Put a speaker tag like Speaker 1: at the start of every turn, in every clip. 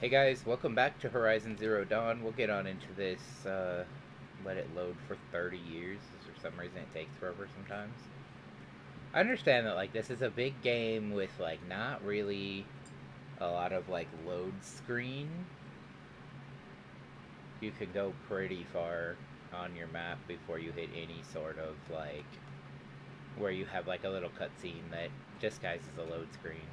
Speaker 1: Hey guys, welcome back to Horizon Zero Dawn. We'll get on into this, let it load for 30 years. For some reason it takes forever sometimes. I understand that, like, this is a big game with, like, not really a lot of, like, load screen. You can go pretty far on your map before you hit any sort of, like, where you have, like, a little cutscene that disguises a load screen.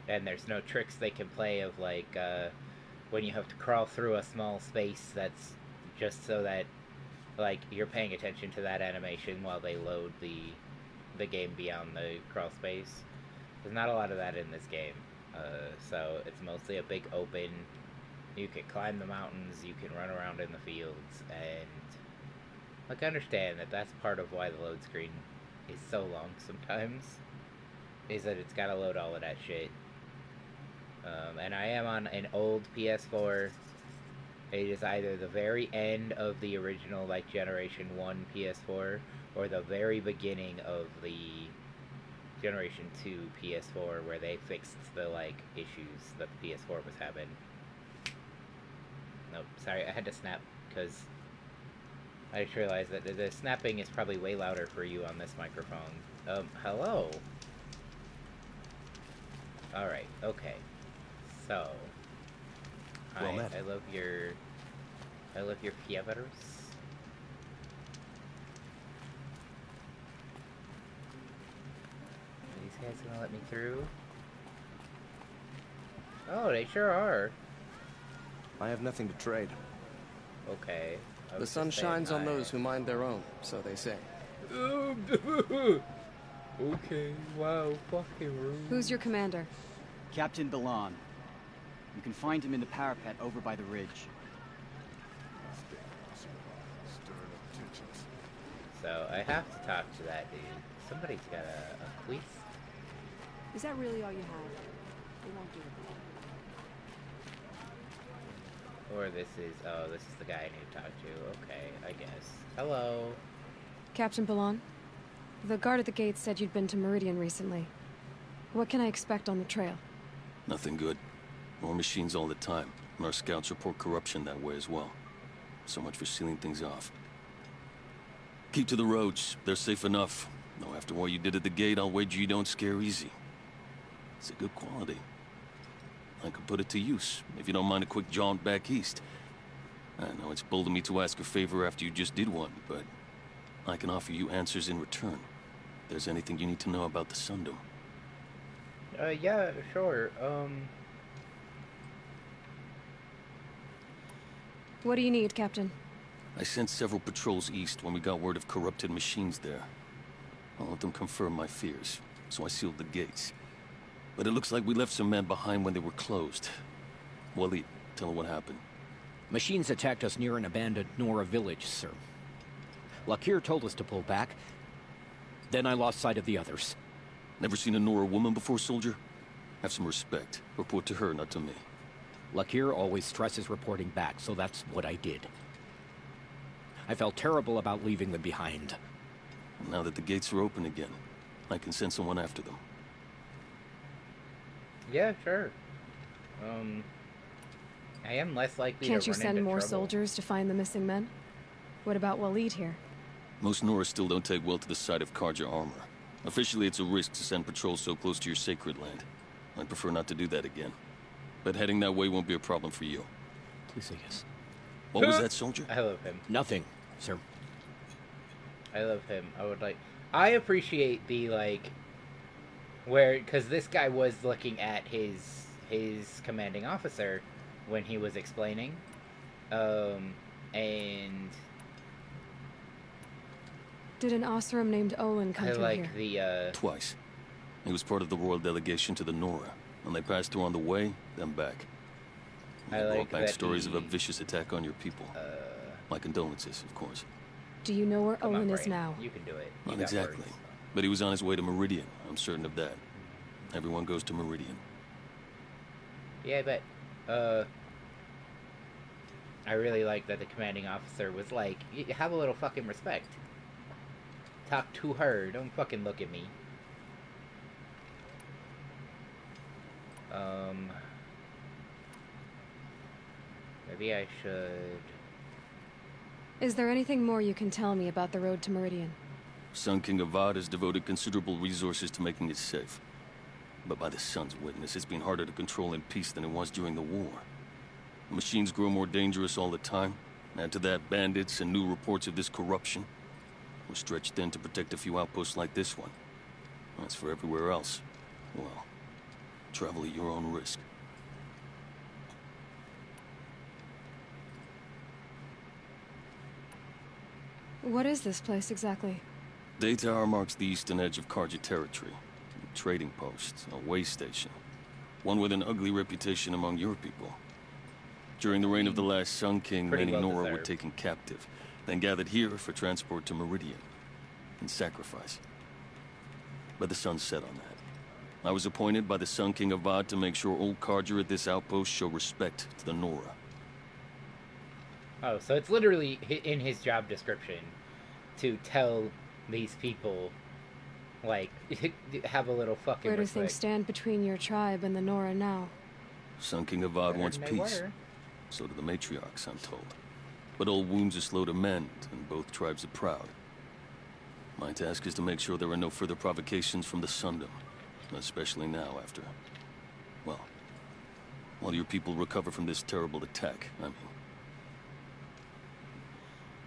Speaker 1: And there's no tricks they can play of, like, when you have to crawl through a small space that's just so that, like, you're paying attention to that animation while they load the game beyond the crawl space. There's not a lot of that in this game. So it's mostly a big open. You can climb the mountains, you can run around in the fields, and, like, I understand that that's part of why the load screen is so long sometimes, is that it's gotta load all of that shit. And I am on an old PS4. It is either the very end of the original, like, Generation 1 PS4, or the very beginning of the Generation 2 PS4, where they fixed the, like, issues that the PS4 was having. Nope, sorry, I had to snap, because I just realized that the snapping is probably way louder for you on this microphone. Hello? Alright, okay. So,
Speaker 2: Well met.
Speaker 1: I love your fiebres. Are these guys gonna let me through? Oh, they sure are.
Speaker 2: I have nothing to trade.
Speaker 1: Okay.
Speaker 2: The sun shines on those who mind their own, so they say.
Speaker 1: Okay, wow, fucking rude.
Speaker 3: Who's your commander?
Speaker 4: Captain Balan. You can find him in the parapet over by the ridge.
Speaker 1: So, I have to talk to that dude. Somebody's got a quiz.
Speaker 3: Is that really all you have? They won't do it.
Speaker 1: Or this is the guy I need to talk to. Okay, I guess. Hello.
Speaker 3: Captain Balan, the guard at the gate said you'd been to Meridian recently. What can I expect on the trail?
Speaker 5: Nothing good. More machines all the time, and our scouts report corruption that way as well. So much for sealing things off. Keep to the roads. They're safe enough. Though after what you did at the gate, I'll wager you don't scare easy. It's a good quality. I could put it to use, if you don't mind a quick jaunt back east. I know it's bold of me to ask a favor after you just did one, but I can offer you answers in return. If there's anything you need to know about the Sundom.
Speaker 1: Yeah, sure.
Speaker 3: What do you need, Captain?
Speaker 5: I sent several patrols east when we got word of corrupted machines there. All of them confirmed my fears, so I sealed the gates. But it looks like we left some men behind when they were closed. Waleed, tell her what happened.
Speaker 6: Machines attacked us near an abandoned Nora village, sir. Lakir told us to pull back. Then I lost sight of the others.
Speaker 5: Never seen a Nora woman before, soldier? Have some respect. Report to her, not to me.
Speaker 6: Lakir always stresses reporting back, so that's what I did. I felt terrible about leaving them behind.
Speaker 5: Now that the gates are open again, I can send someone after them.
Speaker 1: Yeah, sure. I am less likely
Speaker 3: Can't
Speaker 1: to
Speaker 3: you
Speaker 1: run
Speaker 3: send
Speaker 1: into
Speaker 3: more
Speaker 1: trouble.
Speaker 3: soldiers to find the missing men? What about Waleed here?
Speaker 5: Most Nora still don't take well to the sight of Carja armor. Officially, it's a risk to send patrols so close to your sacred land. I'd prefer not to do that again. But heading that way won't be a problem for you.
Speaker 6: Please say yes.
Speaker 5: What was that, soldier?
Speaker 1: I love him.
Speaker 6: Nothing, sir.
Speaker 1: I love him. I appreciate the, like, because this guy was looking at his commanding officer when he was explaining, and
Speaker 3: Did an Osram named Olin come
Speaker 1: I
Speaker 3: through
Speaker 1: like
Speaker 3: here?
Speaker 1: the,
Speaker 5: Twice. He was part of the royal delegation to the Nora, and they passed through on the way, then back.
Speaker 1: I
Speaker 5: They
Speaker 1: like
Speaker 5: brought back
Speaker 1: that
Speaker 5: stories of a
Speaker 1: he-
Speaker 5: vicious attack on your people. My condolences, of course.
Speaker 3: Do you know where
Speaker 1: come on,
Speaker 3: Olin is
Speaker 1: Brain.
Speaker 3: now?
Speaker 1: You can do it. You
Speaker 5: Not
Speaker 1: got
Speaker 5: exactly.
Speaker 1: words.
Speaker 5: But he was on his way to Meridian, I'm certain of that. Everyone goes to Meridian.
Speaker 1: Yeah, I bet. I really like that the commanding officer was like, have a little fucking respect. Talk to her, don't fucking look at me. Um, maybe I should...
Speaker 3: Is there anything more you can tell me about the road to Meridian?
Speaker 5: Sun King Avad has devoted considerable resources to making it safe. But by the Sun's witness, it's been harder to control in peace than it was during the war. The machines grow more dangerous all the time. Add to that bandits and new reports of this corruption. We're stretched thin to protect a few outposts like this one. As for everywhere else, well, travel at your own risk.
Speaker 3: What is this place exactly?
Speaker 5: Daytower marks the eastern edge of Carja territory. A trading post, a way station. One with an ugly reputation among your people. During the reign of the last Sun King,
Speaker 1: Pretty
Speaker 5: many
Speaker 1: well
Speaker 5: Nora were
Speaker 1: deserved.
Speaker 5: taken captive, then gathered here for transport to Meridian, and sacrifice. But the sun set on that. I was appointed by the Sun King Avad to make sure old Carja at this outpost show respect to the Nora.
Speaker 1: Oh, so it's literally in his job description to tell these people, like, have a little fucking
Speaker 3: Where do
Speaker 1: respect.
Speaker 3: things stand between your tribe and the Nora now?
Speaker 5: Sun King Avad wants
Speaker 1: Better than they
Speaker 5: peace.
Speaker 1: were.
Speaker 5: So do the matriarchs, I'm told. But old wounds are slow to mend, and both tribes are proud. My task is to make sure there are no further provocations from the Sundom. Especially now, after... well, while your people recover from this terrible attack, I mean.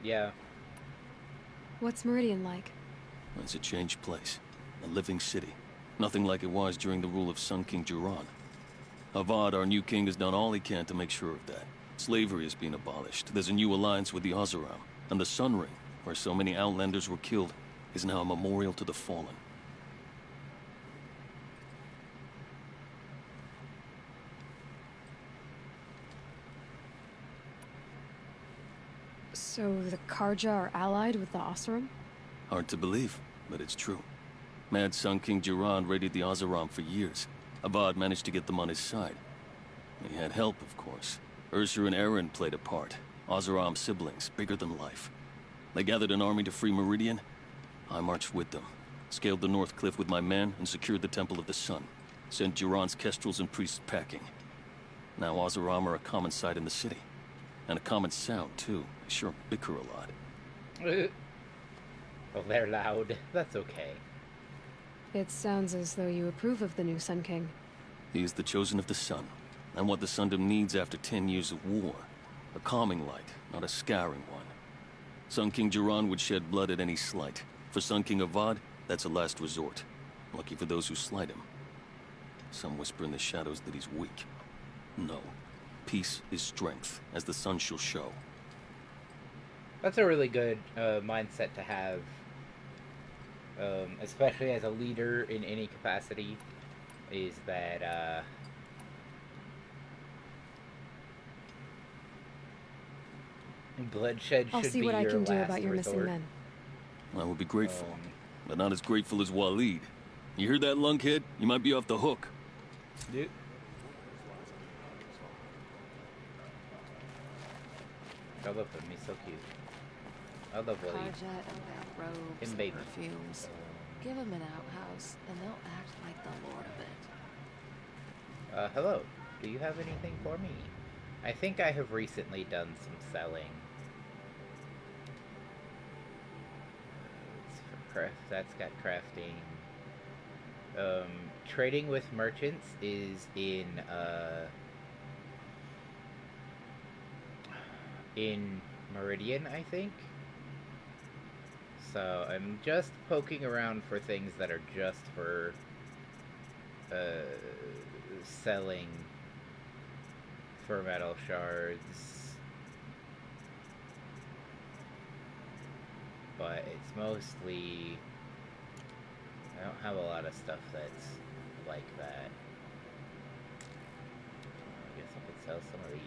Speaker 1: Yeah.
Speaker 3: What's Meridian like?
Speaker 5: It's a changed place. A living city. Nothing like it was during the rule of Sun King Jiran. Avad, our new king, has done all he can to make sure of that. Slavery has been abolished. There's a new alliance with the Oseram. And the Sun Ring, where so many Outlanders were killed, is now a memorial to the fallen.
Speaker 3: So the Karja are allied with the Oseram?
Speaker 5: Hard to believe, but it's true. Mad Sun King Jiran raided the Oseram for years. Avad managed to get them on his side. He had help, of course. Ursur and Eren played a part. Oseram siblings, bigger than life. They gathered an army to free Meridian. I marched with them. Scaled the North Cliff with my men and secured the Temple of the Sun. Sent Jiran's kestrels and priests packing. Now Oseram are a common sight in the city. And a common sound, too. They sure bicker a lot.
Speaker 1: Well, they're loud. That's okay.
Speaker 3: It sounds as though you approve of the new Sun King.
Speaker 5: He is the chosen of the Sun, and what the Sundom needs after 10 years of war. A calming light, not a scouring one. Sun King Jiran would shed blood at any slight. For Sun King Avad, that's a last resort. Lucky for those who slight him. Some whisper in the shadows that he's weak. No. Peace is strength, as the sun shall show.
Speaker 1: That's a really good mindset to have, especially as a leader in any capacity, is that bloodshed
Speaker 3: I'll
Speaker 1: should
Speaker 3: see
Speaker 1: be
Speaker 3: what I
Speaker 1: your
Speaker 3: can do
Speaker 1: last
Speaker 3: about your missing
Speaker 1: resort.
Speaker 3: men.
Speaker 5: I would be grateful,
Speaker 1: Um,
Speaker 5: but not as grateful as Waleed. You hear that, lunkhead? You might be off the hook.
Speaker 1: Dude. I love him, he's so cute. I love Waleed.
Speaker 7: Karja and their robes
Speaker 1: Him
Speaker 7: and
Speaker 1: baby.
Speaker 7: perfumes. Give them an outhouse, and they'll act like the lord of it.
Speaker 1: Hello. Do you have anything for me? I think I have recently done some selling. It's for craft. That's got crafting. Trading with merchants is in Meridian, I think. So I'm just poking around for things that are just for selling for metal shards. But it's mostly... I don't have a lot of stuff that's like that. I guess I could sell some of these.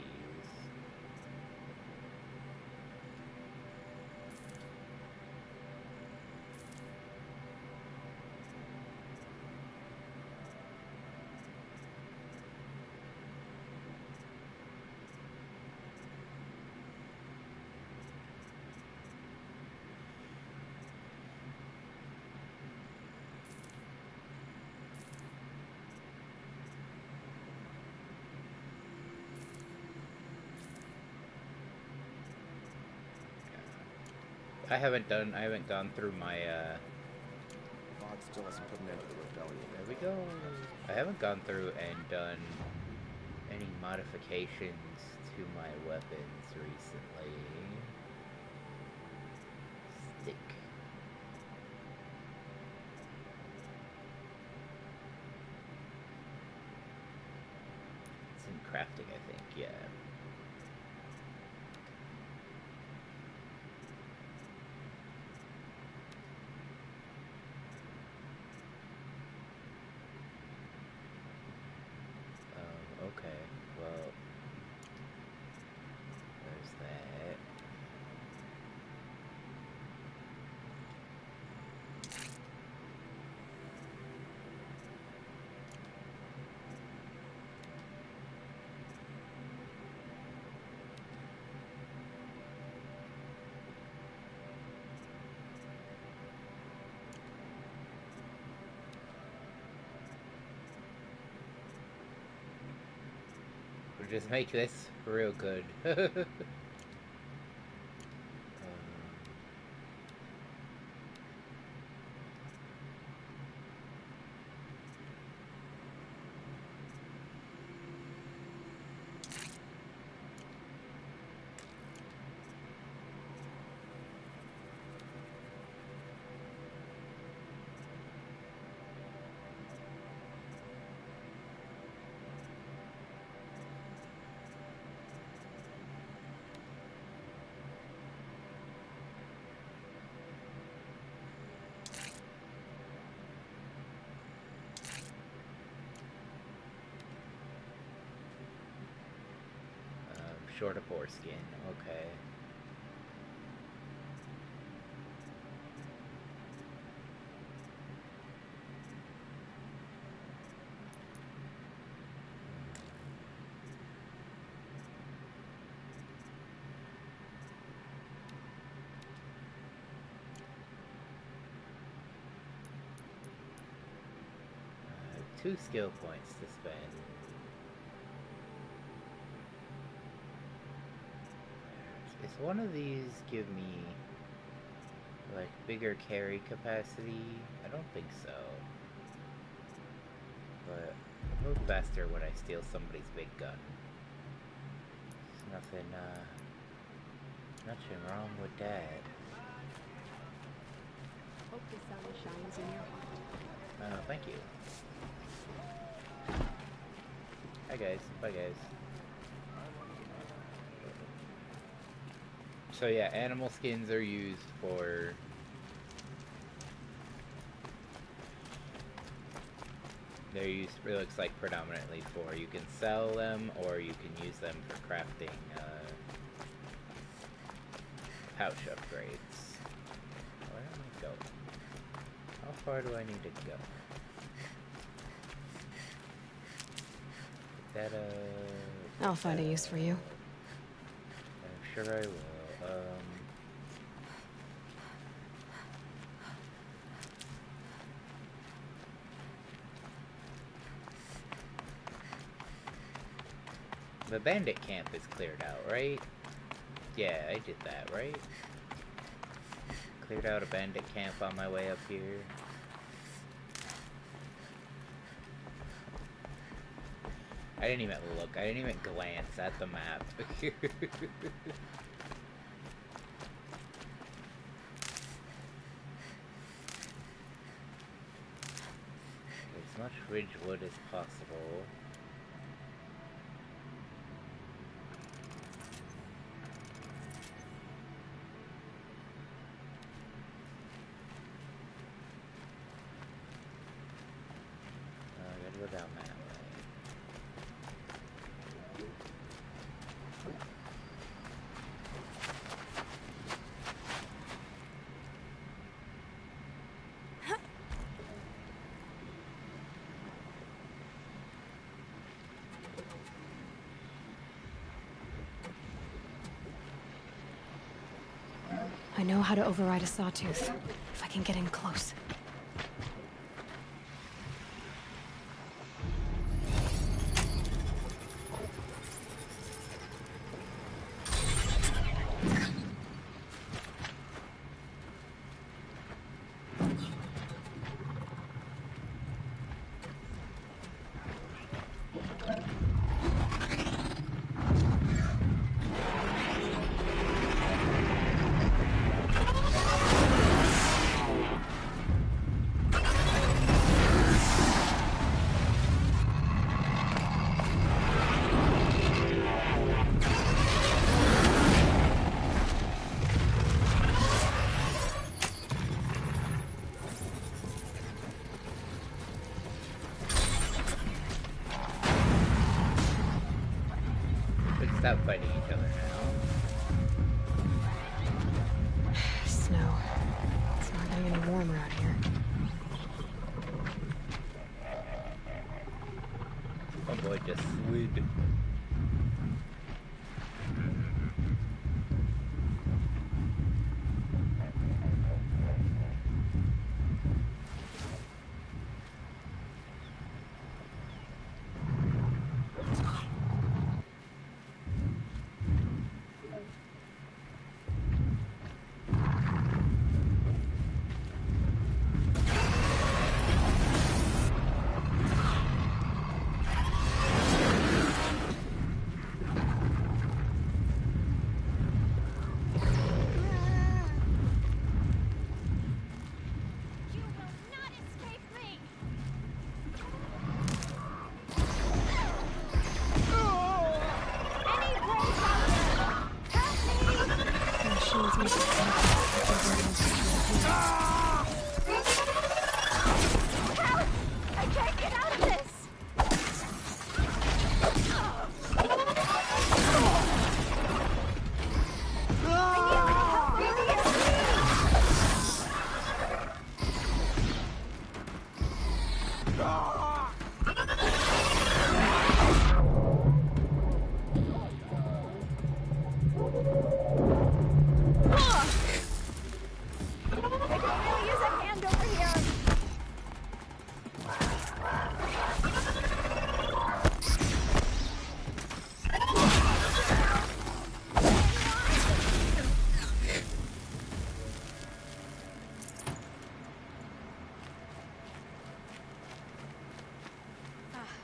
Speaker 1: I haven't gone through my,
Speaker 2: Bog still hasn't put an end to the rebellion.
Speaker 1: there we go. I haven't gone through and done any modifications to my weapons recently. Stick. It's in crafting, I think, yeah. Okay, well, there's that. We'll just make this real good. Short of foreskin, okay. Two skill points to spend. Does one of these give me, like, bigger carry capacity? I don't think so. But I move faster when I steal somebody's big gun. There's nothing wrong with that.
Speaker 8: Hope the sun shines in your heart.
Speaker 1: Thank you. Hi guys, bye guys. So yeah, animal skins are used for they're used, it looks like, predominantly for, you can sell them or you can use them for crafting pouch upgrades. Where do I go? How far do I need to go? Is that
Speaker 3: I'll find a use for you.
Speaker 1: I'm sure I will. The bandit camp is cleared out, right? Yeah, I did that, right? Cleared out a bandit camp on my way up here. I didn't even look, I didn't even glance at the map. As much ridgewood as possible. I gotta go down that way.
Speaker 3: I know how to override a sawtooth, if I can get in close.
Speaker 1: stop fighting each other now.
Speaker 3: Snow. It's not getting any warmer out here.
Speaker 1: Oh boy, just slid.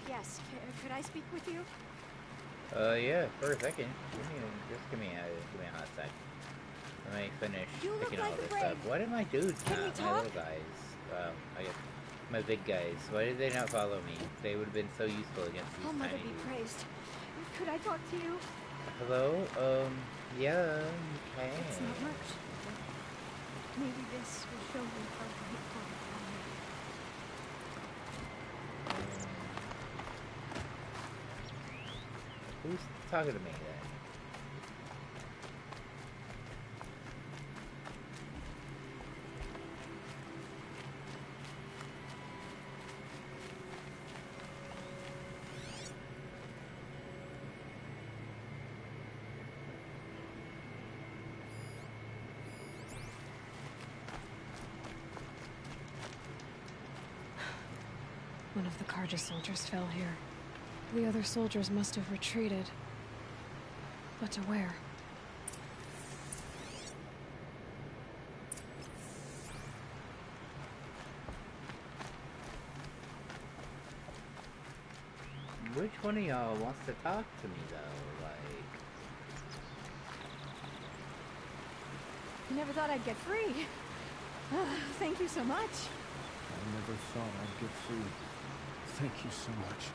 Speaker 8: Yes. Could I speak with you?
Speaker 1: Yeah, for a second. Give me a hot sec. Let me finish picking all this up. Why did my dudes not, my little guys, I guess, my big guys, why did they not follow me? They would have been so useful against these
Speaker 8: Mother
Speaker 1: tiny
Speaker 8: be
Speaker 1: dudes.
Speaker 8: praised. Could I talk to you?
Speaker 1: Hello? Yeah, you can.
Speaker 8: It's not much. Maybe this will show you how to hit hard.
Speaker 1: Who's talking to me then?
Speaker 3: One of the Carja soldiers fell here. The other soldiers must have retreated. But to where?
Speaker 1: Which one of y'all wants to talk to me though? Like,
Speaker 8: Never thought I'd get free. Thank you so much.
Speaker 9: I never thought I'd get free. Thank you so much.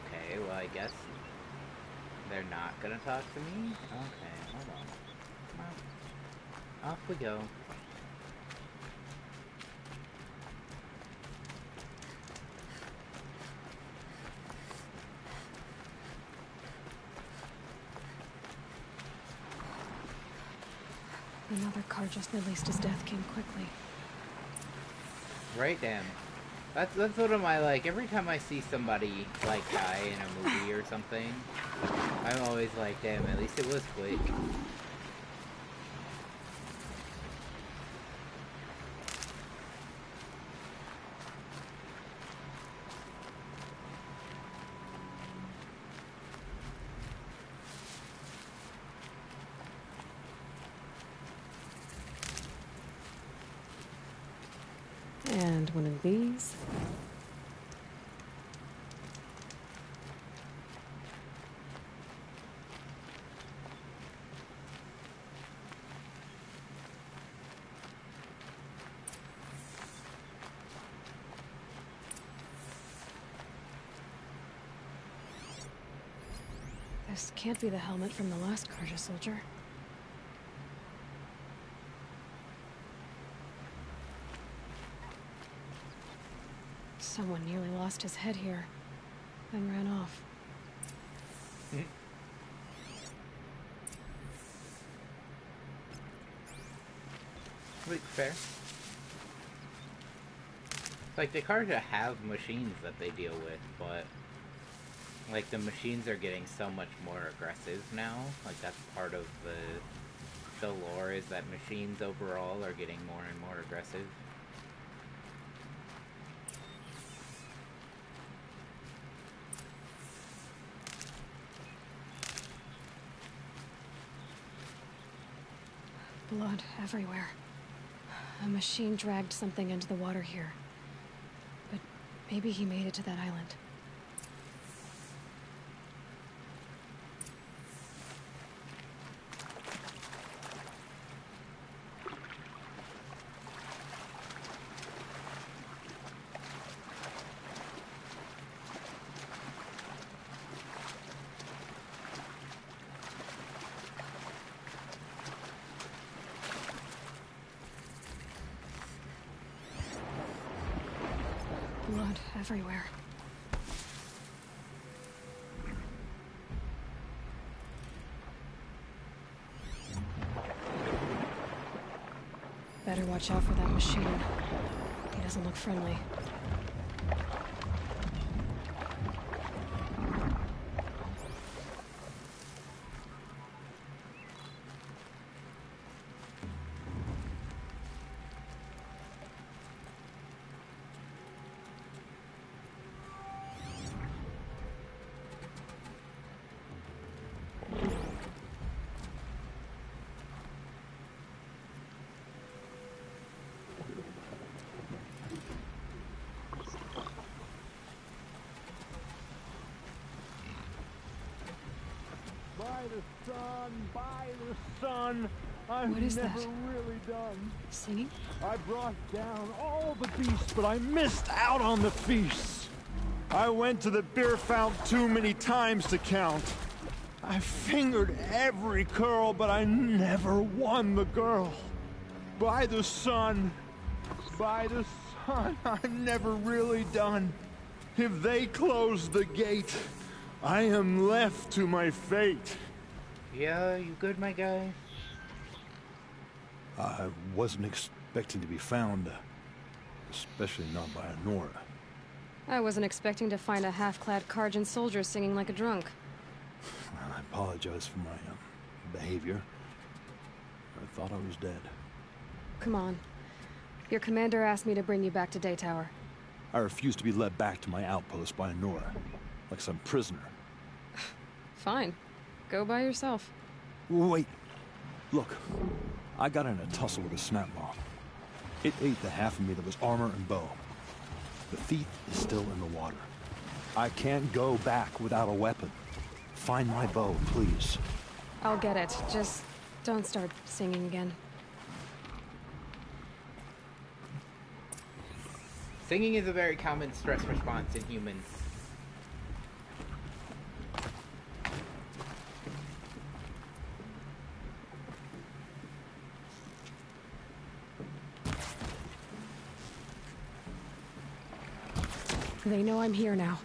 Speaker 1: okay, well I guess they're not gonna talk to me? Okay, hold on. Well, off we go.
Speaker 3: Another car just released his death came quickly.
Speaker 1: Right, damn. That's one of my, like, every time I see somebody, like, die in a movie or something, I'm always like, damn, at least it was quick.
Speaker 3: And one of these. This can't be the helmet from the last Carja soldier. Someone nearly lost his head here, then ran off.
Speaker 1: Wait, fair. Like, the Carja have machines that they deal with, but like the machines are getting so much more aggressive now. Like that's part of the lore, is that machines overall are getting more and more aggressive.
Speaker 3: Blood everywhere. A machine dragged something into the water here. But maybe he made it to that island. Blood everywhere. Better watch out for that machine. He doesn't look friendly.
Speaker 9: By the sun, I've
Speaker 3: What is
Speaker 9: never
Speaker 3: that?
Speaker 9: really done.
Speaker 3: Singing?
Speaker 9: I brought down all the beasts, but I missed out on the feasts. I went to the beer fount too many times to count. I fingered every curl, but I never won the girl. By the sun, I'm never really done. If they close the gate, I am left to my fate.
Speaker 1: Yeah, you good, my guy?
Speaker 10: I wasn't expecting to be found, especially not by Nora.
Speaker 3: I wasn't expecting to find a half-clad Karjan soldier singing like a drunk.
Speaker 10: I apologize for my behavior. I thought I was dead.
Speaker 3: Come on. Your commander asked me to bring you back to Daytower.
Speaker 10: I refused to be led back to my outpost by Nora, like some prisoner.
Speaker 3: Fine. Go by yourself.
Speaker 10: Wait. Look, I got in a tussle with a snap bomb. It ate the half of me that was armor and bow. The thief is still in the water. I can't go back without a weapon. Find my bow, please.
Speaker 3: I'll get it. Just don't start singing again.
Speaker 1: Singing is a very common stress response in humans.
Speaker 3: They know I'm here now.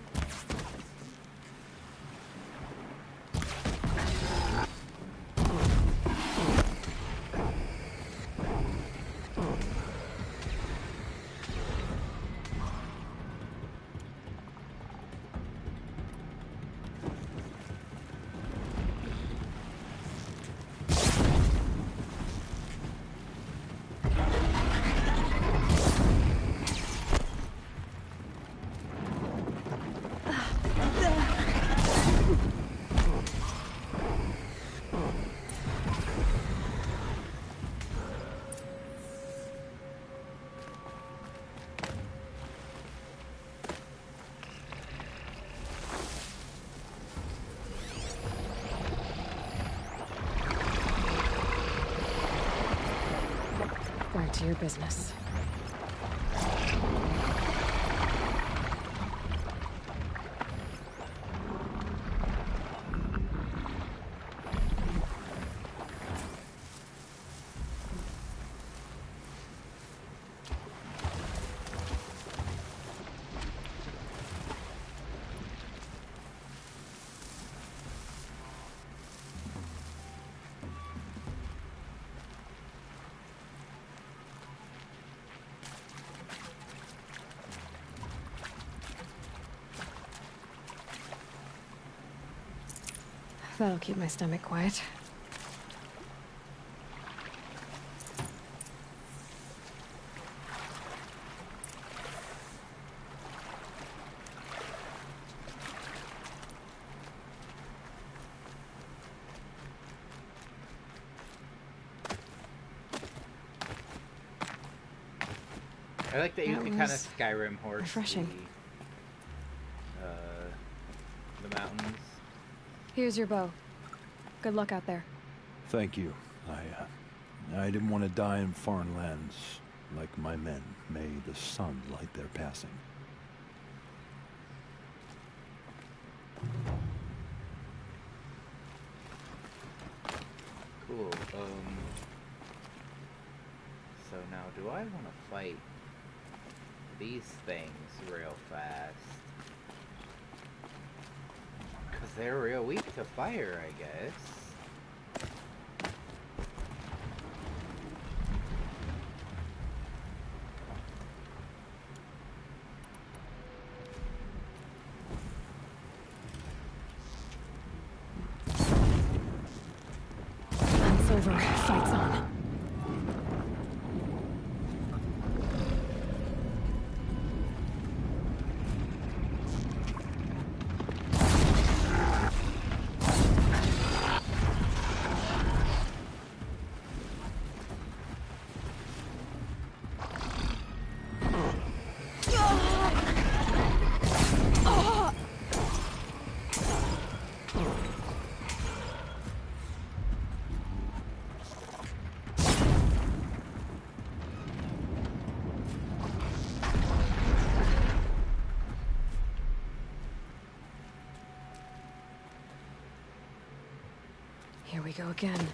Speaker 3: Back to your business. That'll keep my stomach quiet.
Speaker 1: I like that you can kind of Skyrim horse
Speaker 3: refreshing.
Speaker 1: The mountains.
Speaker 3: Here's your bow. Good luck out there.
Speaker 10: Thank you. I didn't want to die in foreign lands like my men. May the sun light their passing.
Speaker 1: Cool. So now, do I want to fight these things real fast? Because they're real weak to fire, I guess.
Speaker 3: It's over. Fight's on. Here we go again.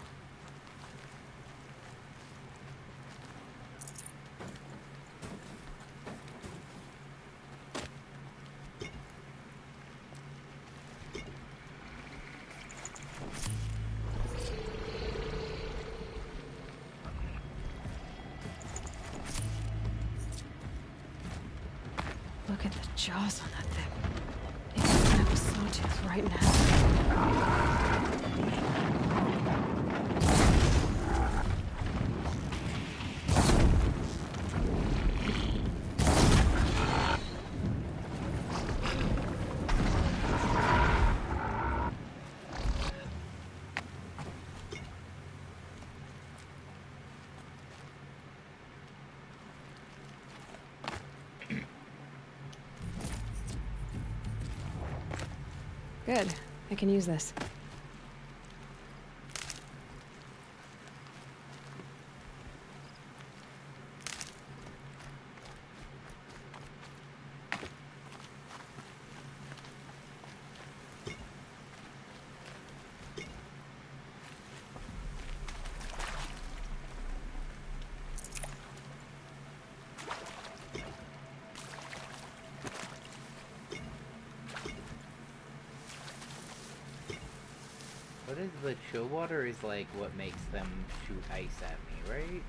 Speaker 3: Look at the jaws on that thing. It can snap a sawtooth right now. Good. I can use this.
Speaker 1: What is the chill water is like what makes them shoot ice at me, right?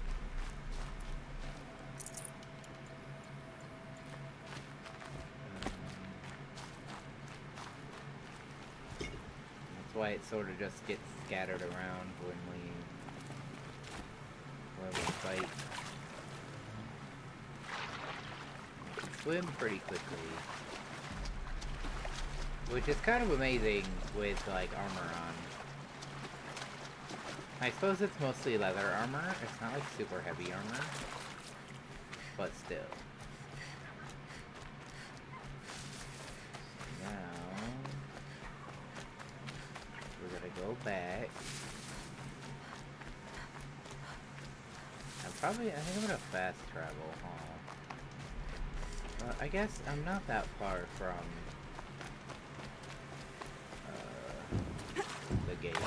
Speaker 1: That's why it sort of just gets scattered around when we fight. Swim pretty quickly. Which is kind of amazing with like armor on. I suppose it's mostly leather armor. It's not like super heavy armor. But still. Now we're gonna go back. I think I'm gonna fast travel, huh? I guess I'm not that far from the gate.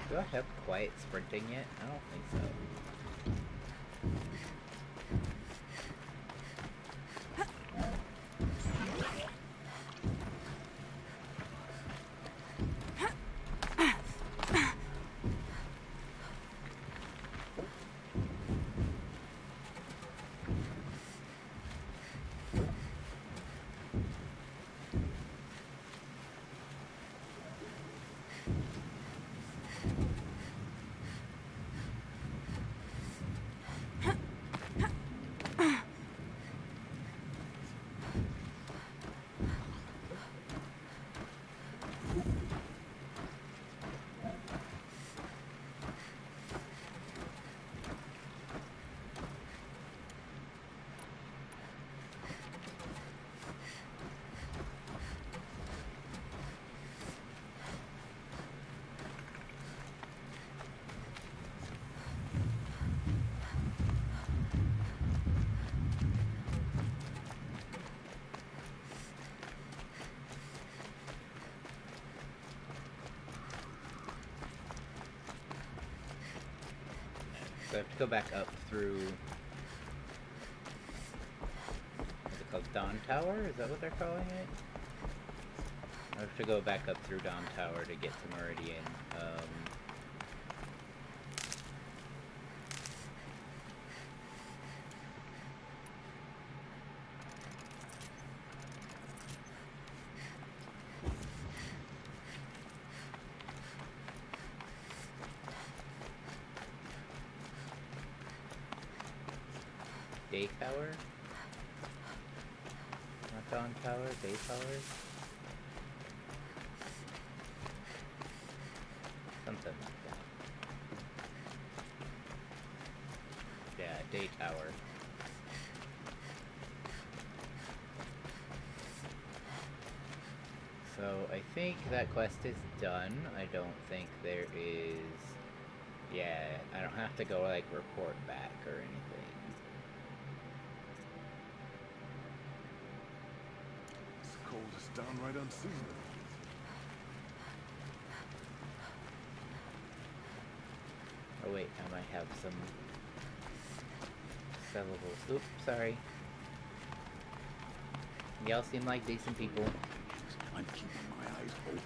Speaker 1: Do I have quiet sprinting yet? I don't think so. So I have to go back up through... What's it called? Dawn Tower? Is that what they're calling it? I have to go back up through Dawn Tower to get to Meridian. Day Tower? Not Dawn Tower, Day Tower? Something like that. Yeah, Day Tower. So I think that quest is done. I don't think there is... Yeah, I don't have to go, like, report back or anything.
Speaker 9: It's cold, it's downright unseasonable.
Speaker 1: Oh wait, I might have some sellables. Oops, sorry. Y'all seem like decent people.
Speaker 9: I'm keeping my eyes open.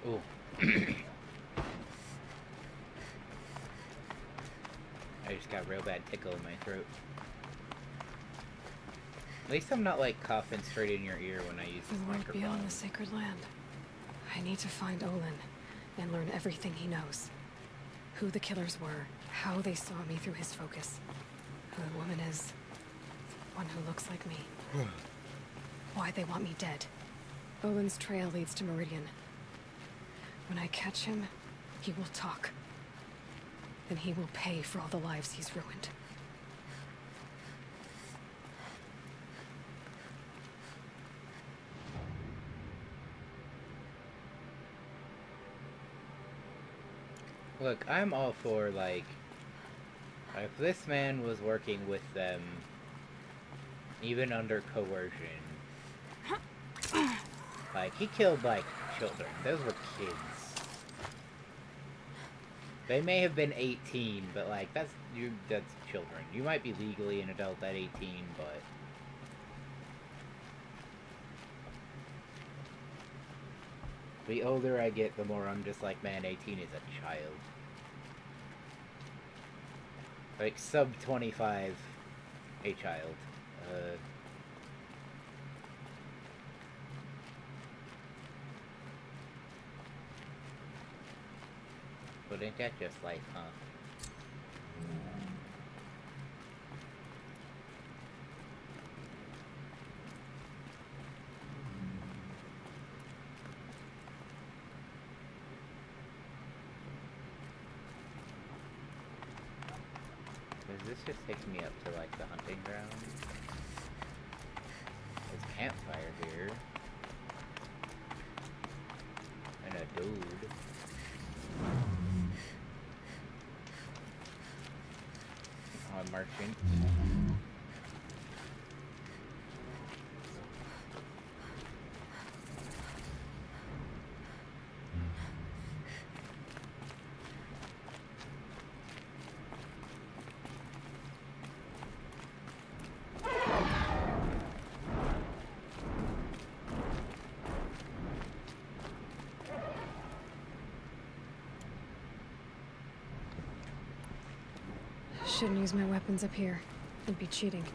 Speaker 1: Ooh. I just got a real bad tickle in my throat. At least I'm not like coughing straight in your ear when I use this
Speaker 3: The world
Speaker 1: microphone.
Speaker 3: beyond the sacred land. I need to find Olin and learn everything he knows. Who the killers were, how they saw me through his focus, who the woman is, one who looks like me. Why they want me dead. Olin's trail leads to Meridian. When I catch him, he will talk. Then he will pay for all the lives he's ruined.
Speaker 1: Look, I'm all for, like, if this man was working with them, even under coercion, like, he killed, like, children. Those were kids. They may have been 18, but, like, that's children. You might be legally an adult at 18, but... The older I get, the more I'm just like, man, 18 is a child. Like, sub 25, a child. But ain't that just life, huh? Does this just take me up to, like, the hunting ground? There's a campfire here. And a dude. Oh, I'm marching.
Speaker 3: Shouldn't use my weapons up here. It'd be cheating.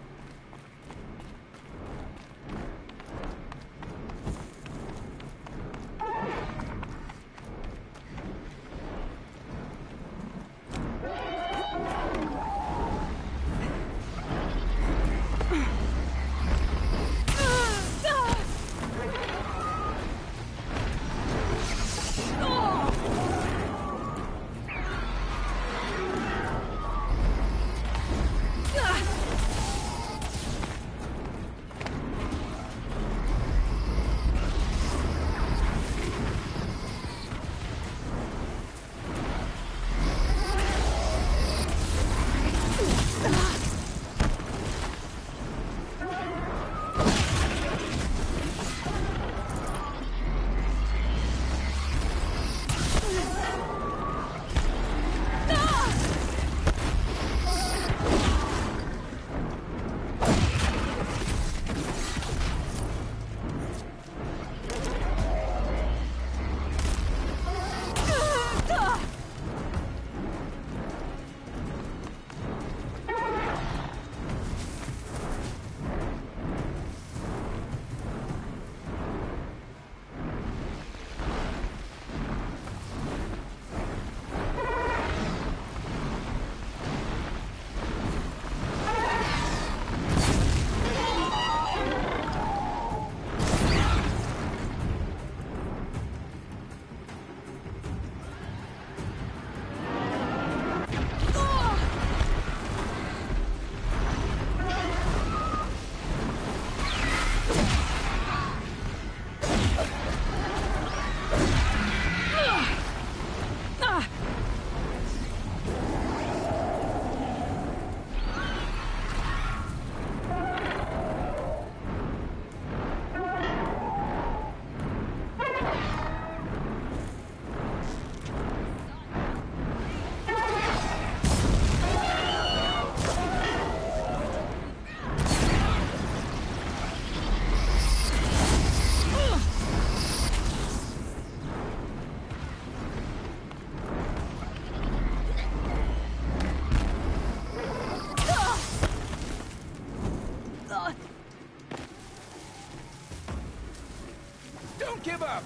Speaker 11: Don't give up!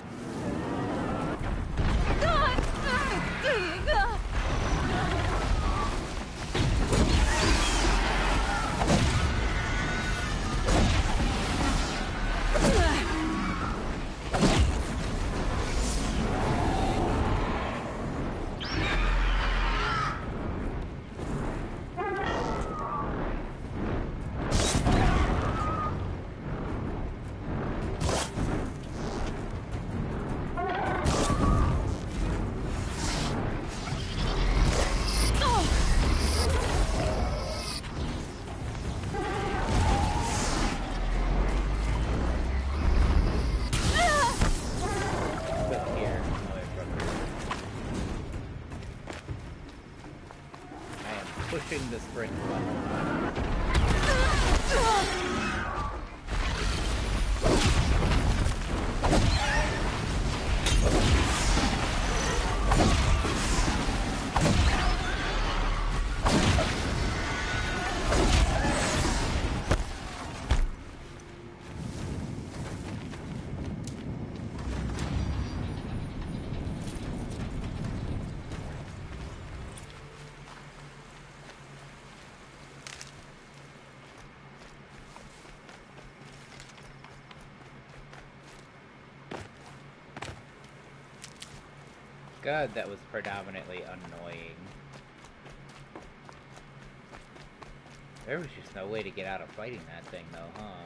Speaker 1: Pushing the sprint button. God, that was predominantly annoying. There was just no way to get out of fighting that thing, though, huh?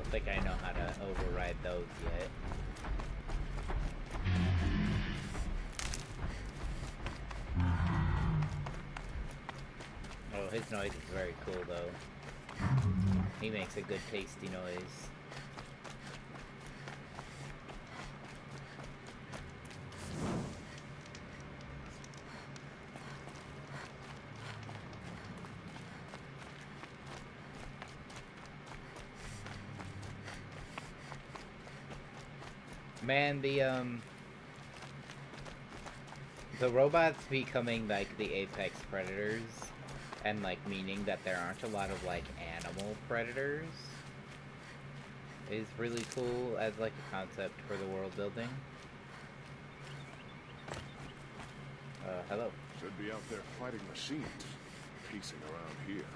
Speaker 1: don't think I know how to override those yet. Oh, his noise is very cool though. He makes a good tasty noise. Man, the robots becoming like the apex predators, and like meaning that there aren't a lot of like animal predators, is really cool as like a concept for the world building. Hello.
Speaker 12: Should be out there fighting machines, piecing around here.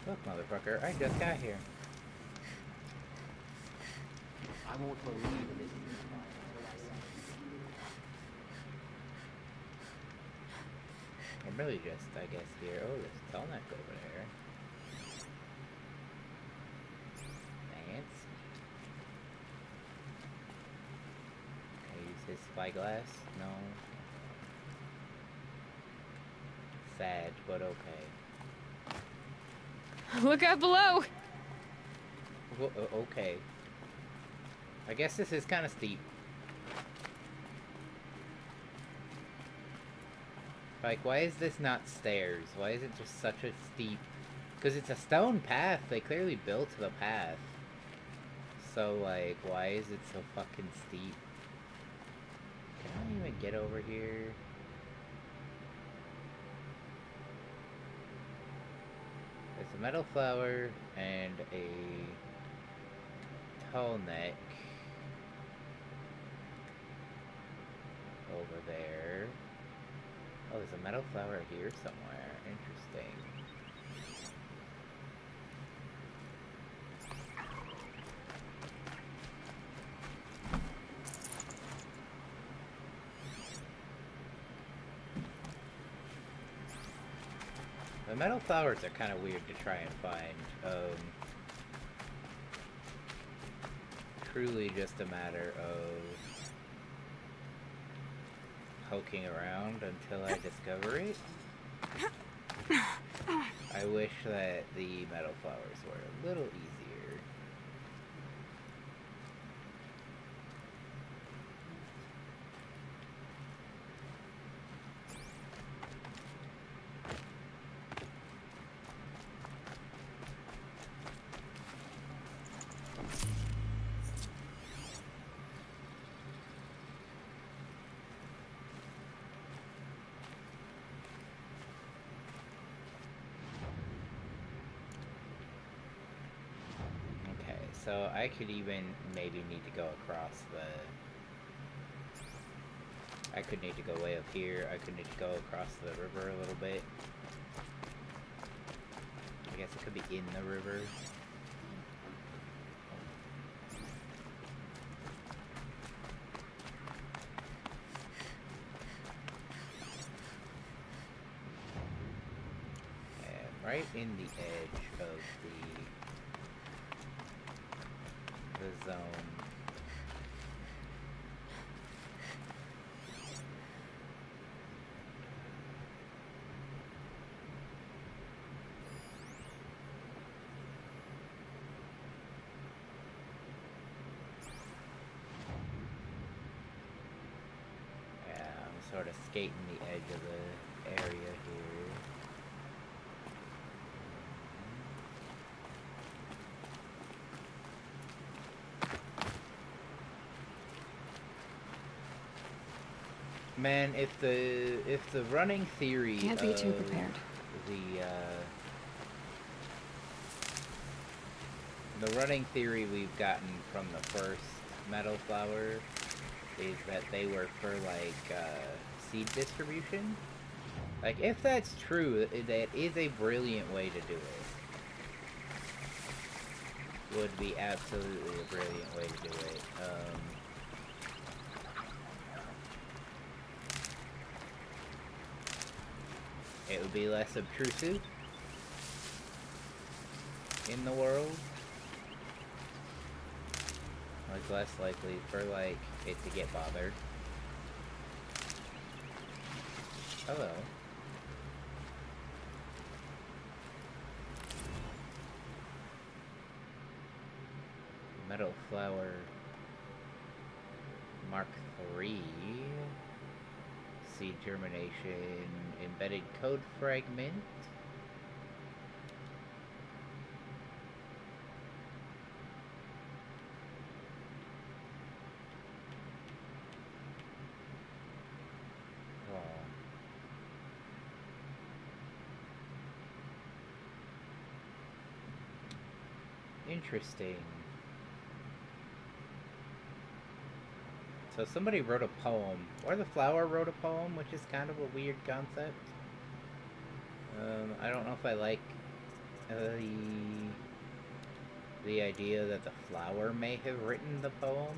Speaker 1: Look, motherfucker, I just got here.
Speaker 4: I won't believe it.
Speaker 1: I'm really just, I guess, here. Oh, there's Telnec over there. Fancy. Can I use his spyglass? No. Sad, but okay.
Speaker 3: Look out below!
Speaker 1: Okay. I guess this is kind of steep. Like, why is this not stairs? Why is it just such a steep... Because it's a stone path. They clearly built the path. So, like, why is it so fucking steep? Can I even get over here? There's a metal flower and a Telnec over there. Oh, there's a metal flower here somewhere. Interesting. The metal flowers are kind of weird to try and find. Truly just a matter of poking around until I discover it. I wish that the metal flowers were a little easier. So I could even maybe need to go across the... I could need to go way up here. I could need to go across the river a little bit. I guess it could be in the river. And right in the edge of the zone. Yeah, I'm sort of skating the edge of the area here. Man, if the running theory
Speaker 3: can't be too prepared.
Speaker 1: The running theory we've gotten from the first metal flower is that they were for like seed distribution. Like, if that's true, that is a brilliant way to do it. Would be absolutely a brilliant way to do it. It would be less obtrusive in the world. Like, less likely for, like, it to get bothered. Hello. Metal Flower Mark III. Seed germination. Embedded code fragment. Interesting. So somebody wrote a poem, or the flower wrote a poem, which is kind of a weird concept. I don't know if I like the idea that the flower may have written the poem.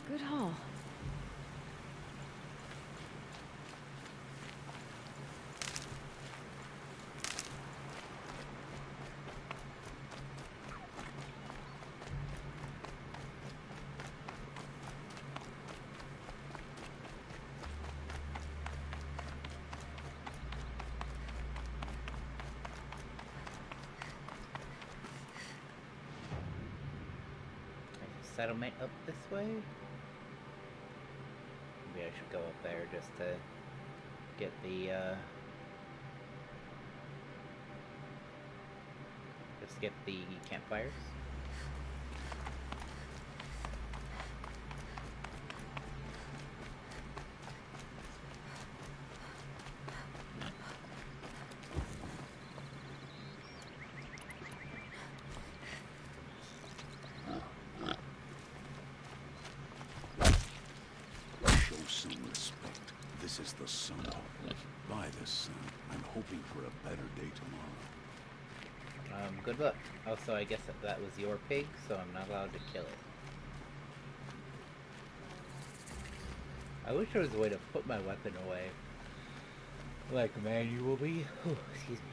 Speaker 7: Good haul.
Speaker 1: Settlement up this way? Maybe I should go up there just to get the, just get the campfires.
Speaker 13: This is the sun. By the sun, I'm hoping for a better day tomorrow.
Speaker 1: Good luck. Also, I guess that was your pig, so I'm not allowed to kill it. I wish there was a way to put my weapon away. Like manually. Excuse me.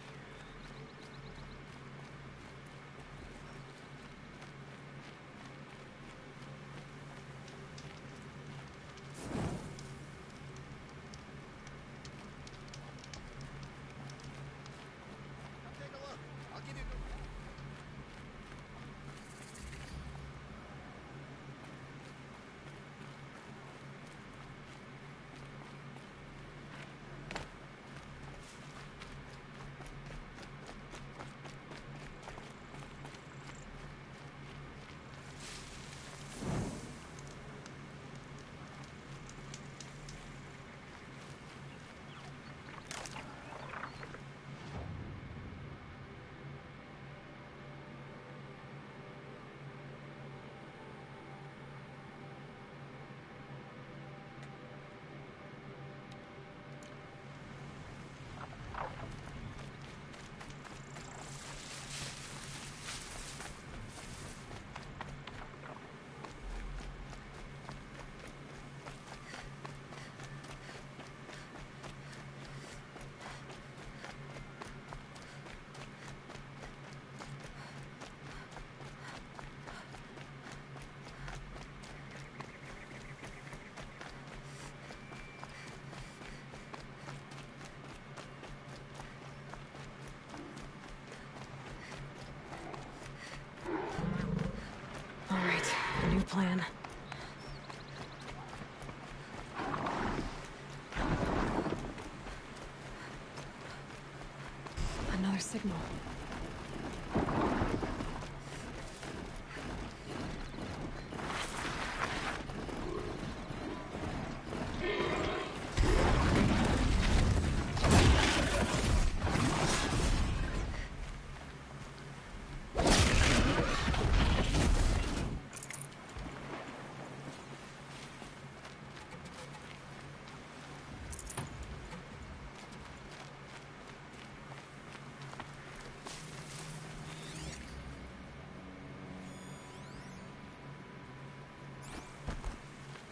Speaker 3: plan. Another signal.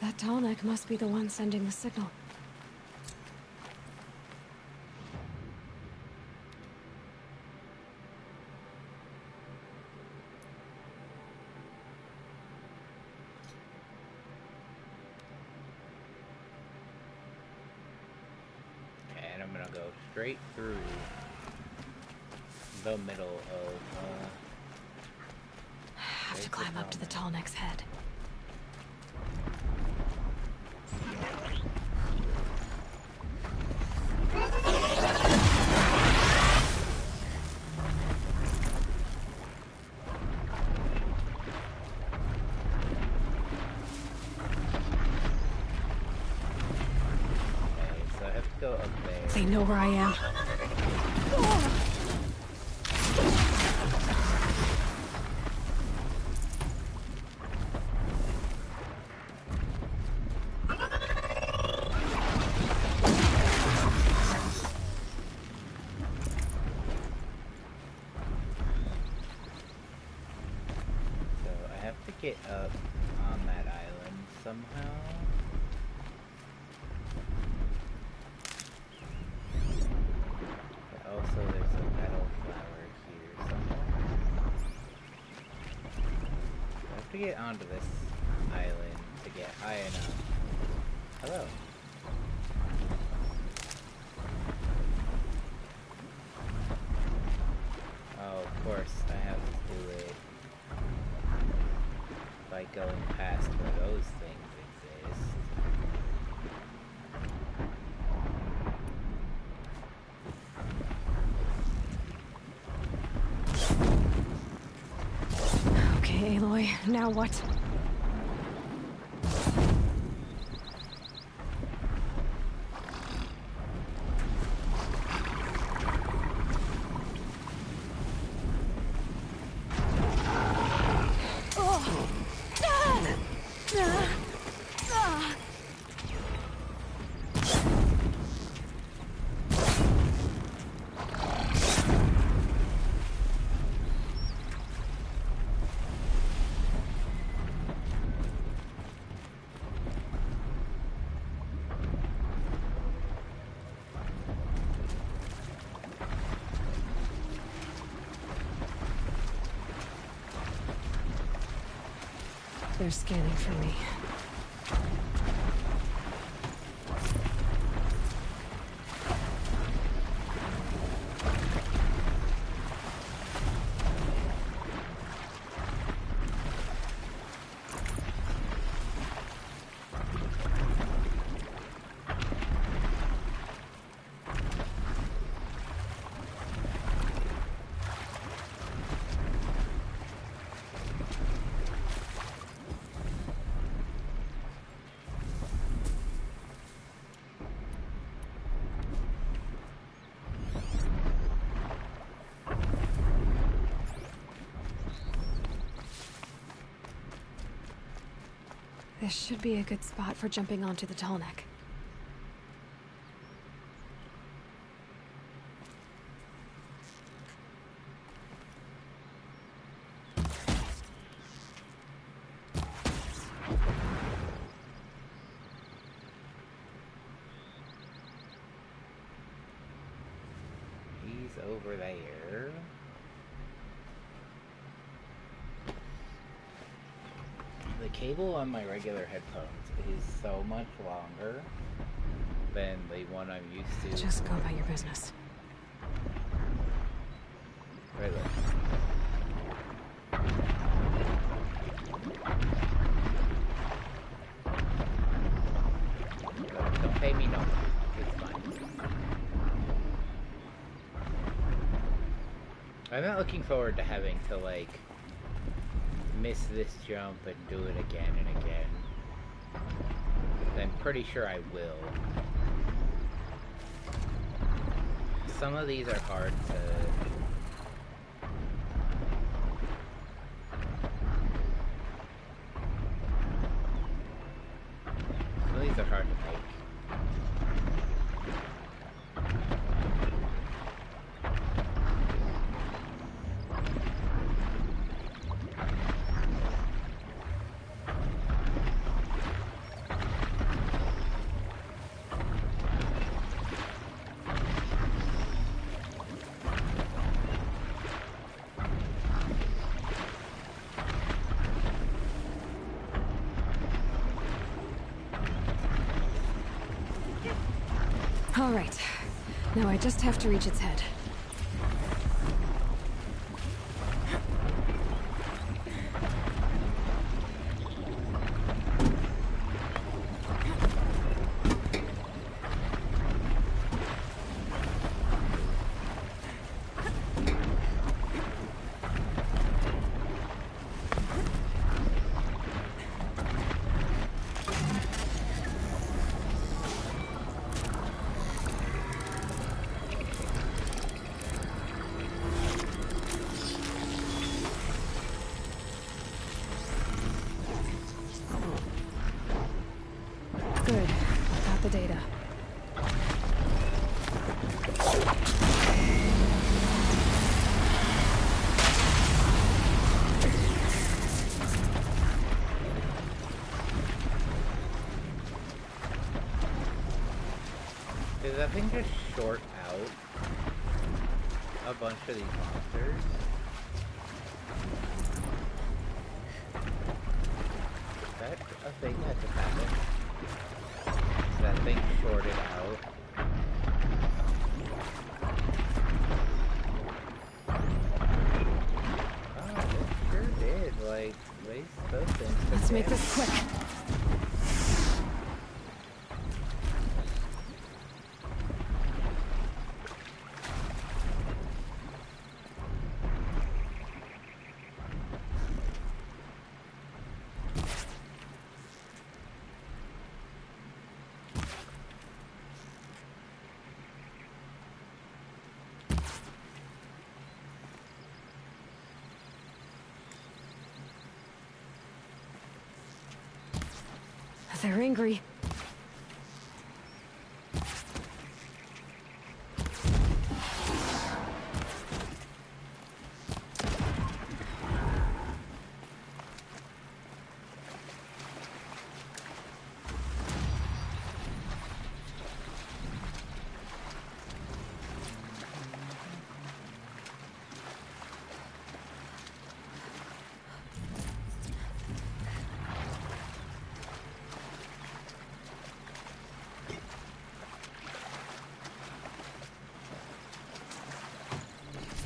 Speaker 3: That Tallneck must be the one sending the signal.
Speaker 1: And I'm gonna go straight through the middle of,
Speaker 3: Have to climb up to the Tallneck's head.
Speaker 1: Go up there.
Speaker 3: They know where I am.
Speaker 1: So I have to get up on that island somehow. Also, there's a metal flower here somewhere. I have to get onto this island to get high enough. Hello. Oh, of course, I have to do it by going past where those things exist.
Speaker 3: Okay, Aloy, now what? They're scanning for me. This should be a good spot for jumping onto the Tallneck.
Speaker 1: He's over there. The cable on my regular headphones is so much longer than the one I'm used to.
Speaker 3: Just go about your business.
Speaker 1: Right, look. I'm not looking forward to having to, like, miss this jump and do it again and again. I'm pretty sure I will. Some of these are hard to... Some of these are hard to make.
Speaker 3: All right. Now I just have to reach its head. Good. Got the data.
Speaker 1: Did that thing just short out a bunch of these monsters? Is that a thing that just happened? That thing shorted out. Oh, it sure did. Like, waste those things.
Speaker 3: Let's make this quick. They're angry.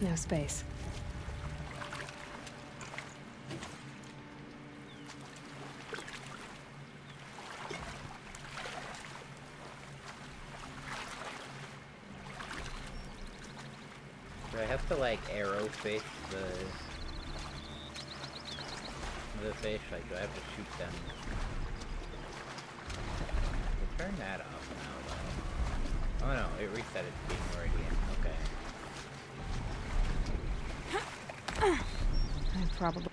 Speaker 3: No space.
Speaker 1: Do I have to, like, arrow fish the fish? Like, do I have to shoot them? We'll turn that off now, though. Oh no, it reset it to being Meridian. Okay.
Speaker 3: I probably...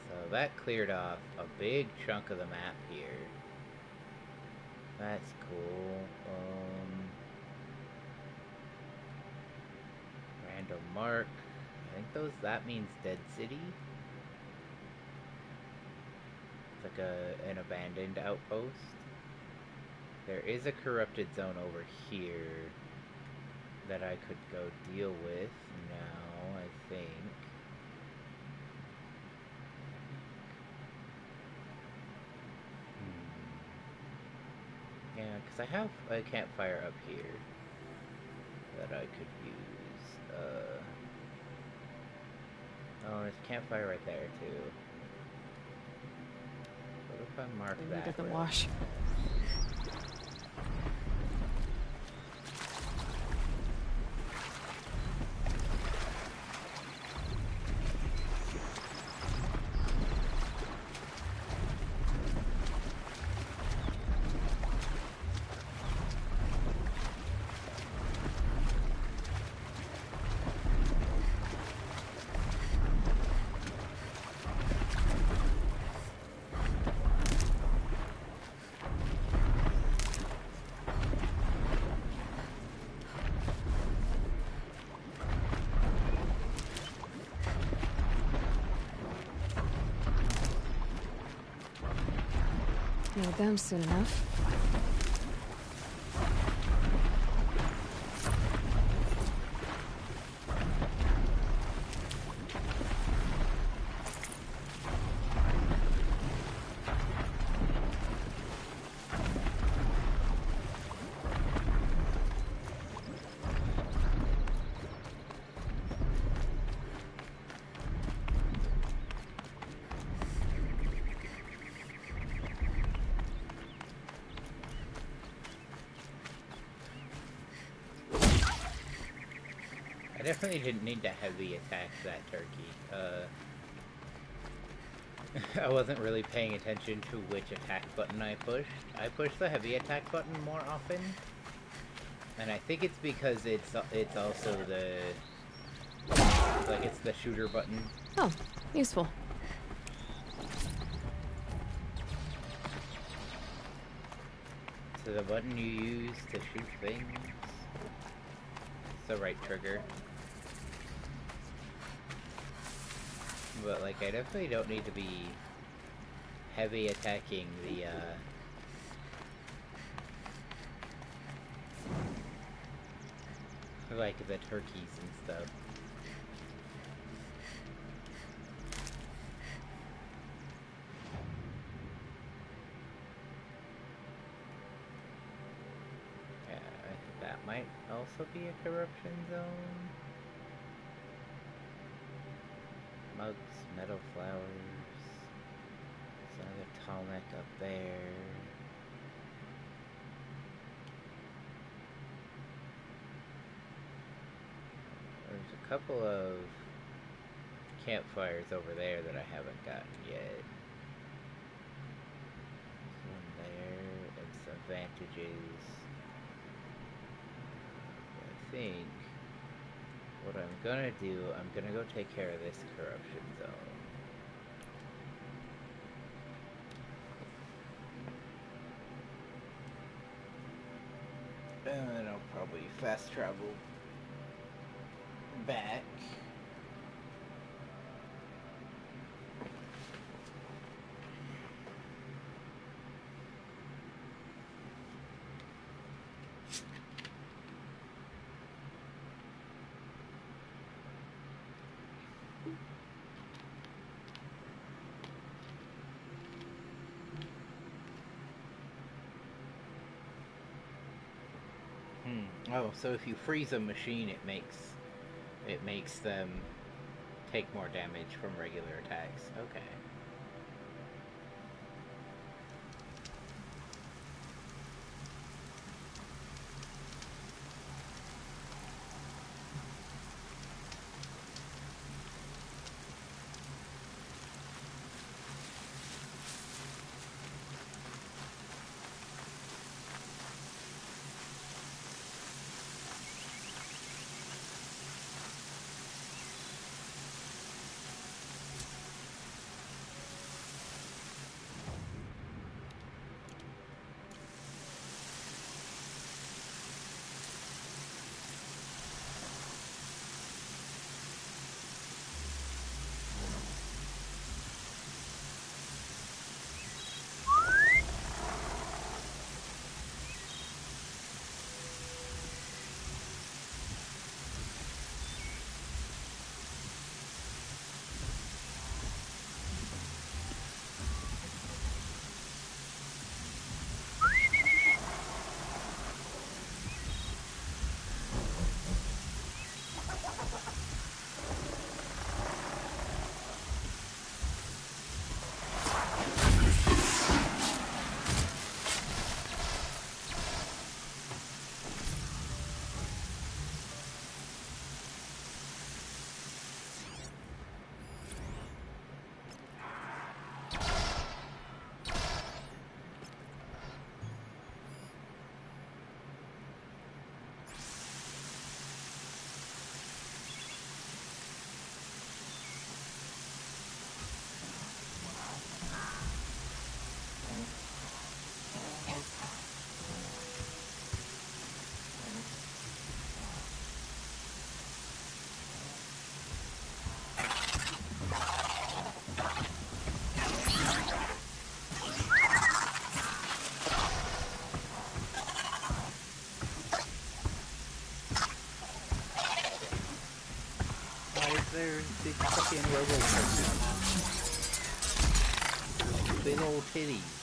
Speaker 1: So that cleared off a big chunk of the map here. That's cool. Random mark. I think that means Dead City. It's like an abandoned outpost. There is a corrupted zone over here that I could go deal with now, I think. Yeah, because I have a campfire up here that I could use. Oh, there's a campfire right there, too. What if I mark
Speaker 3: We
Speaker 1: that?
Speaker 3: needed the wash. Need them soon enough.
Speaker 1: I definitely didn't need to heavy attack that turkey. I wasn't really paying attention to which attack button I pushed. I pushed the heavy attack button more often. And I think it's because it's also the... like, it's the shooter button.
Speaker 3: Oh, useful.
Speaker 1: So the button you use to shoot things... it's the right trigger. But, like, I definitely don't need to be heavy attacking the, like, the turkeys and stuff. Yeah, that might also be a corruption zone. Mugs, meadow flowers. There's another Tallneck up there. There's a couple of campfires over there that I haven't gotten yet. There's one there and some vantages. I think what I'm gonna do, I'm gonna go take care of this corruption zone. And then I'll probably fast travel back. Oh, so if you freeze a machine, it makes them take more damage from regular attacks. Okay. They're big fucking robo-person. Big old titties.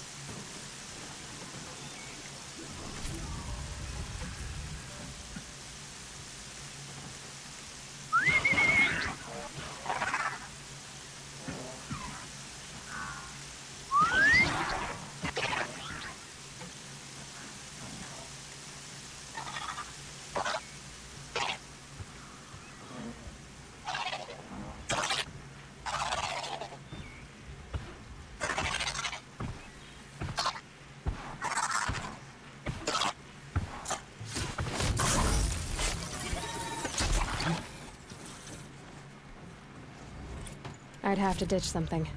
Speaker 3: I'd have to ditch something.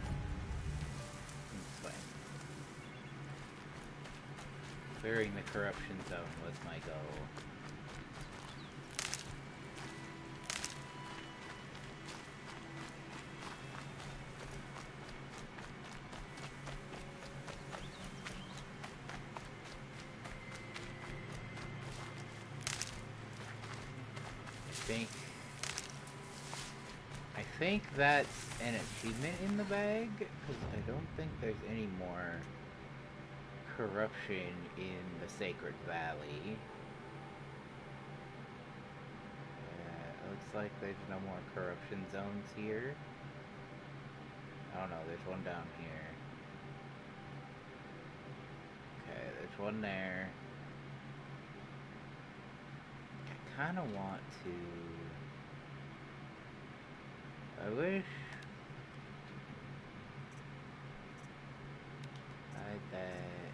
Speaker 1: Clearing the corruption zone was my goal. I think that's an achievement in the bag, because I don't think there's any more corruption in the Sacred Valley. Looks like there's no more corruption zones here. Oh no, there's one down here. Okay, there's one there. I kind of want to... I wish I had that.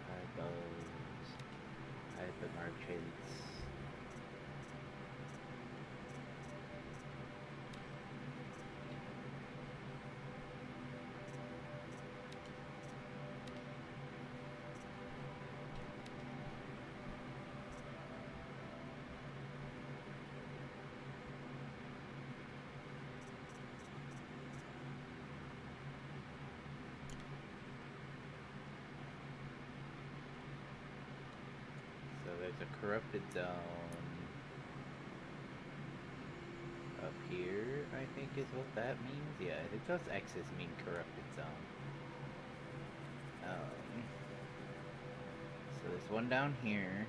Speaker 1: I had those. I had the merchants. There's a corrupted zone up here, I think is what that means. Yeah, I think those X's mean corrupted zone. So there's one down here,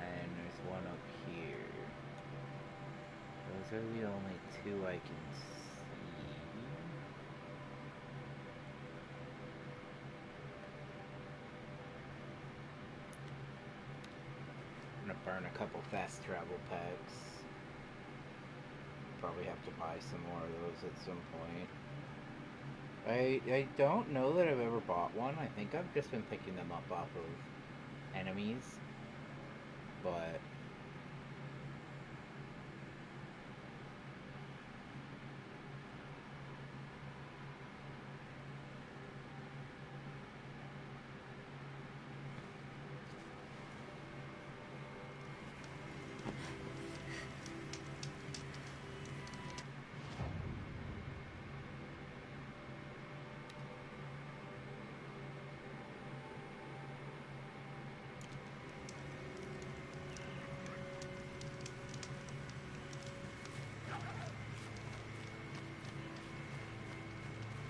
Speaker 1: and there's one up here. Those are the only two I can see. Burn a couple fast travel packs. Probably have to buy some more of those at some point. I don't know that I've ever bought one. I think I've just been picking them up off of enemies. But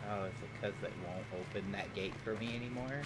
Speaker 1: oh, is it because they won't open that gate for me anymore?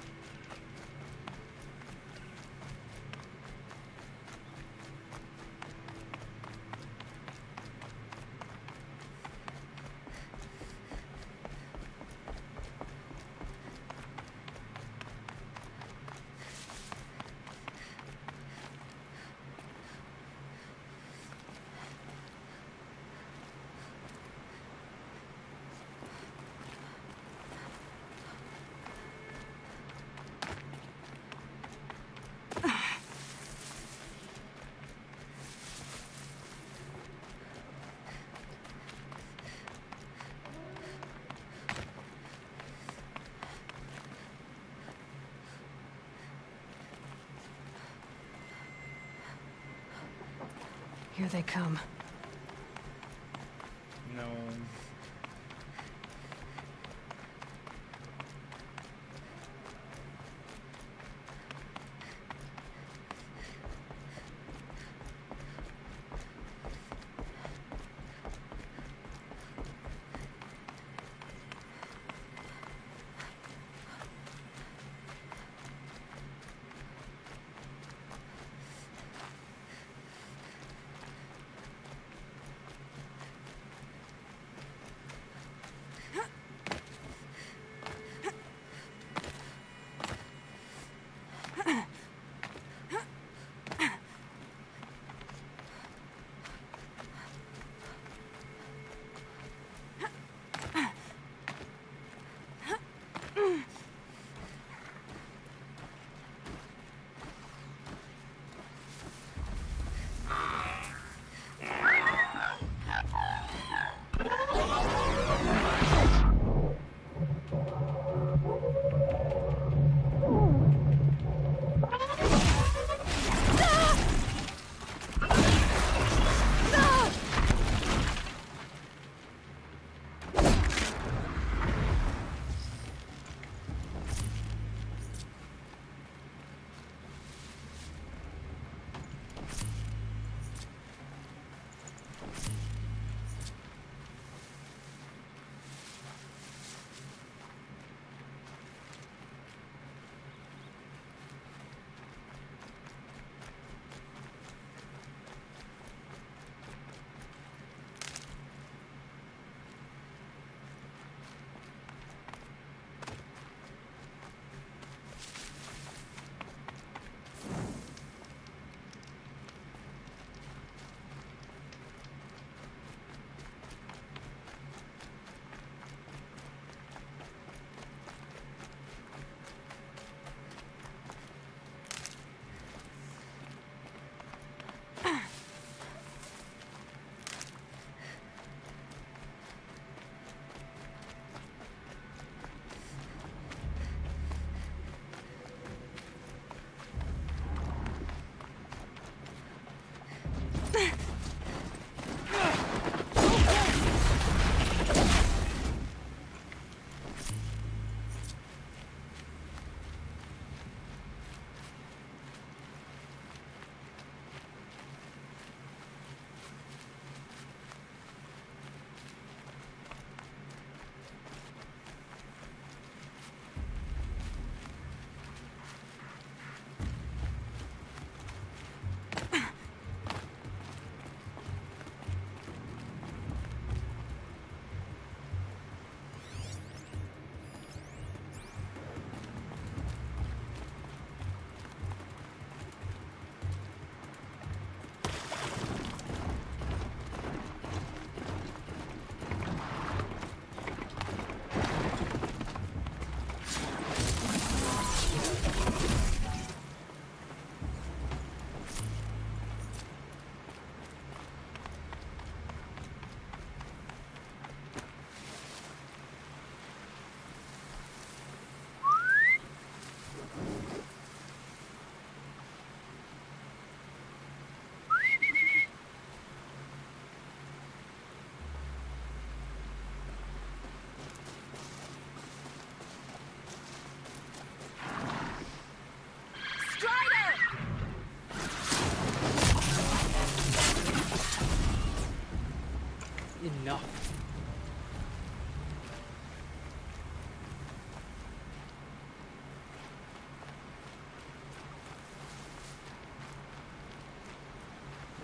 Speaker 3: Here they come.
Speaker 1: No.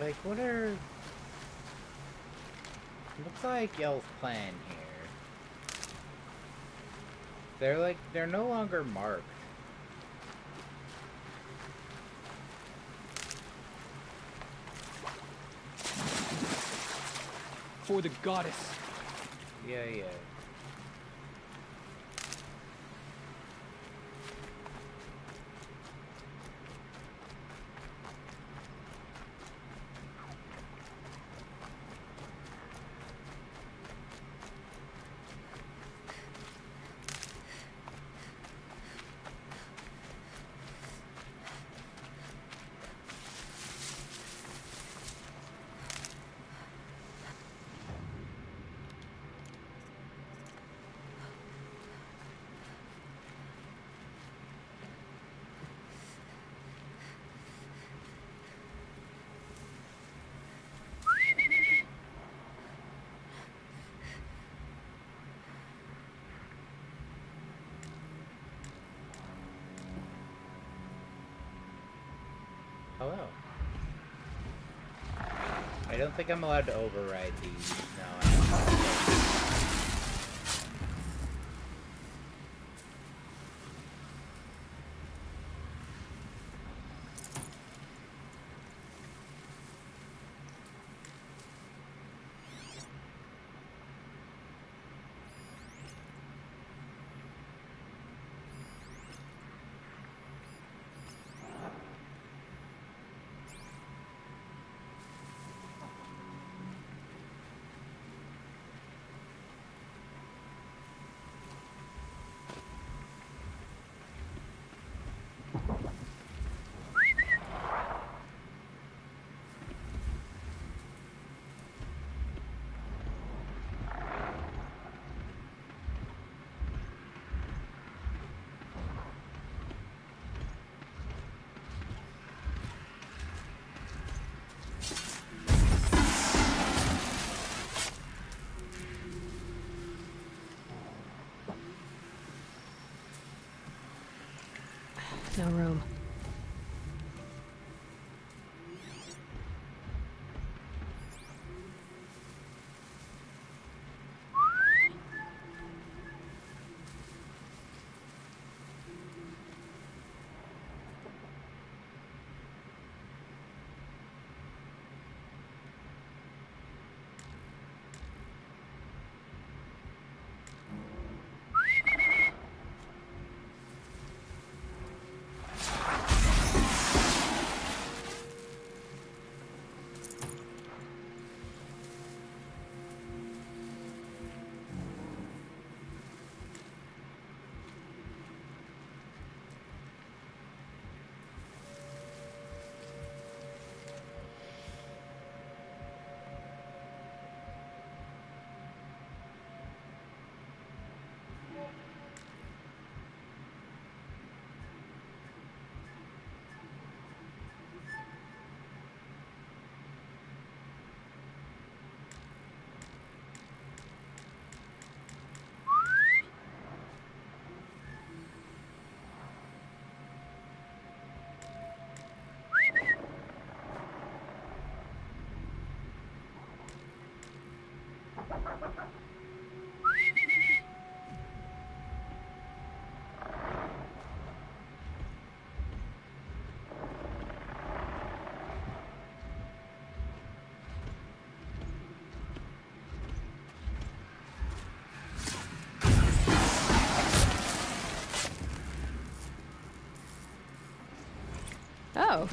Speaker 1: Like, what are... Looks like y'all's plan here. They're no longer marked.
Speaker 6: For the goddess.
Speaker 1: Yeah. Hello. I don't think I'm allowed to override these. No, I'm not.
Speaker 3: No room. Oh.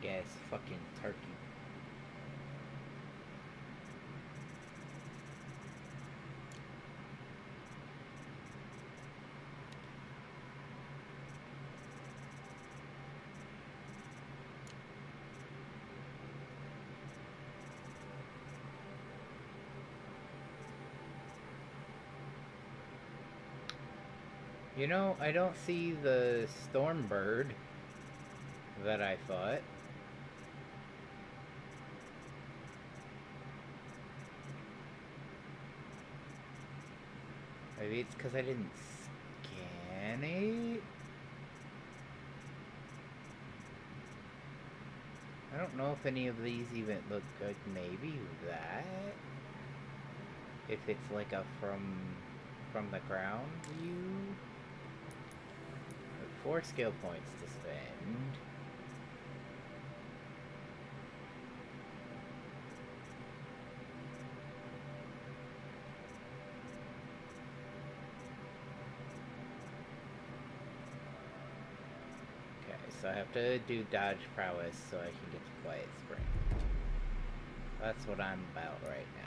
Speaker 1: big ass fucking turkey. You know, I don't see the Stormbird that I thought. Maybe it's because I didn't scan it? I don't know if any of these even look good. Maybe that? If it's like a from the ground view? 4 skill points to spend. Okay, so I have to do dodge prowess so I can get to Quiet Spring. That's what I'm about right now.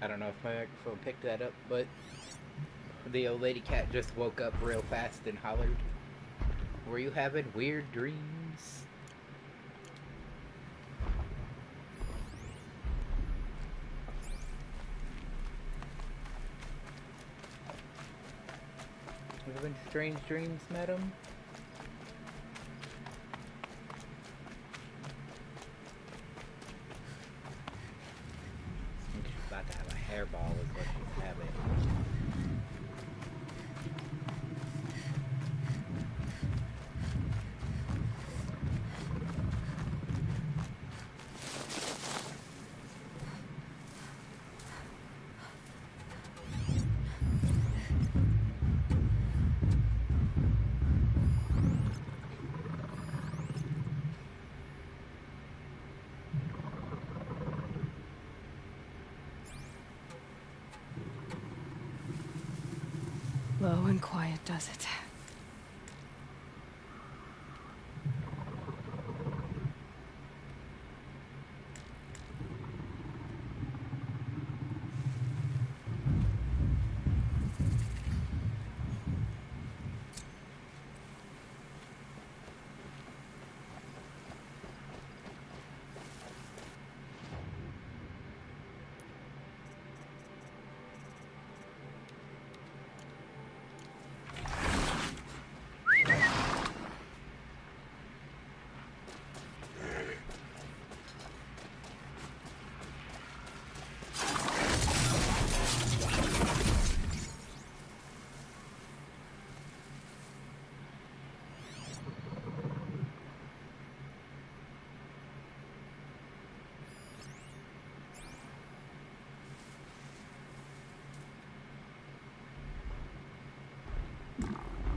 Speaker 1: I don't know if my microphone picked that up, but the old lady cat just woke up real fast and hollered. Were you having weird dreams? You having strange dreams, madam? About to have a hairball is what she's having.
Speaker 3: Low and quiet does it.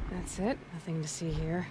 Speaker 3: That's it. Nothing to see here.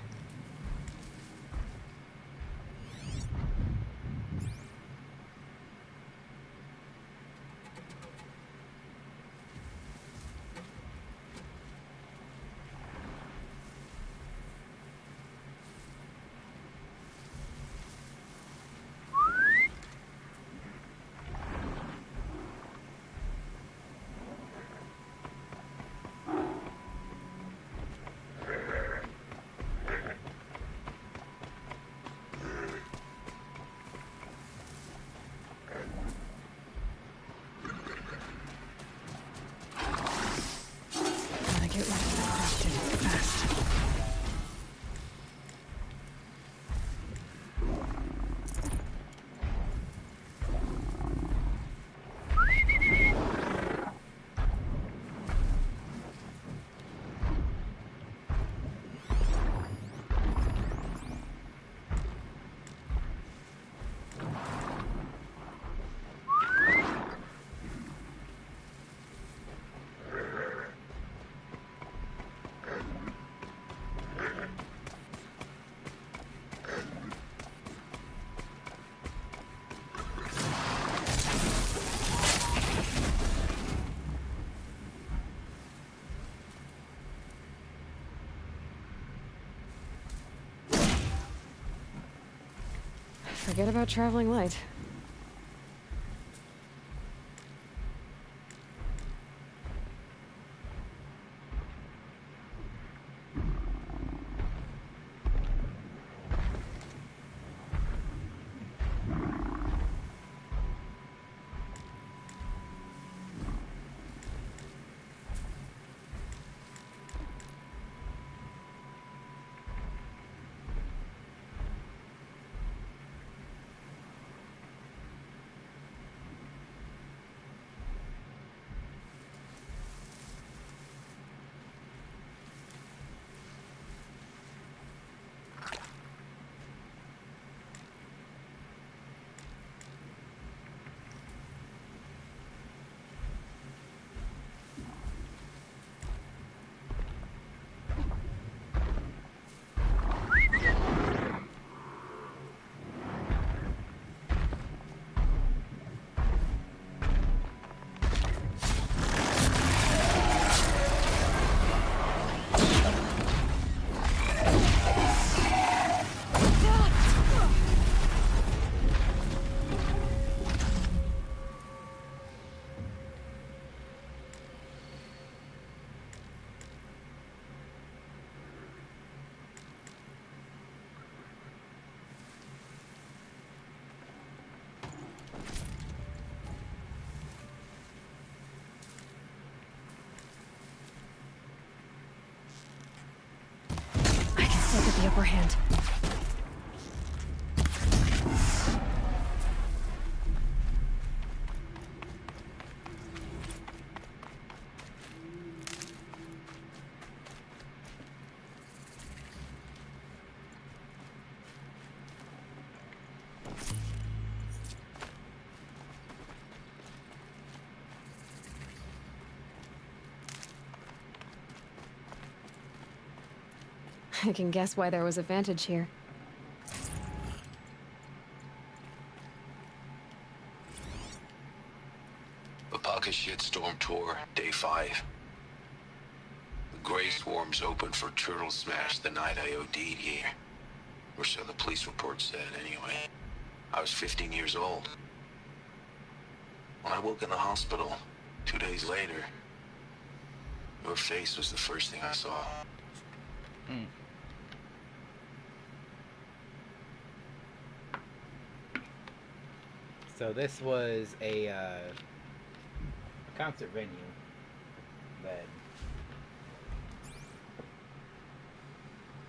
Speaker 3: Forget about traveling light. Still get the upper hand. I can guess why there was a vantage here.
Speaker 14: Apaka Shitstorm Tour, Day 5. The Grey Swarms opened for Turtle Smash the night I OD'd here. Or so the police report said, anyway. I was 15 years old. When I woke in the hospital, 2 days later, your face was the first thing I saw.
Speaker 1: So this was a concert venue that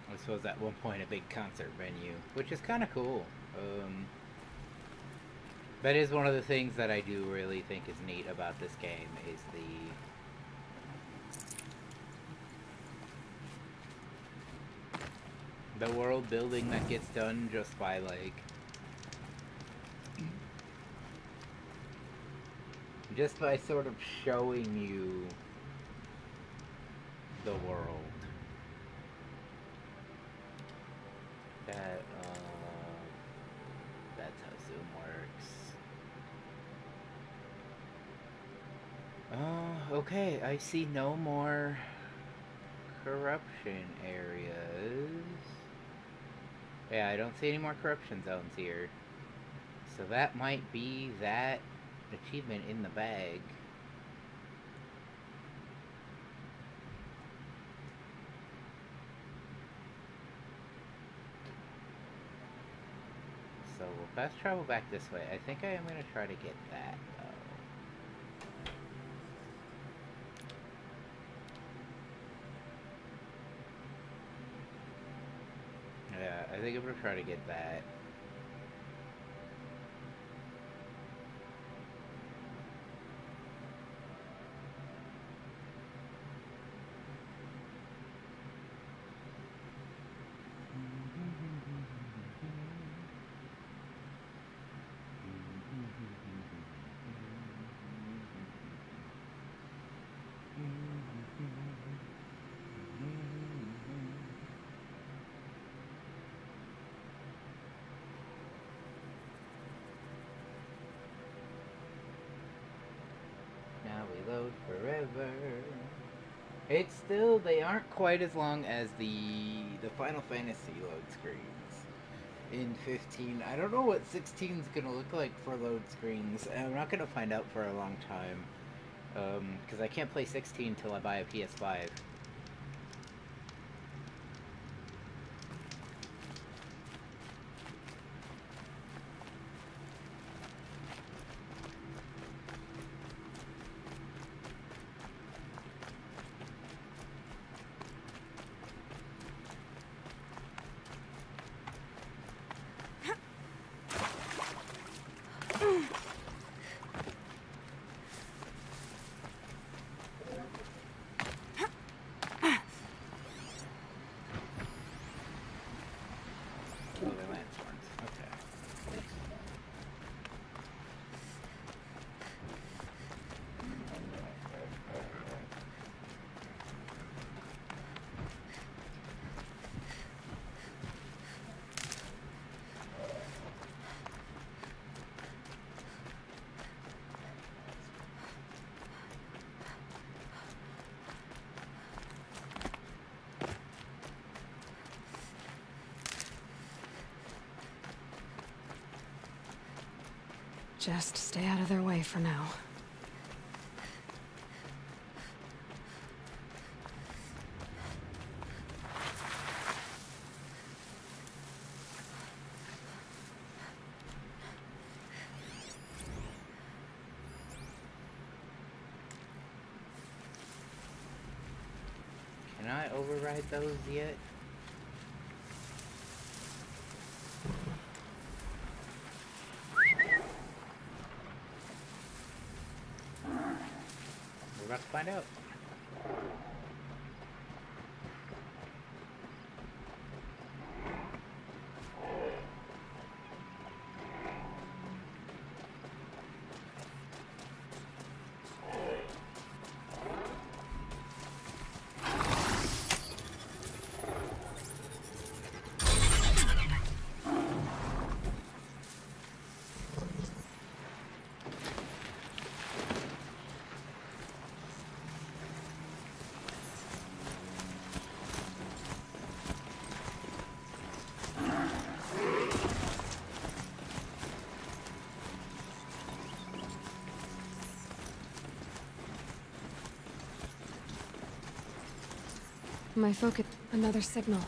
Speaker 1: this was at one point a big concert venue, which is kind of cool. That is one of the things that I do really think is neat about this game is the world building that gets done just by like sort of showing you the world. That's how Zoom works. Okay, I see no more corruption areas. Yeah, I don't see any more corruption zones here. So that might be that achievement in the bag. So we'll fast travel back this way. I think I am going to try to get that, though. Yeah, I think I'm going to try to get that. Load forever. It's still, they aren't quite as long as the Final Fantasy load screens. in 15. I don't know what 16 is gonna look like for load screens, and I'm not gonna find out for a long time. Because I can't play 16 till I buy a PS5.
Speaker 3: Just stay out of their way for now.
Speaker 1: Can I override those yet? We're about to find out.
Speaker 3: My focus. Another signal.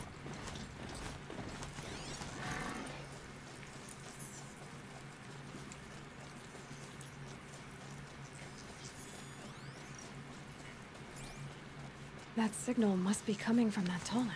Speaker 3: That signal must be coming from that Tallneck.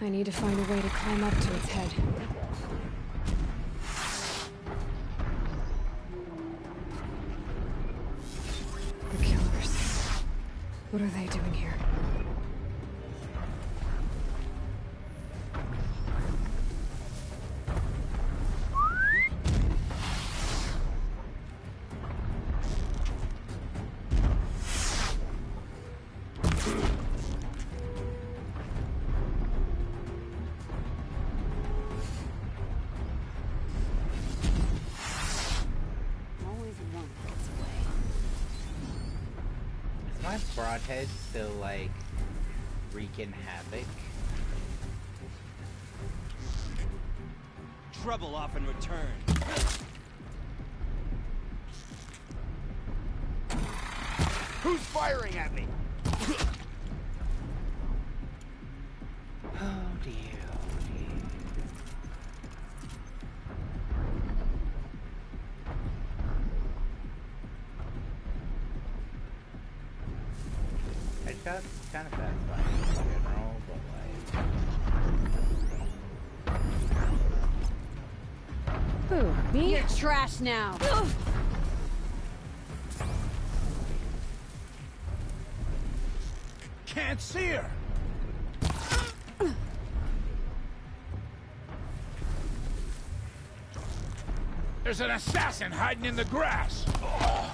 Speaker 3: I need to find a way to climb up to its head. The killers. What are they doing here?
Speaker 1: My broadhead still, like, wreaking havoc.
Speaker 15: Trouble often returns.
Speaker 11: Who's firing at me?
Speaker 1: Oh dear, oh dear. kind of satisfying in general, but like...
Speaker 8: Who, me?
Speaker 15: You're trash now.
Speaker 11: Can't see her. There's an assassin hiding in the grass. Oh.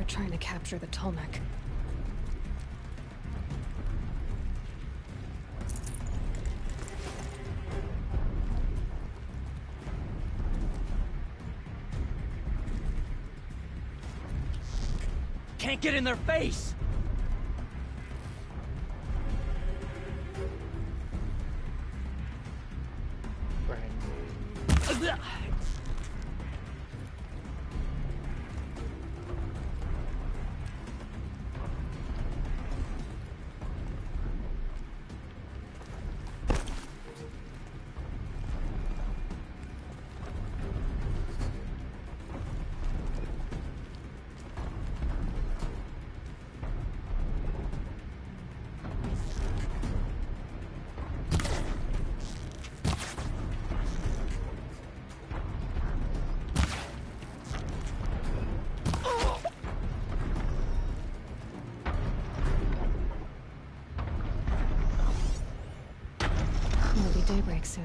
Speaker 3: Trying to capture the Tolmec.
Speaker 6: Can't get in their face!
Speaker 3: Daybreak soon.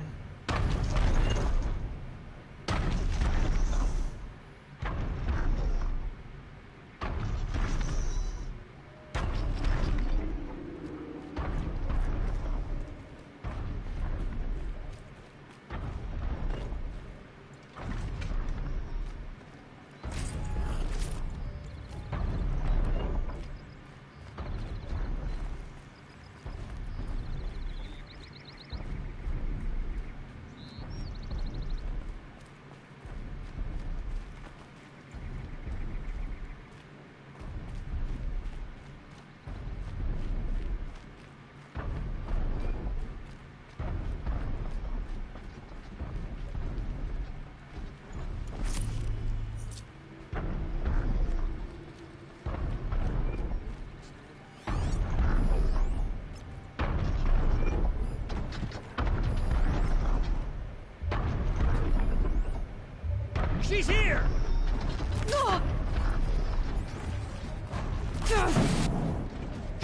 Speaker 11: She's here!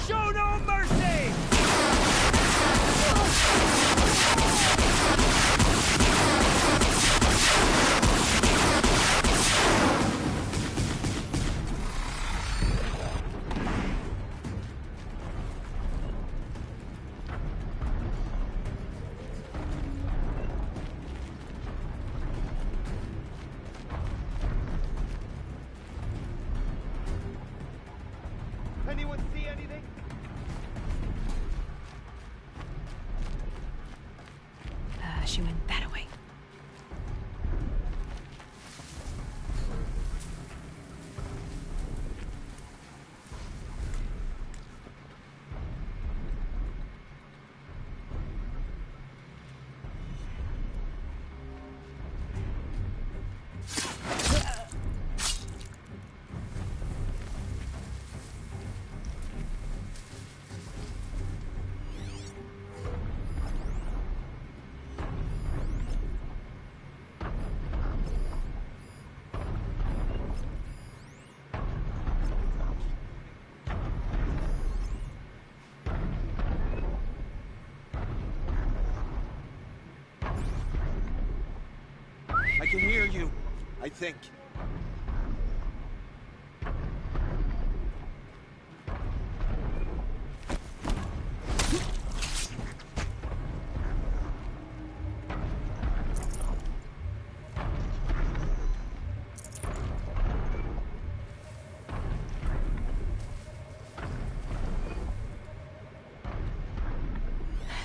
Speaker 11: Show no mercy! Anyone see anything?
Speaker 3: She went that way.
Speaker 11: I can hear you, I think.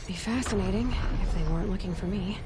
Speaker 3: Be fascinating if they weren't looking for me.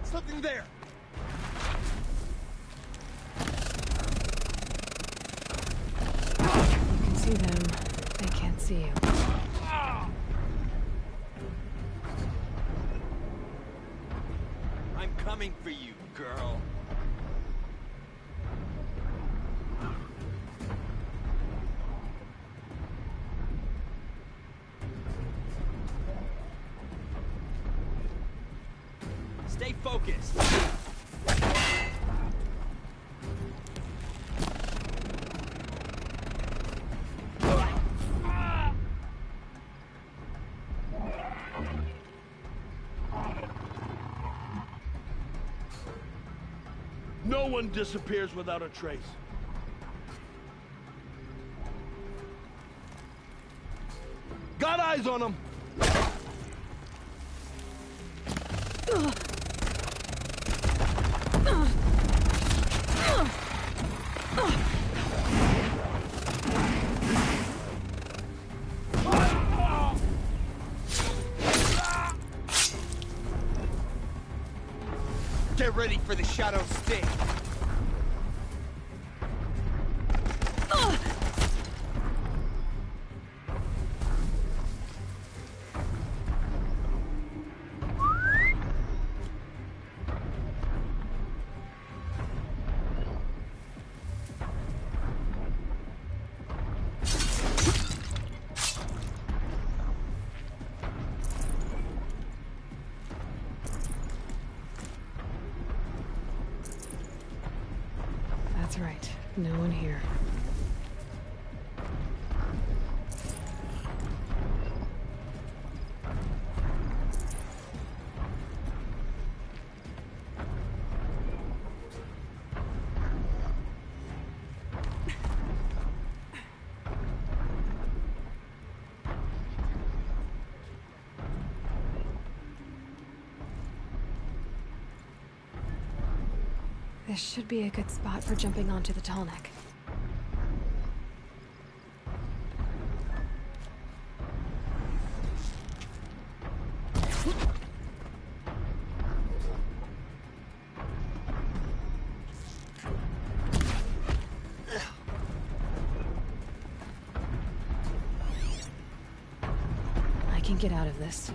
Speaker 9: Something there!
Speaker 3: You can see them. They can't see you.
Speaker 15: I'm coming for you, girl. Stay focused.
Speaker 16: No one disappears without a trace. Got eyes on them.
Speaker 15: Get ready for the shadow sting.
Speaker 3: That's right. No one here. This should be a good spot for jumping onto the tall neck. I can get out of this.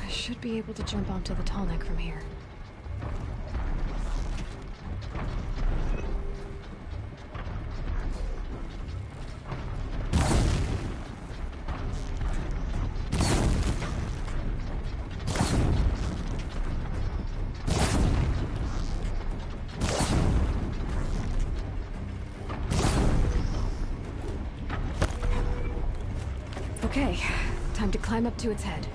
Speaker 3: Should be able to jump onto the tall neck from here. Okay, time to climb up to its head.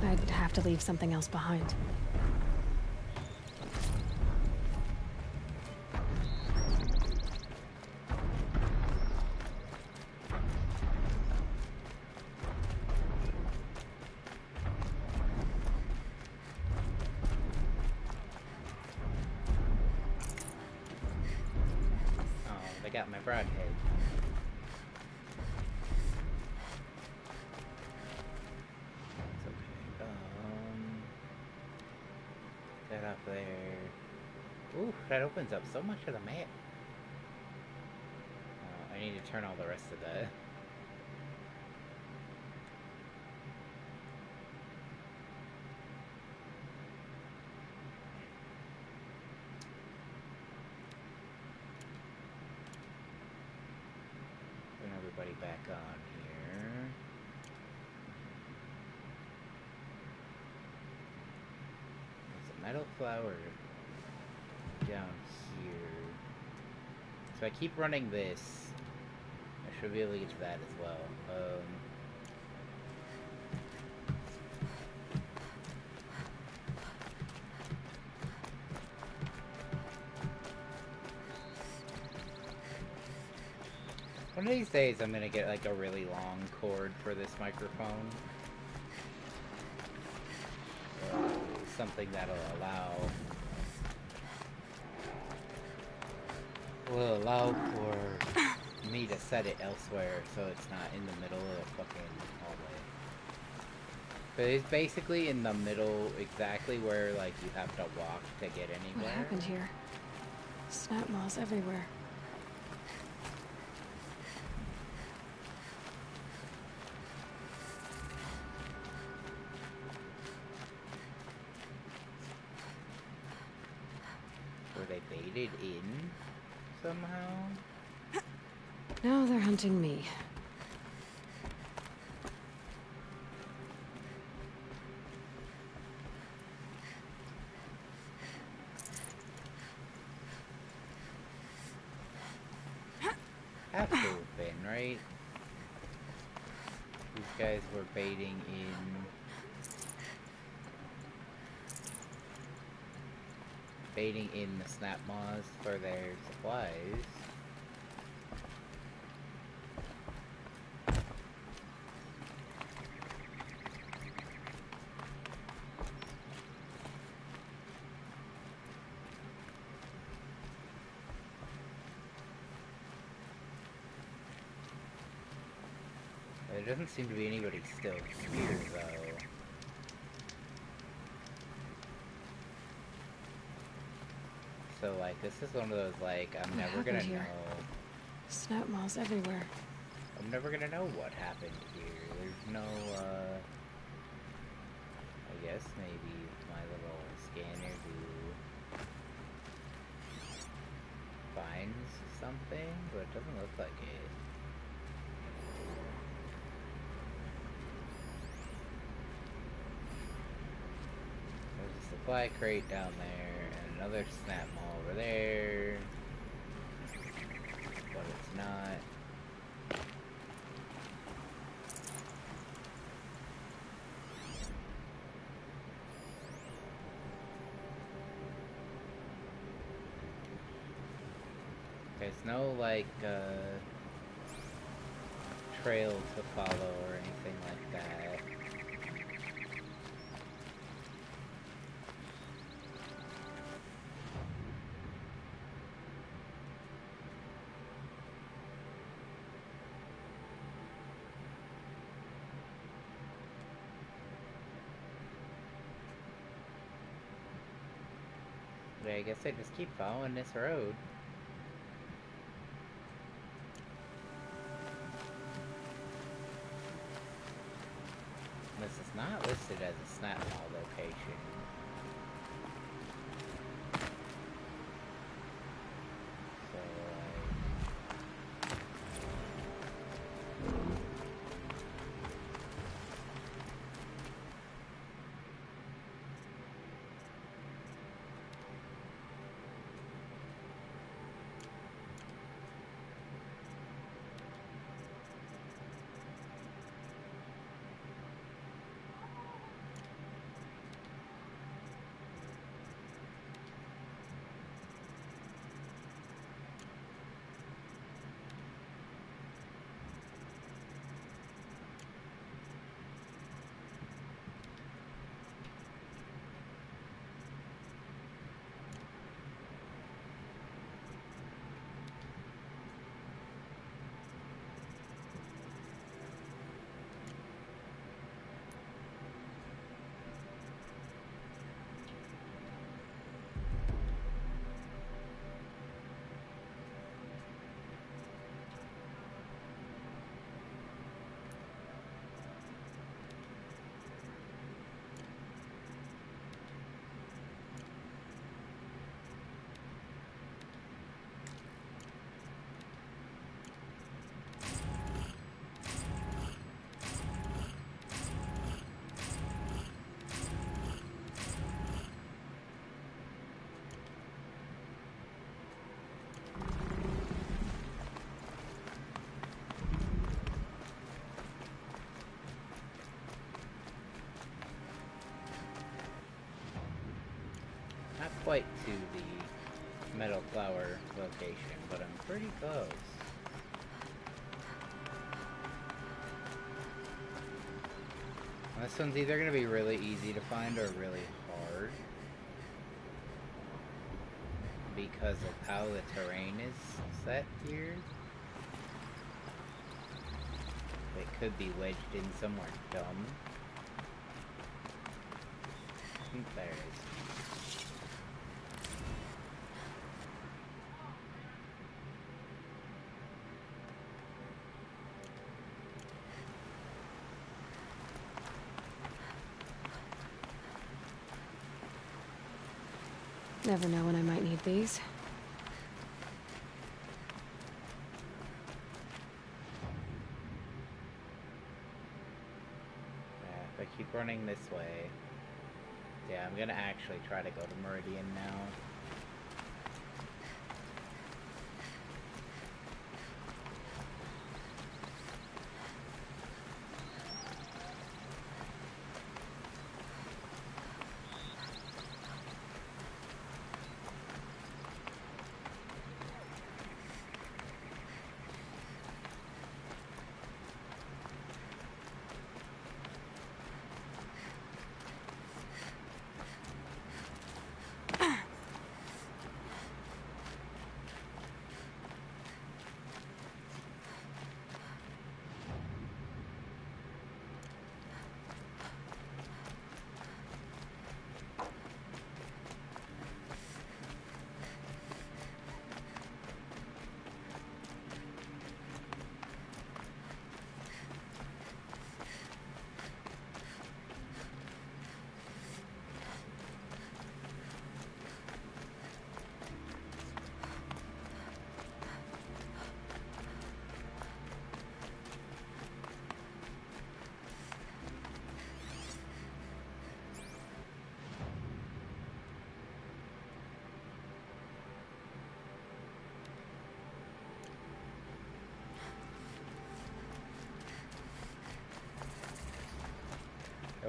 Speaker 3: I'd have to leave something else behind.
Speaker 1: Oh, they got my broadhead. That up there. Ooh, that opens up so much of the map. I need to turn all the rest of that. Bring everybody back on here. Metal flower down here. So I keep running this. I should be able to get to that as well. One of these days I'm gonna get like a really long cord for this microphone. Something that'll allow for me to set it elsewhere so it's not in the middle of the fucking hallway. But it's basically in the middle, exactly where like you have to walk to get anywhere.
Speaker 3: What happened here? Snap moths everywhere.
Speaker 1: Were they baited in somehow?
Speaker 3: Now they're hunting me.
Speaker 1: Have to have been, right? These guys were baiting in the snap moths for their supplies. There doesn't seem to be anybody still here, though. So, like, this is one of those, like, I'm
Speaker 3: What
Speaker 1: never gonna
Speaker 3: happened here?
Speaker 1: know.
Speaker 3: Snap malls everywhere.
Speaker 1: I'm never gonna know what happened here. There's no, I guess maybe my little scanner finds something, but it doesn't look like it. There's a supply crate down there, and another snap mall over there. But it's not. There's no, like, trail to follow or anything like that. But I guess I just keep following this road. This is not listed as a snap mall location. So, not quite to the Metal Flower location, but I'm pretty close. This one's either going to be really easy to find or really hard, because of how the terrain is set here. It could be wedged in somewhere dumb. I think there it is.
Speaker 3: Never know when I might need these.
Speaker 1: Yeah, if I keep running this way... Yeah, I'm gonna actually try to go to Meridian now.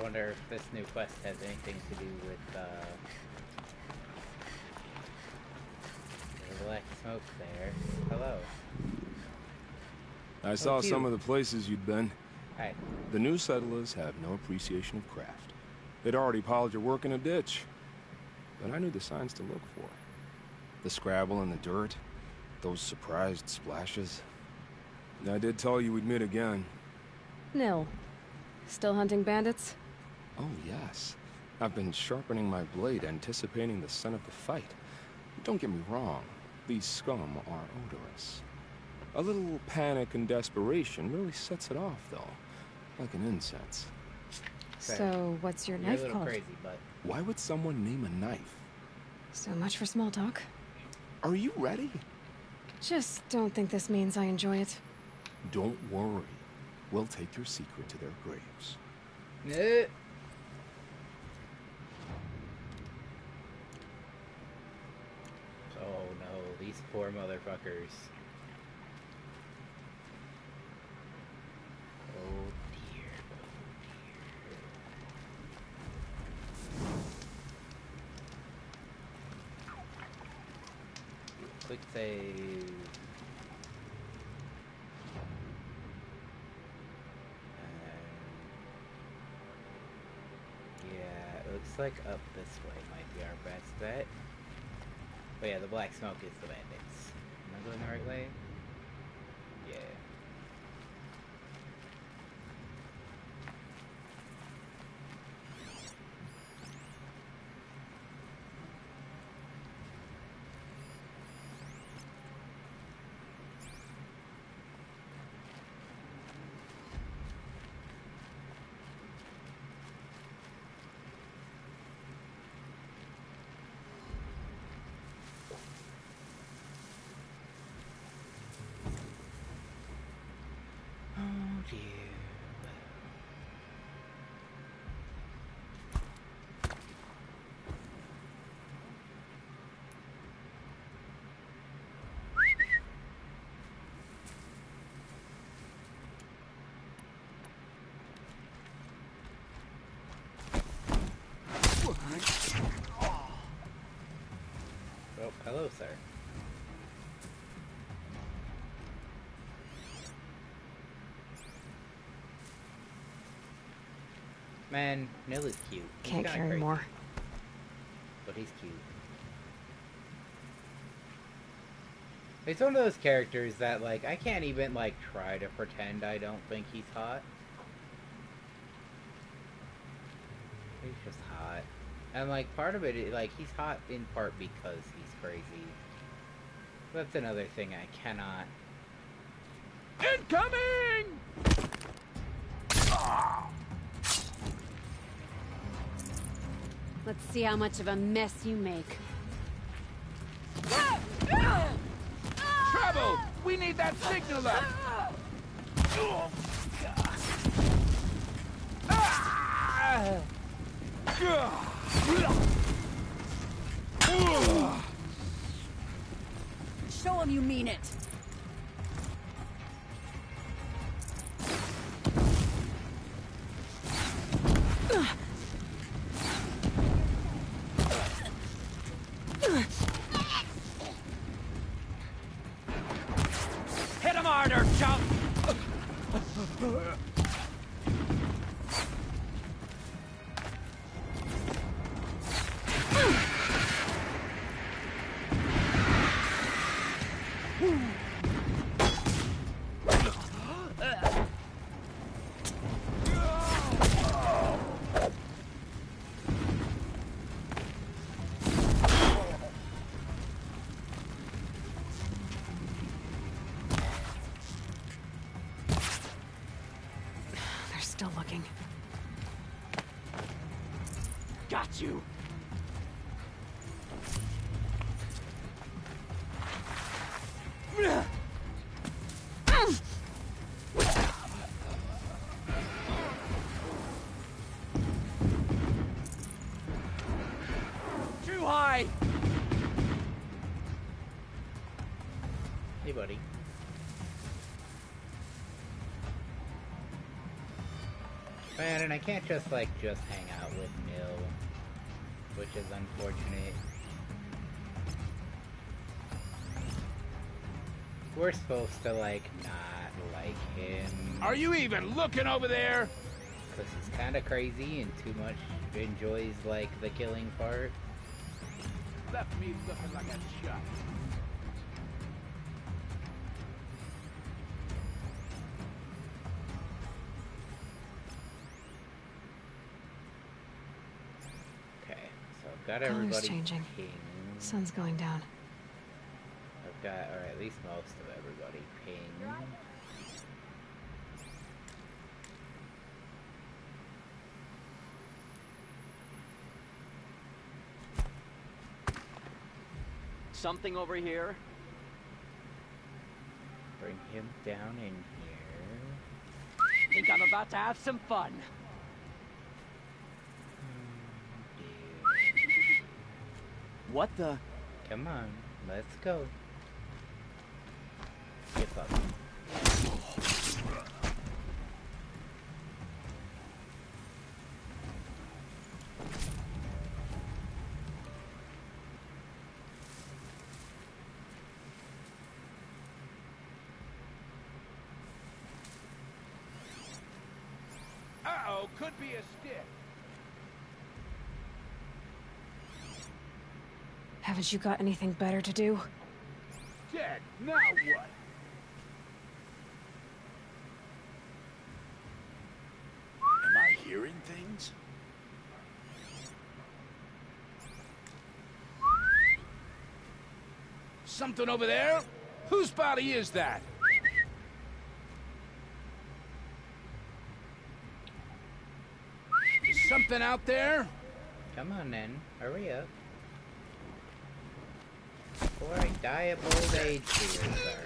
Speaker 1: wonder if this new quest has anything to do with, the black smoke there. Hello.
Speaker 17: I saw some of the places you'd been.
Speaker 1: Hi.
Speaker 17: The new settlers have no appreciation of craft. They'd already piled your work in a ditch. But I knew the signs to look for. The scrabble in the dirt, those surprised splashes. I did tell you we'd meet again.
Speaker 3: Nil. Still hunting bandits?
Speaker 17: Oh, yes. I've been sharpening my blade, anticipating the scent of the fight. Don't get me wrong. These scum are odorous. A little panic and desperation really sets it off, though. Like an incense.
Speaker 3: So, what's your knife called?
Speaker 1: Crazy, but...
Speaker 17: Why would someone name a knife?
Speaker 3: So much for small talk.
Speaker 17: Are you ready?
Speaker 3: Just don't think this means I enjoy it.
Speaker 17: Don't worry. We'll take your secret to their graves.
Speaker 1: Oh no, these poor motherfuckers. Oh dear, Quick save. Yeah, it looks like up this way might be our best bet. But yeah, the black smoke is the bandits. Am I going the right way? Yeah. Oh dear. Oh, hello, sir. Man, Nil is cute. He's
Speaker 3: Can't
Speaker 1: kinda
Speaker 3: carry
Speaker 1: crazy,
Speaker 3: more.
Speaker 1: but he's cute. He's one of those characters that, like, I can't even, like, try to pretend I don't think he's hot. He's just hot. And, like, part of it, like, he's hot in part because he's crazy. That's another thing I cannot...
Speaker 11: Incoming!
Speaker 18: Let's see how much of a mess you make.
Speaker 11: Trouble! We need that signal up!
Speaker 18: Show him you mean it.
Speaker 15: Hit him harder, chump!
Speaker 3: They're still looking.
Speaker 15: Got you!
Speaker 11: Too high!
Speaker 1: Hey, buddy. Man, and I can't just hang out with Mill, which is unfortunate. We're supposed to, not like him.
Speaker 11: Are you even looking over there?
Speaker 1: Because he's kind of crazy and too much enjoys, the killing part.
Speaker 11: Left me looking like a shot.
Speaker 1: Okay, so I've got
Speaker 3: Color's
Speaker 1: everybody
Speaker 3: changing.
Speaker 1: pinged.
Speaker 3: Sun's going down.
Speaker 1: I've got, or at least most of everybody pinged.
Speaker 4: Something over here.
Speaker 1: Bring him down in here.
Speaker 15: Think I'm about to have some fun.
Speaker 4: What the?
Speaker 1: Come on, let's go. Get up.
Speaker 11: Uh-oh, could be a stick.
Speaker 3: Haven't you got anything better to do?
Speaker 11: Dead. Now what?
Speaker 13: Am I hearing things?
Speaker 11: Something over there? Whose body is that? Is something out there?
Speaker 1: Come on then, hurry up. Before I die of old age here, sir.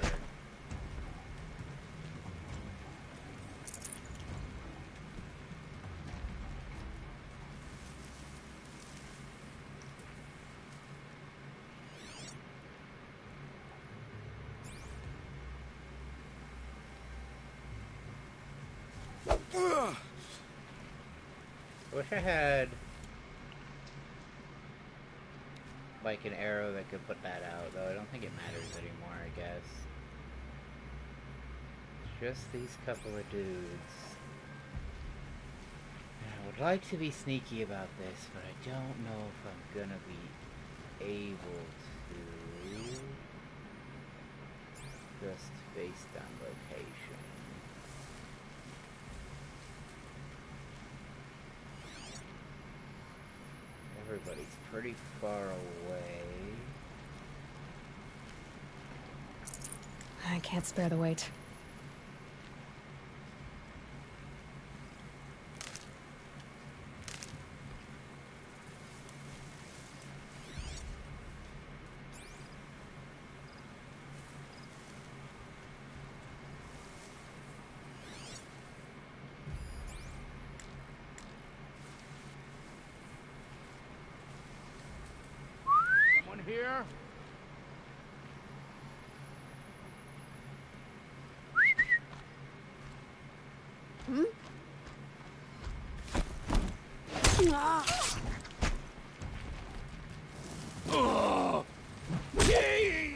Speaker 1: I wish I had an arrow that could put that out, though I don't think it matters anymore, I guess. It's just these couple of dudes. And I would like to be sneaky about this, but I don't know if I'm gonna be able to. Just based on location. Everybody's pretty far away.
Speaker 3: I can't spare the weight.
Speaker 11: Here?
Speaker 18: Hmm?
Speaker 11: Yay!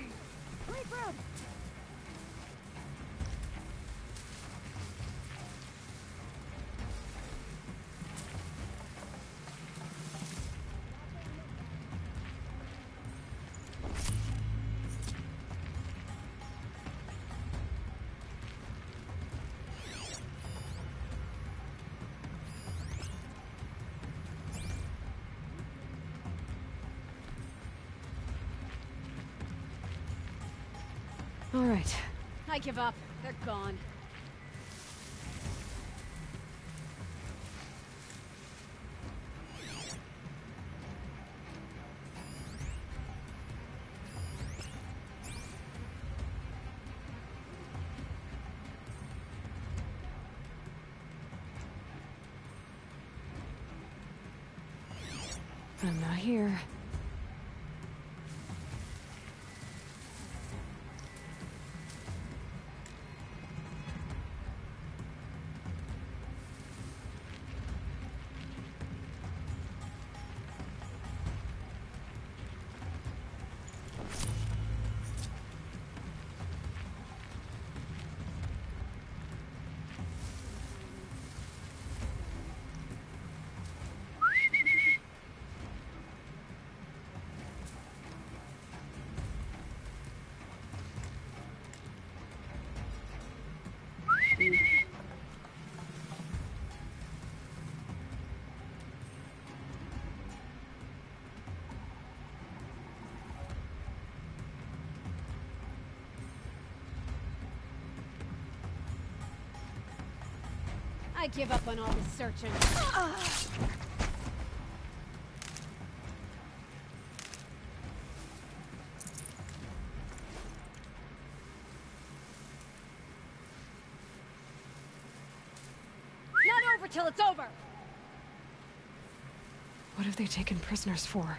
Speaker 3: All right.
Speaker 18: I give up. They're gone.
Speaker 3: I'm not here.
Speaker 18: I give up on all this searching. Not over till it's over!
Speaker 3: What have they taken prisoners for?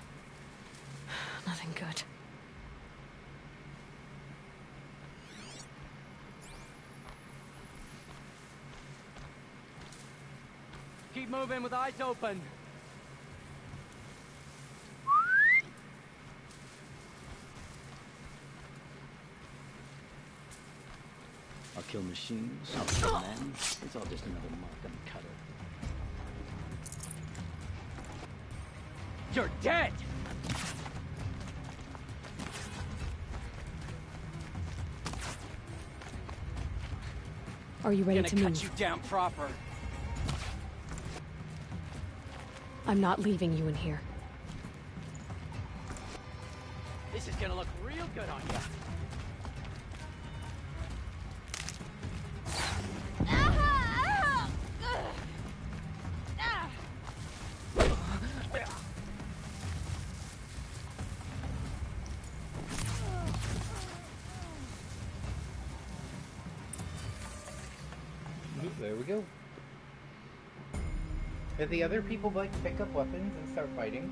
Speaker 3: Nothing good.
Speaker 15: Keep moving with eyes open.
Speaker 4: I'll kill machines, I'll kill men. It's all just another mark on the cutter.
Speaker 15: You're dead!
Speaker 3: Are you ready to move?
Speaker 15: Gonna cut you down proper.
Speaker 3: I'm not leaving you in here.
Speaker 15: This is gonna look real good on you.
Speaker 1: There we go. Did the other people like pick up weapons and start fighting?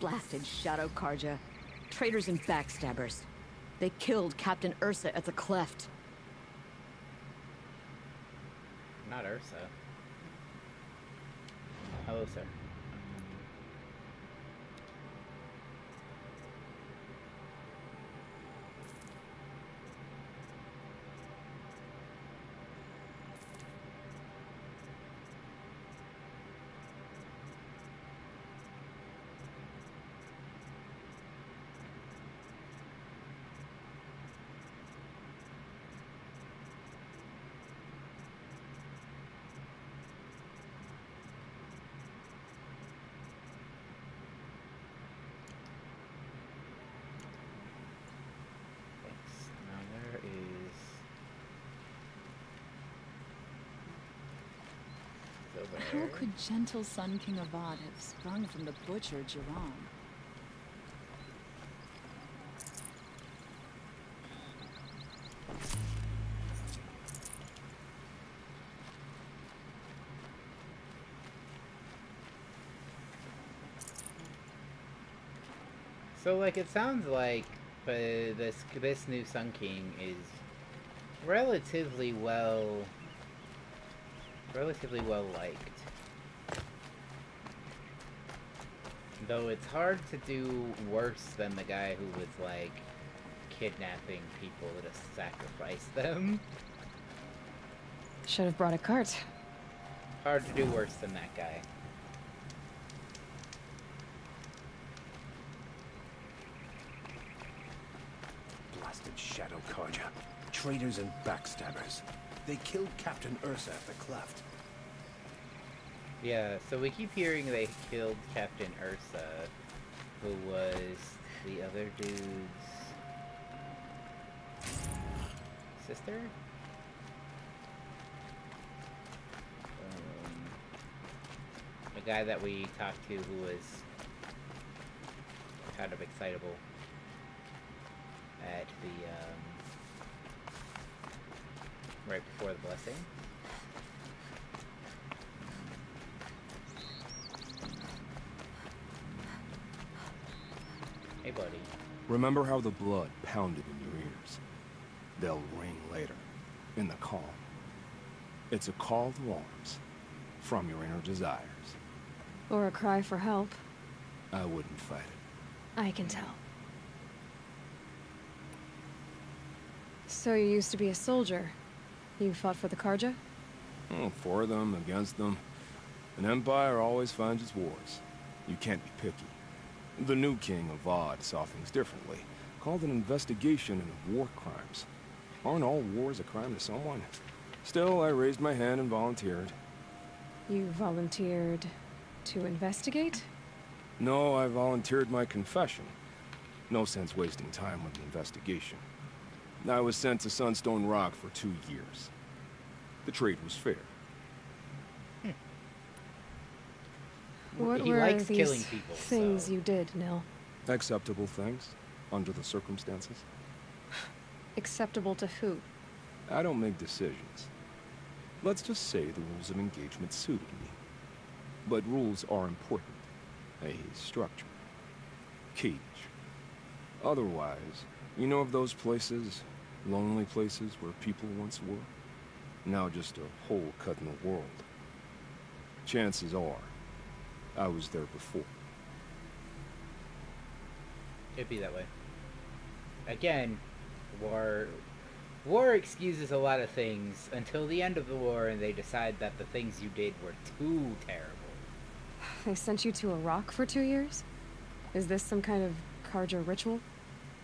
Speaker 19: Blasted Shadow Carja. Traitors and backstabbers. They killed Captain Ursa at the Cleft.
Speaker 1: Not Ursa. Hello, sir.
Speaker 20: How could gentle Sun King Avad have sprung from the butcher Jiran?
Speaker 1: So, like, it sounds like this new Sun King is relatively well liked. Though it's hard to do worse than the guy who was, like, kidnapping people to sacrifice them.
Speaker 3: Should have brought a cart.
Speaker 1: Hard to do worse than that guy.
Speaker 21: Blasted Shadow Carja. Traitors and backstabbers. They killed Captain Ursa at the Cleft.
Speaker 1: Yeah, so we keep hearing they killed Captain Ursa, who was the other dude's sister? The guy that we talked to who was kind of excitable at the, right before the blessing. Hey, buddy.
Speaker 17: Remember how the blood pounded in your ears? They'll ring later, in the calm. It's a call to arms, from your inner desires.
Speaker 3: Or a cry for help.
Speaker 17: I wouldn't fight it.
Speaker 3: I can tell. So you used to be a soldier. You fought for the Carja?
Speaker 17: Oh, for them, against them. An empire always finds its wars. You can't be picky. The new king of Avad saw things differently. Called an investigation into war crimes. Aren't all wars a crime to someone? Still, I raised my hand and volunteered.
Speaker 3: You volunteered to investigate?
Speaker 17: No, I volunteered my confession. No sense wasting time with the investigation. I was sent to Sunstone Rock for 2 years. The trade was fair.
Speaker 3: What
Speaker 1: He
Speaker 3: were
Speaker 1: likes
Speaker 3: these
Speaker 1: killing people,
Speaker 3: things
Speaker 1: so-
Speaker 3: you did, Nil?
Speaker 17: Acceptable things, under the circumstances.
Speaker 3: Acceptable to who?
Speaker 17: I don't make decisions. Let's just say the rules of engagement suited me. But rules are important. A structure. Cage. Otherwise, you know of those places, lonely places where people once were? Now just a hole cut in the world. Chances are, I was there before.
Speaker 1: It'd be that way. Again, war excuses a lot of things until the end of the war, and they decide that the things you did were too terrible.
Speaker 3: They sent you to Iraq for 2 years? Is this some kind of Carja ritual?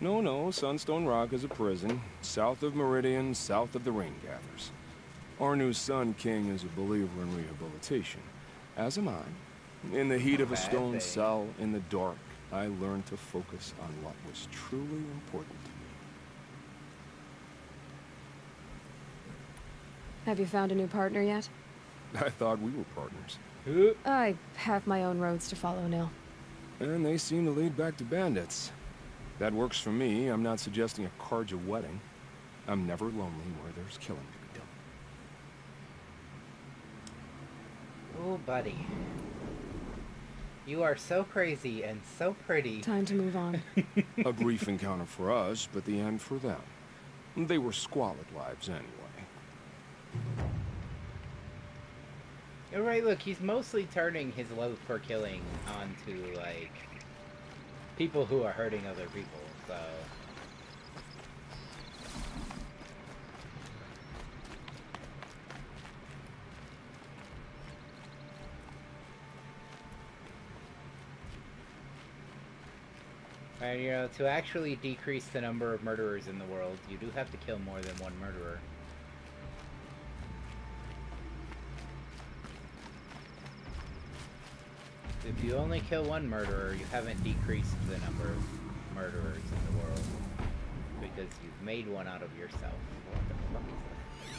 Speaker 17: No, Sunstone Rock is a prison, south of Meridian, south of the Rain Gathers. Our new Sun King is a believer in rehabilitation, as am I. In the heat of a stone cell, in the dark, I learned to focus on what was truly important to me.
Speaker 3: Have you found a new partner yet?
Speaker 17: I thought we were partners.
Speaker 3: I have my own roads to follow, Nil.
Speaker 17: And they seem to lead back to bandits. That works for me. I'm not suggesting a Carja wedding. I'm never lonely where there's killing to be done.
Speaker 1: Oh, buddy. You are so crazy and so pretty.
Speaker 3: Time to move on.
Speaker 17: A brief encounter for us, but the end for them. They were squalid lives anyway.
Speaker 1: Alright, look, he's mostly turning his love for killing onto, like, people who are hurting other people, so... And, you know, to actually decrease the number of murderers in the world, you do have to kill more than one murderer. If you only kill one murderer, you haven't decreased the number of murderers in the world. Because you've made one out of yourself. What the fuck is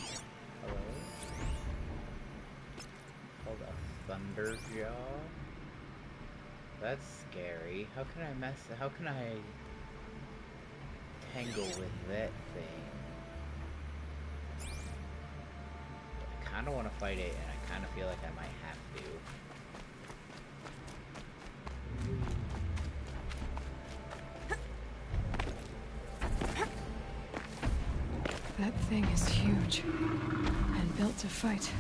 Speaker 1: that? Hello? Called a Thunderjaw? That's scary. How can I tangle with that thing? I kinda wanna fight it, and I kinda feel like I might have to.
Speaker 3: That thing is huge. And built to fight.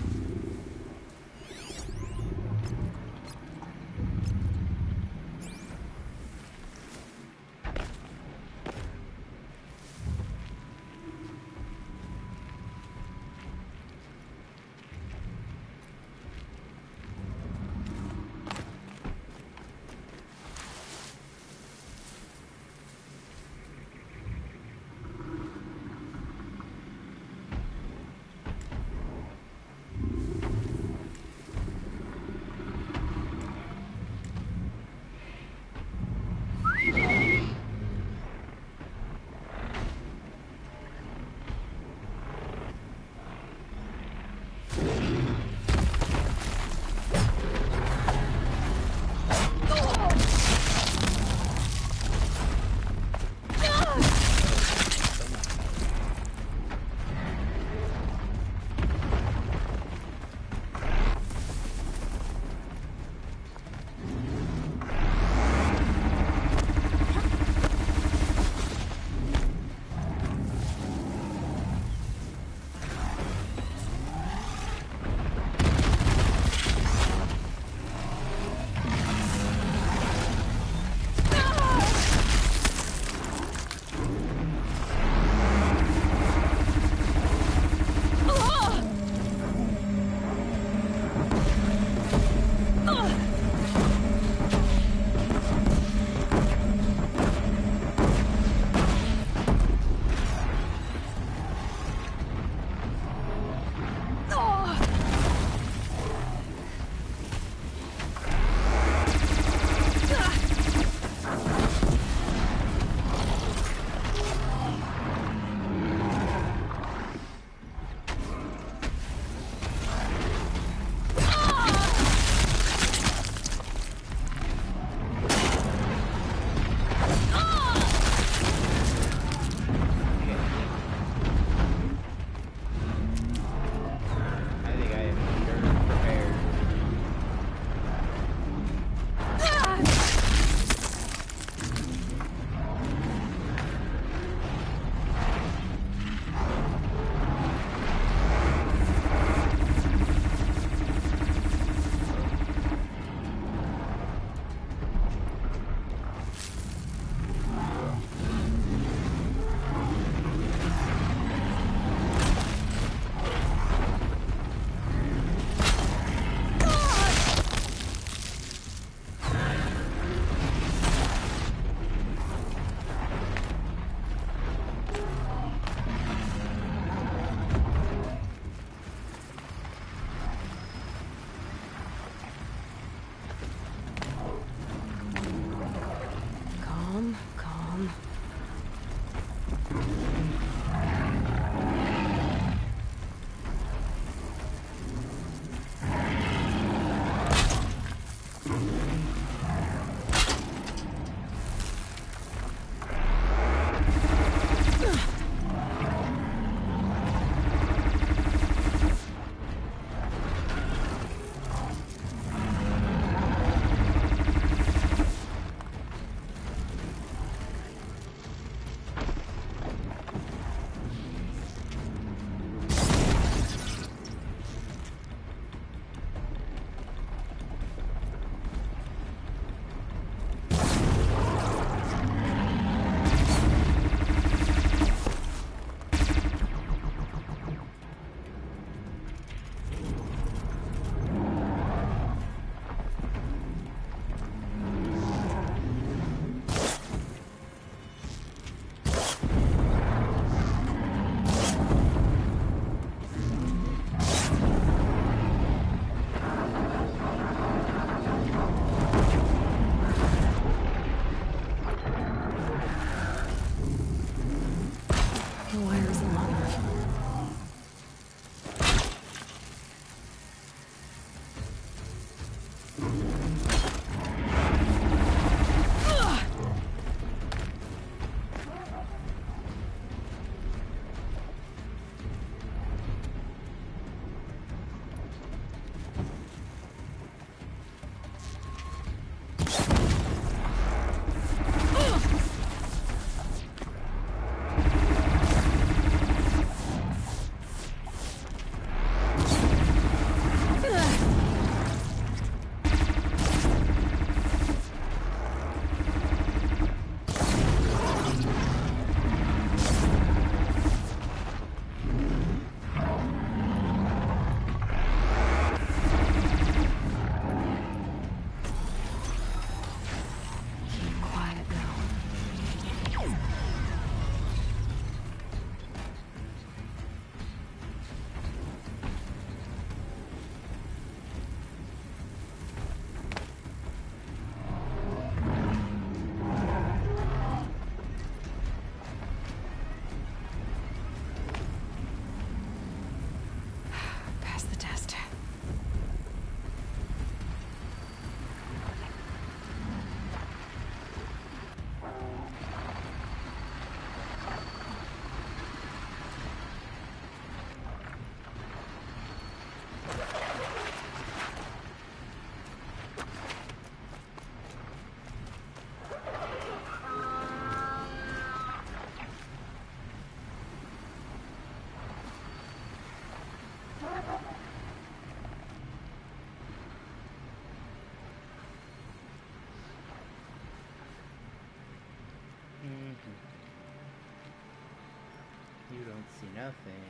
Speaker 1: nothing.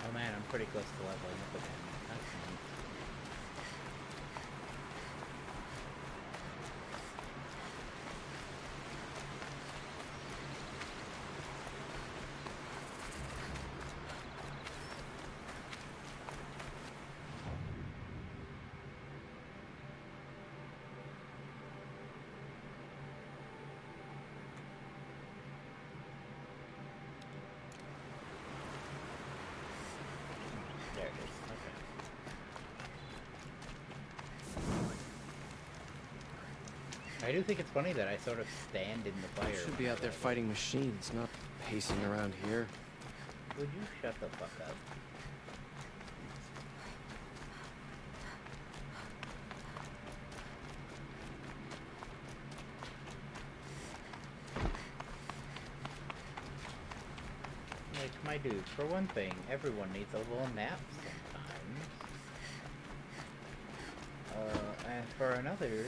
Speaker 1: Oh man, I'm pretty close to leveling up again. That's nice. There it is. Okay. I do think it's funny that I sort of stand in the fire.
Speaker 2: Should be out there fighting machines, not pacing around here.
Speaker 1: Would you shut the fuck up? Like, my dude, for one thing, everyone needs a little nap sometimes. And for another,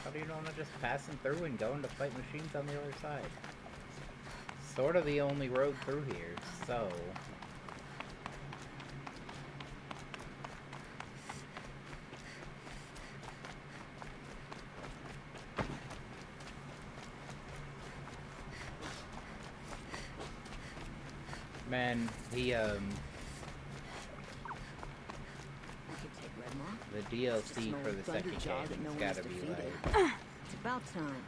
Speaker 1: how do you know I'm not just passing through and going to fight machines on the other side? Sort of the only road through here, so... Man, the DLC for the second game has gotta be like...
Speaker 19: It's about time.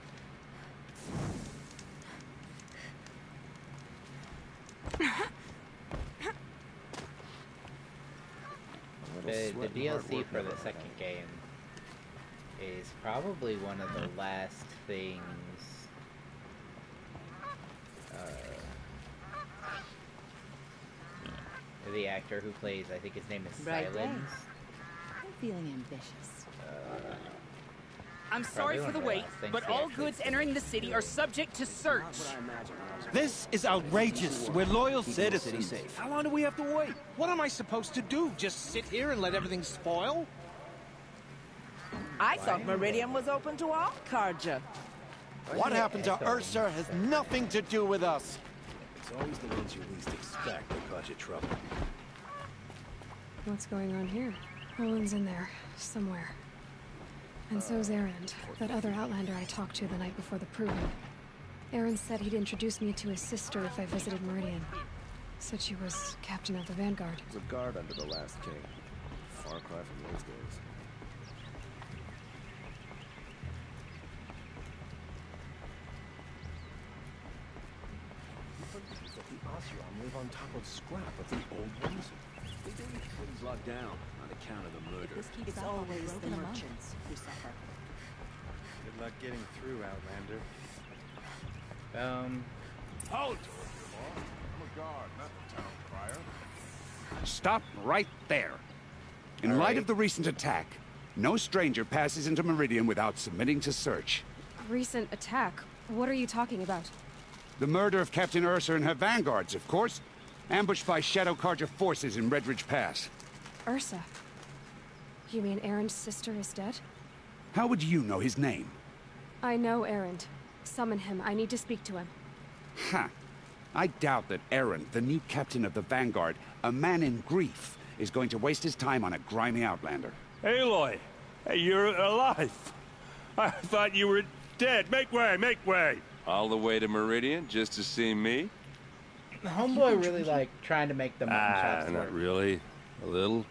Speaker 1: The DLC for the second game is probably one of the last things the actor who plays, I think his name is
Speaker 5: Right there.
Speaker 1: Silence.
Speaker 5: I'm feeling ambitious.
Speaker 22: I'm sorry for the wait, but all goods entering the city are subject to search.
Speaker 23: This is outrageous. We're loyal citizens.
Speaker 21: How long do we have to wait?
Speaker 22: What am I supposed to do? Just sit here and let everything spoil?
Speaker 5: I thought Meridian was open to all Karja.
Speaker 23: What happened to Ursa has nothing to do with us.
Speaker 21: It's always the ones you least expect that cause you trouble.
Speaker 3: What's going on here? Owen's in there, somewhere. And so's Erend, that other Outlander I talked to the night before the proving. Erend said he'd introduce me to his sister if I visited Meridian. Said she was captain of the Vanguard.
Speaker 21: Was a guard under the last king. Far cry from those days. That the Oseram live on top of scrap of the old ones.
Speaker 4: City's locked down on account of the murder.
Speaker 5: It's always the merchants who suffer.
Speaker 9: Good luck getting through, Outlander.
Speaker 11: Halt!
Speaker 12: I'm a guard, not the town crier.
Speaker 24: Stop right there. In light of the recent attack, no stranger passes into Meridian without submitting to search.
Speaker 3: Recent attack? What are you talking about?
Speaker 24: The murder of Captain Ursa and her vanguards, of course. Ambushed by Shadow Karja forces in Redridge Pass.
Speaker 3: Ursa? You mean Erend's sister is dead?
Speaker 24: How would you know his name?
Speaker 3: I know Erend. Summon him. I need to speak to him.
Speaker 24: Ha! I doubt that Erend, the new captain of the Vanguard, a man in grief, is going to waste his time on a grimy Outlander.
Speaker 16: Aloy! Hey, you're alive! I thought you were dead. Make way, make way!
Speaker 25: All the way to Meridian just to see me?
Speaker 1: Homeboy really like trying to make the mutton chops work.
Speaker 16: Not really. A little.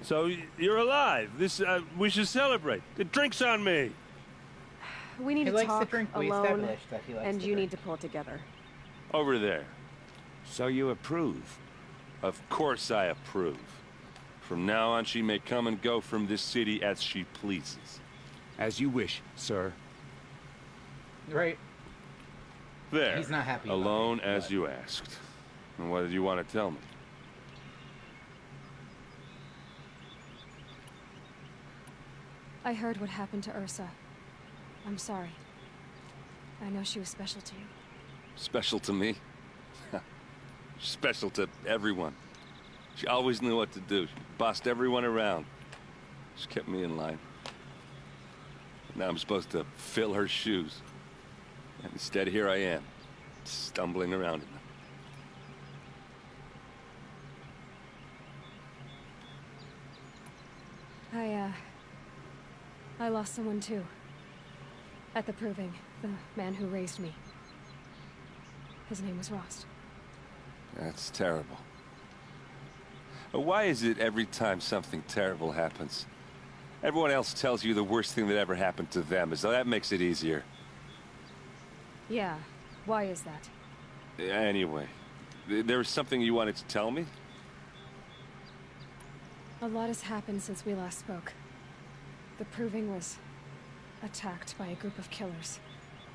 Speaker 16: So, you're alive. This, we should celebrate. The drink's on me.
Speaker 3: We need
Speaker 1: He
Speaker 3: to
Speaker 1: likes to
Speaker 3: talk
Speaker 1: drink. We
Speaker 3: alone,
Speaker 1: established that he likes
Speaker 3: and
Speaker 1: to
Speaker 3: you
Speaker 1: drink.
Speaker 3: need to pull it together.
Speaker 16: Over there.
Speaker 24: So you approve?
Speaker 25: Of course I approve. From now on, she may come and go from this city as she pleases.
Speaker 24: As you wish, sir.
Speaker 1: Right.
Speaker 25: There.
Speaker 1: He's not happy about
Speaker 25: Alone
Speaker 1: it,
Speaker 25: as
Speaker 1: but-
Speaker 25: you asked. And what did you want to tell me?
Speaker 3: I heard what happened to Ursa. I'm sorry. I know she was special to you.
Speaker 25: Special to me? Special to everyone. She always knew what to do. She bossed everyone around. She kept me in line. Now I'm supposed to fill her shoes. And instead, here I am, stumbling around in them.
Speaker 3: I lost someone too. At the Proving, the man who raised me. His name was Rost.
Speaker 25: That's terrible. Why is it every time something terrible happens, everyone else tells you the worst thing that ever happened to them, as though that makes it easier?
Speaker 3: Yeah, why is that?
Speaker 25: Anyway, there was something you wanted to tell me?
Speaker 3: A lot has happened since we last spoke. The Proving was attacked by a group of killers.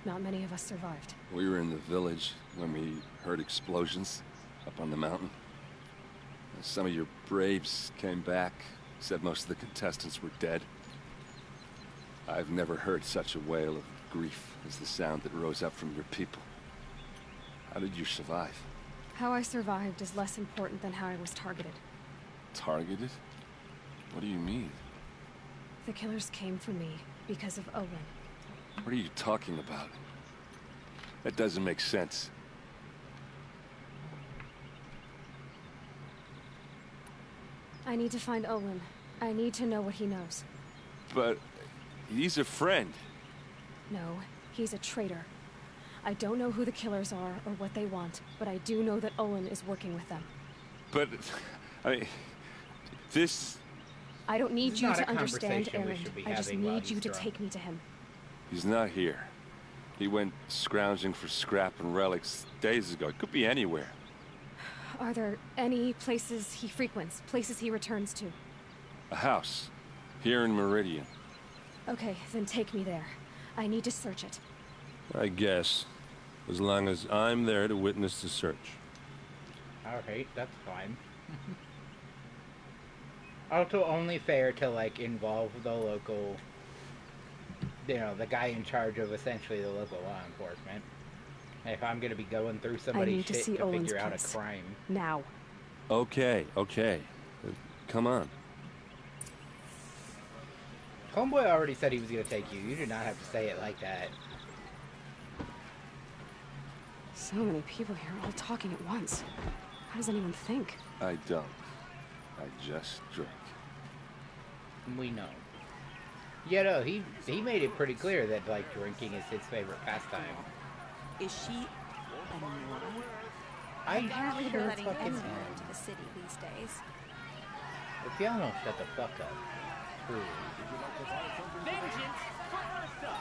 Speaker 3: Not many of us survived.
Speaker 25: We were in the village when we heard explosions up on the mountain. Some of your braves came back, said most of the contestants were dead. I've never heard such a wail of grief as the sound that rose up from your people. How did you survive?
Speaker 3: How I survived is less important than how I was targeted.
Speaker 25: Targeted? What do you mean?
Speaker 3: The killers came for me because of Olin.
Speaker 25: What are you talking about? That doesn't make sense.
Speaker 3: I need to find Olin. I need to know what he knows.
Speaker 25: But he's a friend.
Speaker 3: No, he's a traitor. I don't know who the killers are or what they want, but I do know that Olin is working with them.
Speaker 25: But, I mean, this...
Speaker 3: I don't need you to understand, Aaron. I just need you to take me to him.
Speaker 25: He's not here. He went scrounging for scrap and relics days ago. It could be anywhere.
Speaker 3: Are there any places he frequents? Places he returns to?
Speaker 25: A house. Here in Meridian.
Speaker 3: Okay, then take me there. I need to search it.
Speaker 16: I guess. As long as I'm there to witness the search.
Speaker 1: Alright, that's fine. Also only fair to, like, involve the local... You know, the guy in charge of essentially the local law enforcement. If I'm gonna be going through somebody's shit to figure out a crime.
Speaker 3: Now.
Speaker 16: Okay. Come on.
Speaker 1: Homeboy already said he was gonna take you. You do not have to say it like that.
Speaker 3: So many people here all talking at once. How does anyone think?
Speaker 25: I don't. I just drink.
Speaker 1: We know. Yeah, no, he made it pretty clear that, like, drinking is his favorite pastime.
Speaker 5: Is she a moron?
Speaker 1: Apparently
Speaker 18: they're
Speaker 1: sure
Speaker 18: letting
Speaker 1: fucking
Speaker 18: anyone into the city these days.
Speaker 1: If y'all don't shut the fuck up. Truly.
Speaker 22: Vengeance for Ursa!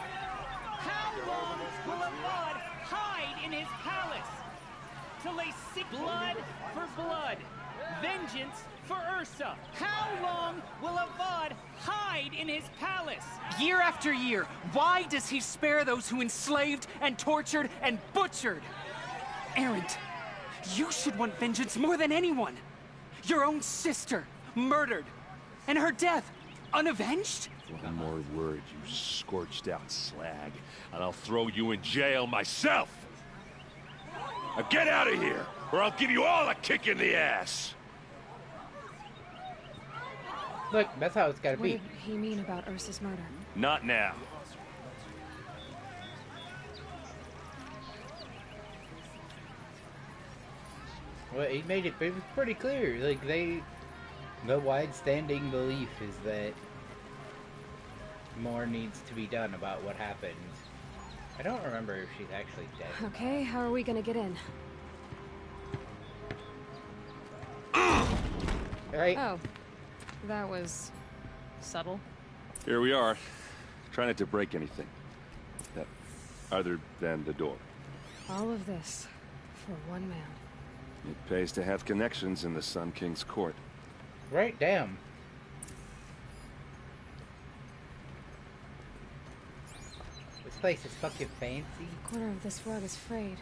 Speaker 22: How long will Avad hide in his palace? To lay sick blood for blood. Vengeance for Ursa. How long will Avad hide in his palace? Year after year, why does he spare those who enslaved and tortured and butchered? Erend, you should want vengeance more than anyone. Your own sister, murdered. And her death, unavenged?
Speaker 25: One more word, you scorched out slag, and I'll throw you in jail myself! Now get out of here, or I'll give you all a kick in the ass!
Speaker 1: Look, that's how it's gotta be.
Speaker 3: What did he mean about Ursa's murder?
Speaker 25: Not now.
Speaker 1: Well, he made it was pretty clear. Like, the wide-standing belief is that more needs to be done about what happened. I don't remember if she's actually dead.
Speaker 3: Okay, how are we gonna get in?
Speaker 1: Right.
Speaker 3: Oh, that was subtle.
Speaker 25: Here we are. Try not to break anything. Other than the door.
Speaker 3: All of this for one man.
Speaker 25: It pays to have connections in the Sun King's court.
Speaker 1: Right, damn. This place is fucking fancy.
Speaker 3: The corner of this rug is frayed,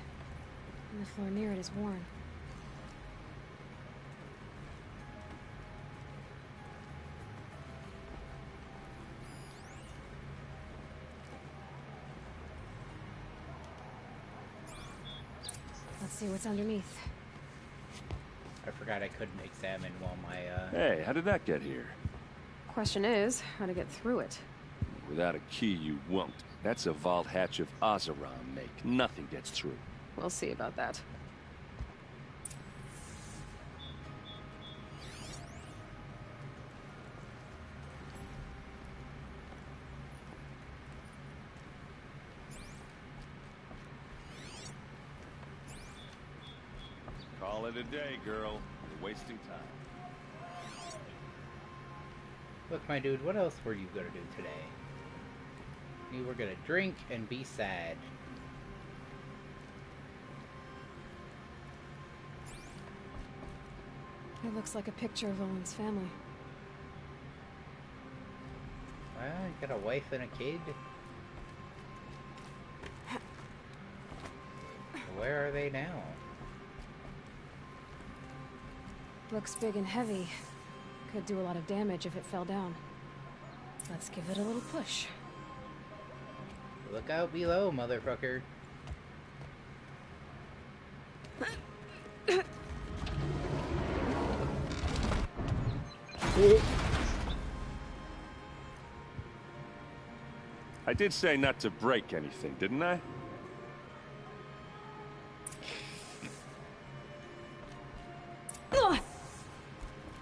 Speaker 3: and the floor near it is worn. Let's see what's underneath.
Speaker 1: I forgot I couldn't examine while my,
Speaker 25: Hey, how did that get here?
Speaker 3: Question is, how to get through it.
Speaker 25: Without a key, you won't. That's a vault hatch of Oseram make. Nothing gets through.
Speaker 3: We'll see about that.
Speaker 25: Call it a day, girl. You're wasting time.
Speaker 1: Look, my dude, what else were you gonna do today? You were gonna drink and be sad.
Speaker 3: It looks like a picture of Owen's family.
Speaker 1: Well, you got a wife and a kid. Where are they now?
Speaker 3: Looks big and heavy. Could do a lot of damage if it fell down. Let's give it a little push.
Speaker 1: Look out below, motherfucker.
Speaker 25: I did say not to break anything, didn't I?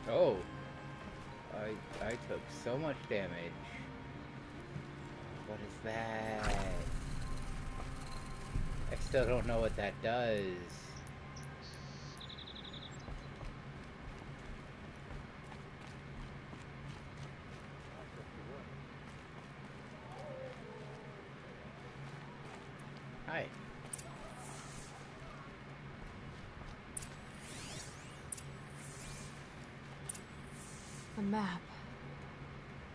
Speaker 1: Oh. I took so much damage. What is that? I still don't know what that does. Hi.
Speaker 3: A map.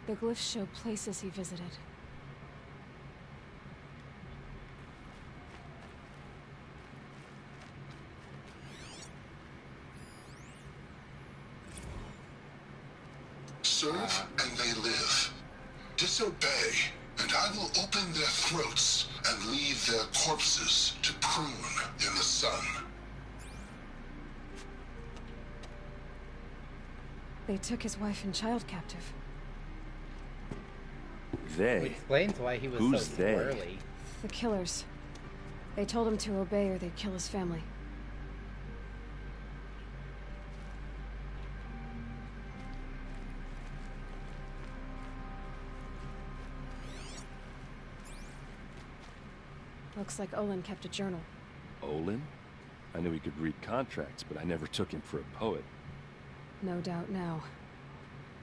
Speaker 3: The glyphs show places he visited.
Speaker 6: Serve and they live. Disobey, and I will open their throats and leave their corpses to prune in the sun.
Speaker 3: They took his wife and child captive.
Speaker 25: They?
Speaker 1: Which explains why he was
Speaker 25: Who's
Speaker 1: so
Speaker 25: they?
Speaker 1: squirrely.
Speaker 3: The killers. They told him to obey or they'd kill his family. Looks like Olin kept a journal.
Speaker 25: Olin? I knew he could read contracts, but I never took him for a poet.
Speaker 3: No doubt now.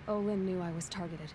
Speaker 3: Olin knew I was targeted.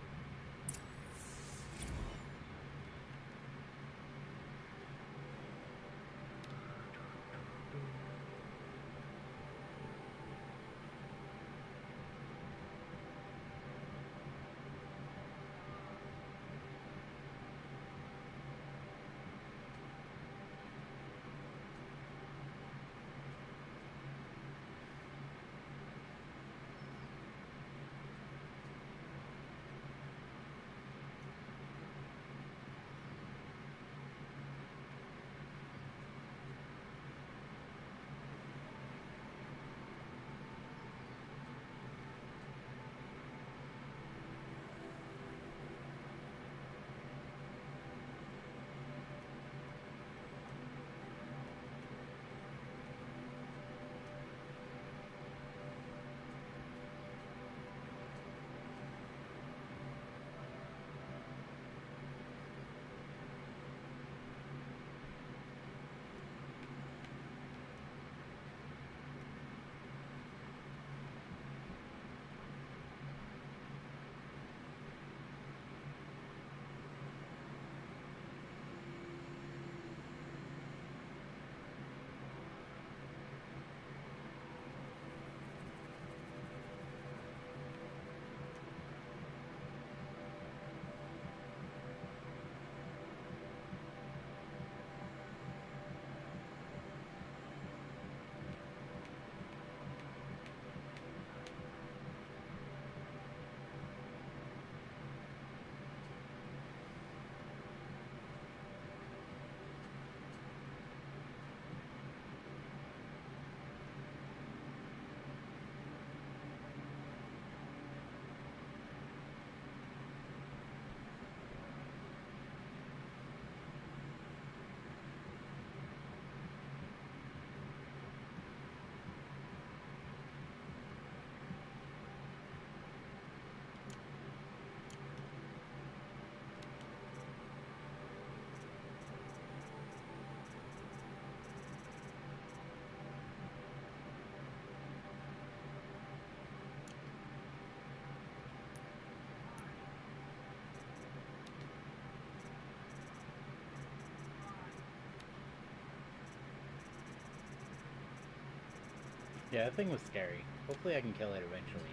Speaker 1: Yeah, that thing was scary. Hopefully I can kill it eventually.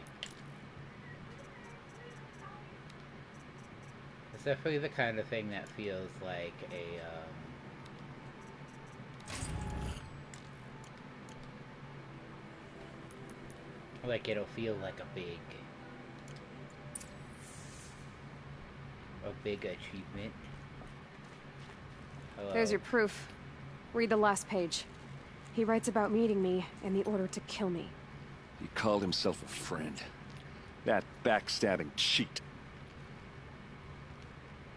Speaker 1: It's definitely the kind of thing that feels like a, like it'll feel like a big achievement. Hello.
Speaker 3: There's your proof. Read the last page. He writes about meeting me and the order to kill me.
Speaker 25: He called himself a friend. That backstabbing cheat.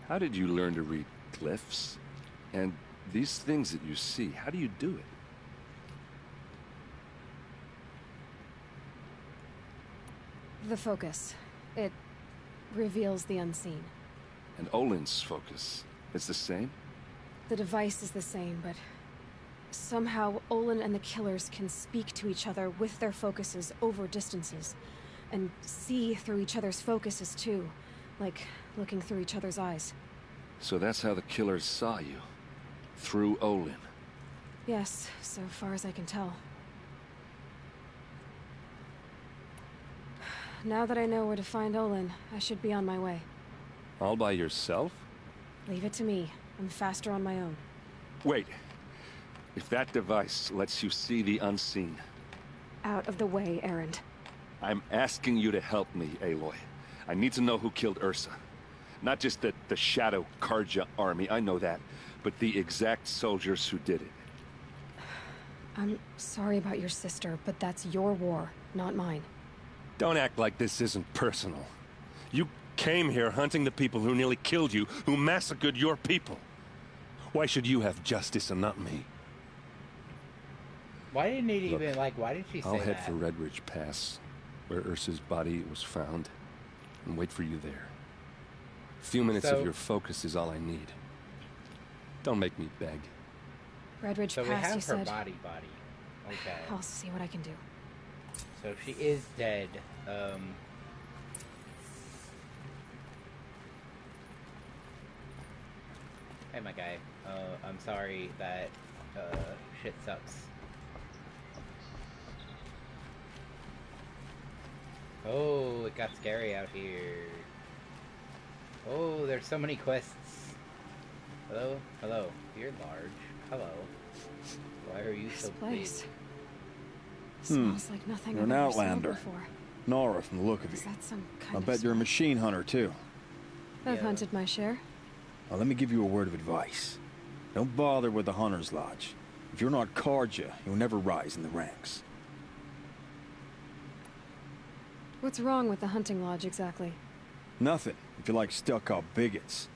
Speaker 25: How did you learn to read glyphs? And these things that you see, how do you do it?
Speaker 3: The focus. It reveals the unseen.
Speaker 25: And Olin's focus, it's the same?
Speaker 3: The device is the same, but somehow Olin and the killers can speak to each other with their focuses over distances. And see through each other's focuses too. Like looking through each other's eyes.
Speaker 25: So that's how the killers saw you? Through Olin?
Speaker 3: Yes, so far as I can tell. Now that I know where to find Olin, I should be on my way.
Speaker 25: All by yourself?
Speaker 3: Leave it to me. I'm faster on my own.
Speaker 25: Wait. If that device lets you see the unseen...
Speaker 3: Out of the way, Erend.
Speaker 25: I'm asking you to help me, Aloy. I need to know who killed Ursa. Not just the Shadow Karja army, I know that, but the exact soldiers who did it.
Speaker 3: I'm sorry about your sister, but that's your war, not mine.
Speaker 16: Don't act like this isn't personal. You came here hunting the people who nearly killed you, who massacred your people. Why should you have justice and not me?
Speaker 1: Why didn't it even, like, why did she say that?
Speaker 25: I'll head for Redridge Pass, where Ursa's body was found, and wait for you there. A few minutes of your focus is all I need. Don't make me beg.
Speaker 3: Redridge
Speaker 1: so
Speaker 3: Pass,
Speaker 1: we have
Speaker 3: you said.
Speaker 1: her body. Okay.
Speaker 3: I'll see what I can do.
Speaker 1: So she is dead. Hey, my guy. I'm sorry that shit sucks. Oh, it got scary out here. Oh, there's so many quests. Hello? Hello. You're large. Hello. Why are you so big?
Speaker 3: Smells like nothing
Speaker 9: You're
Speaker 3: I've
Speaker 9: an
Speaker 3: ever smelled
Speaker 9: outlander.
Speaker 3: before.
Speaker 9: Nora from the look of you.
Speaker 3: Is that some kind
Speaker 9: I
Speaker 3: of
Speaker 9: bet you're a machine hunter, too.
Speaker 3: I've hunted my share.
Speaker 9: Now, let me give you a word of advice. Don't bother with the Hunter's Lodge. If you're not Karja, you'll never rise in the ranks.
Speaker 3: What's wrong with the hunting lodge, exactly?
Speaker 9: Nothing, if you like stuck-up bigots.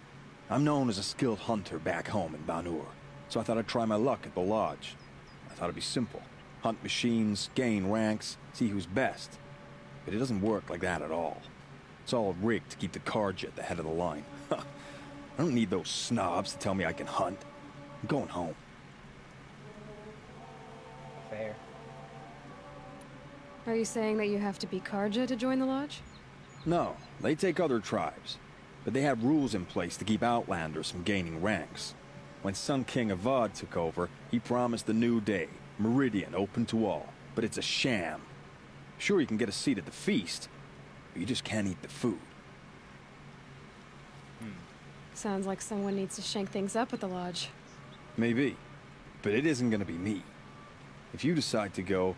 Speaker 9: I'm known as a skilled hunter back home in Banur, so I thought I'd try my luck at the lodge. I thought it'd be simple. Hunt machines, gain ranks, see who's best. But it doesn't work like that at all. It's all rigged to keep the Karja at the head of the line. I don't need those snobs to tell me I can hunt. I'm going home.
Speaker 1: Fair.
Speaker 3: Are you saying that you have to be Karja to join the lodge?
Speaker 9: No, they take other tribes. But they have rules in place to keep outlanders from gaining ranks. When Sun King Avad took over, he promised a new day, Meridian open to all. But it's a sham. Sure, you can get a seat at the feast, but you just can't eat the food.
Speaker 3: Sounds like someone needs to shank things up at the lodge.
Speaker 9: Maybe, but it isn't gonna be me. If you decide to go,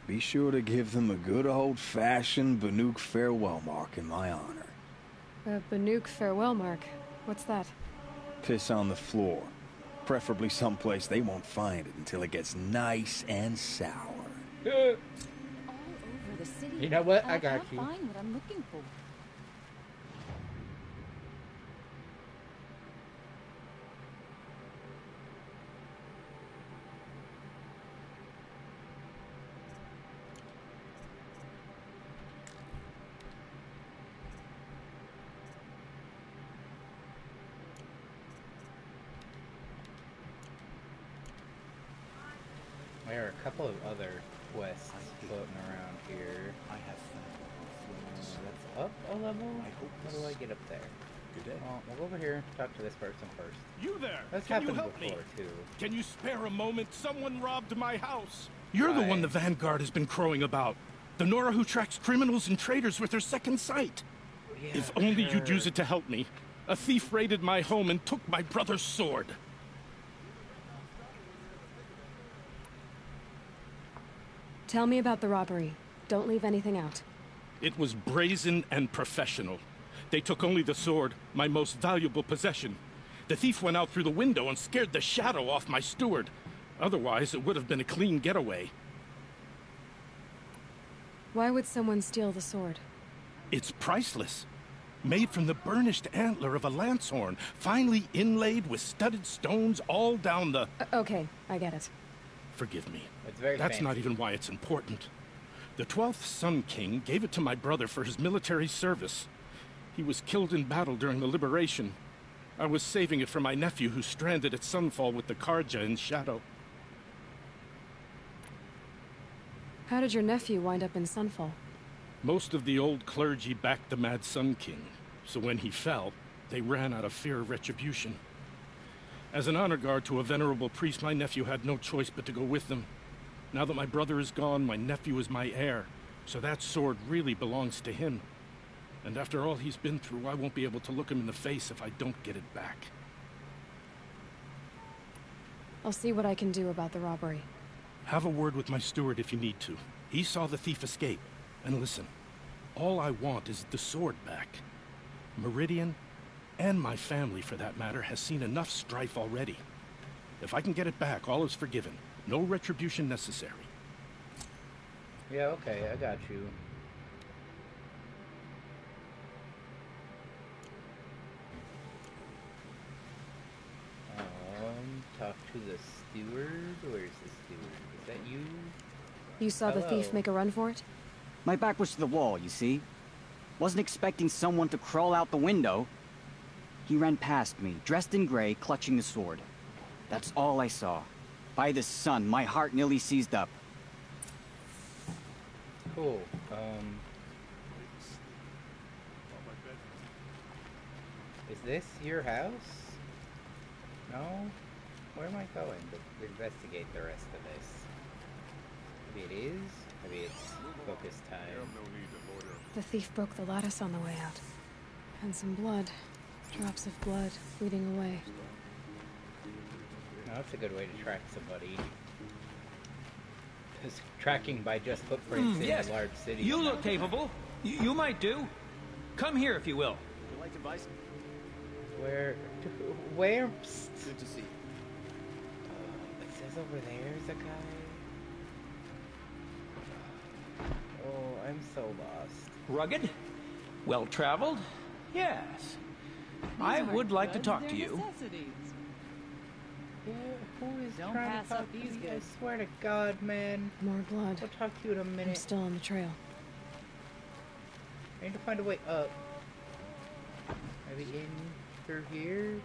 Speaker 9: be sure to give them a good old-fashioned Banuk farewell mark in my honor.
Speaker 3: A Banuk farewell mark. What's that?
Speaker 9: Piss on the floor. Preferably someplace they won't find it until it gets nice and sour.
Speaker 20: All over the city.
Speaker 1: You know what?
Speaker 20: and
Speaker 1: I got
Speaker 20: can't
Speaker 1: you.
Speaker 20: find what I'm looking for.
Speaker 1: There are a couple of other quests floating around here. That's up a level? How do I get up there?
Speaker 11: Good day.
Speaker 1: Well, we'll go over here and talk to this person first.
Speaker 11: You there!
Speaker 1: That's
Speaker 11: Can you
Speaker 1: happened
Speaker 11: help
Speaker 1: before,
Speaker 11: me?
Speaker 1: too.
Speaker 11: Can you spare a moment? Someone robbed my house.
Speaker 7: You're the one the Vanguard has been crowing about. The Nora who tracks criminals and traitors with her second sight.
Speaker 1: Yeah,
Speaker 7: if only you'd use it to help me. A thief raided my home and took my brother's sword.
Speaker 3: Tell me about the robbery. Don't leave anything out.
Speaker 7: It was brazen and professional. They took only the sword, my most valuable possession. The thief went out through the window and scared the shadow off my steward. Otherwise, it would have been a clean getaway.
Speaker 3: Why would someone steal the sword?
Speaker 7: It's priceless. Made from the burnished antler of a lancehorn, finely inlaid with studded stones all down the...
Speaker 3: Okay, I get it.
Speaker 7: Forgive me.
Speaker 1: It's very
Speaker 7: That's
Speaker 1: fancy.
Speaker 7: not even why it's important. The 12th Sun King gave it to my brother for his military service. He was killed in battle during the Liberation. I was saving it for my nephew who's stranded at Sunfall with the Karja in Shadow.
Speaker 3: How did your nephew wind up in Sunfall?
Speaker 7: Most of the old clergy backed the Mad Sun King, so when he fell, they ran out of fear of retribution. As an honor guard to a venerable priest, my nephew had no choice but to go with them. Now that my brother is gone, my nephew is my heir, so that sword really belongs to him. And after all he's been through, I won't be able to look him in the face if I don't get it back.
Speaker 3: I'll see what I can do about the robbery.
Speaker 7: Have a word with my steward if you need to. He saw the thief escape. And listen, all I want is the sword back. Meridian, and my family for that matter, has seen enough strife already. If I can get it back, all is forgiven. No retribution necessary.
Speaker 1: Yeah, okay, I got you. Talk to the steward? Where's the steward? Is that you?
Speaker 3: You saw the thief make a run for it?
Speaker 8: My back was to the wall, you see? Wasn't expecting someone to crawl out the window. He ran past me, dressed in gray, clutching the sword. That's all I saw. By the sun, my heart nearly seized up.
Speaker 1: Cool. Is this your house? No? Where am I going to investigate the rest of this? Maybe it is? Maybe it's focus time.
Speaker 3: The thief broke the lattice on the way out. And some blood. Drops of blood bleeding away.
Speaker 1: No, that's a good way to track somebody. Because tracking by just footprints in a large city.
Speaker 22: You look capable. You might do. Come here if you will.
Speaker 2: You like advice?
Speaker 1: Where? Psst.
Speaker 2: Good to see you.
Speaker 1: It says over there's a guy. Oh, I'm so lost.
Speaker 22: Rugged? Well-traveled? Yes. I would like to talk to you.
Speaker 1: Yeah, who is
Speaker 5: Don't
Speaker 1: trying
Speaker 5: pass
Speaker 1: to talk
Speaker 5: up
Speaker 1: to
Speaker 5: these
Speaker 1: me?
Speaker 5: guys.
Speaker 1: I swear to God, man.
Speaker 3: More blood.
Speaker 1: I'll talk to you in a minute.
Speaker 3: I'm still on the trail.
Speaker 1: I need to find a way up. Maybe in through here?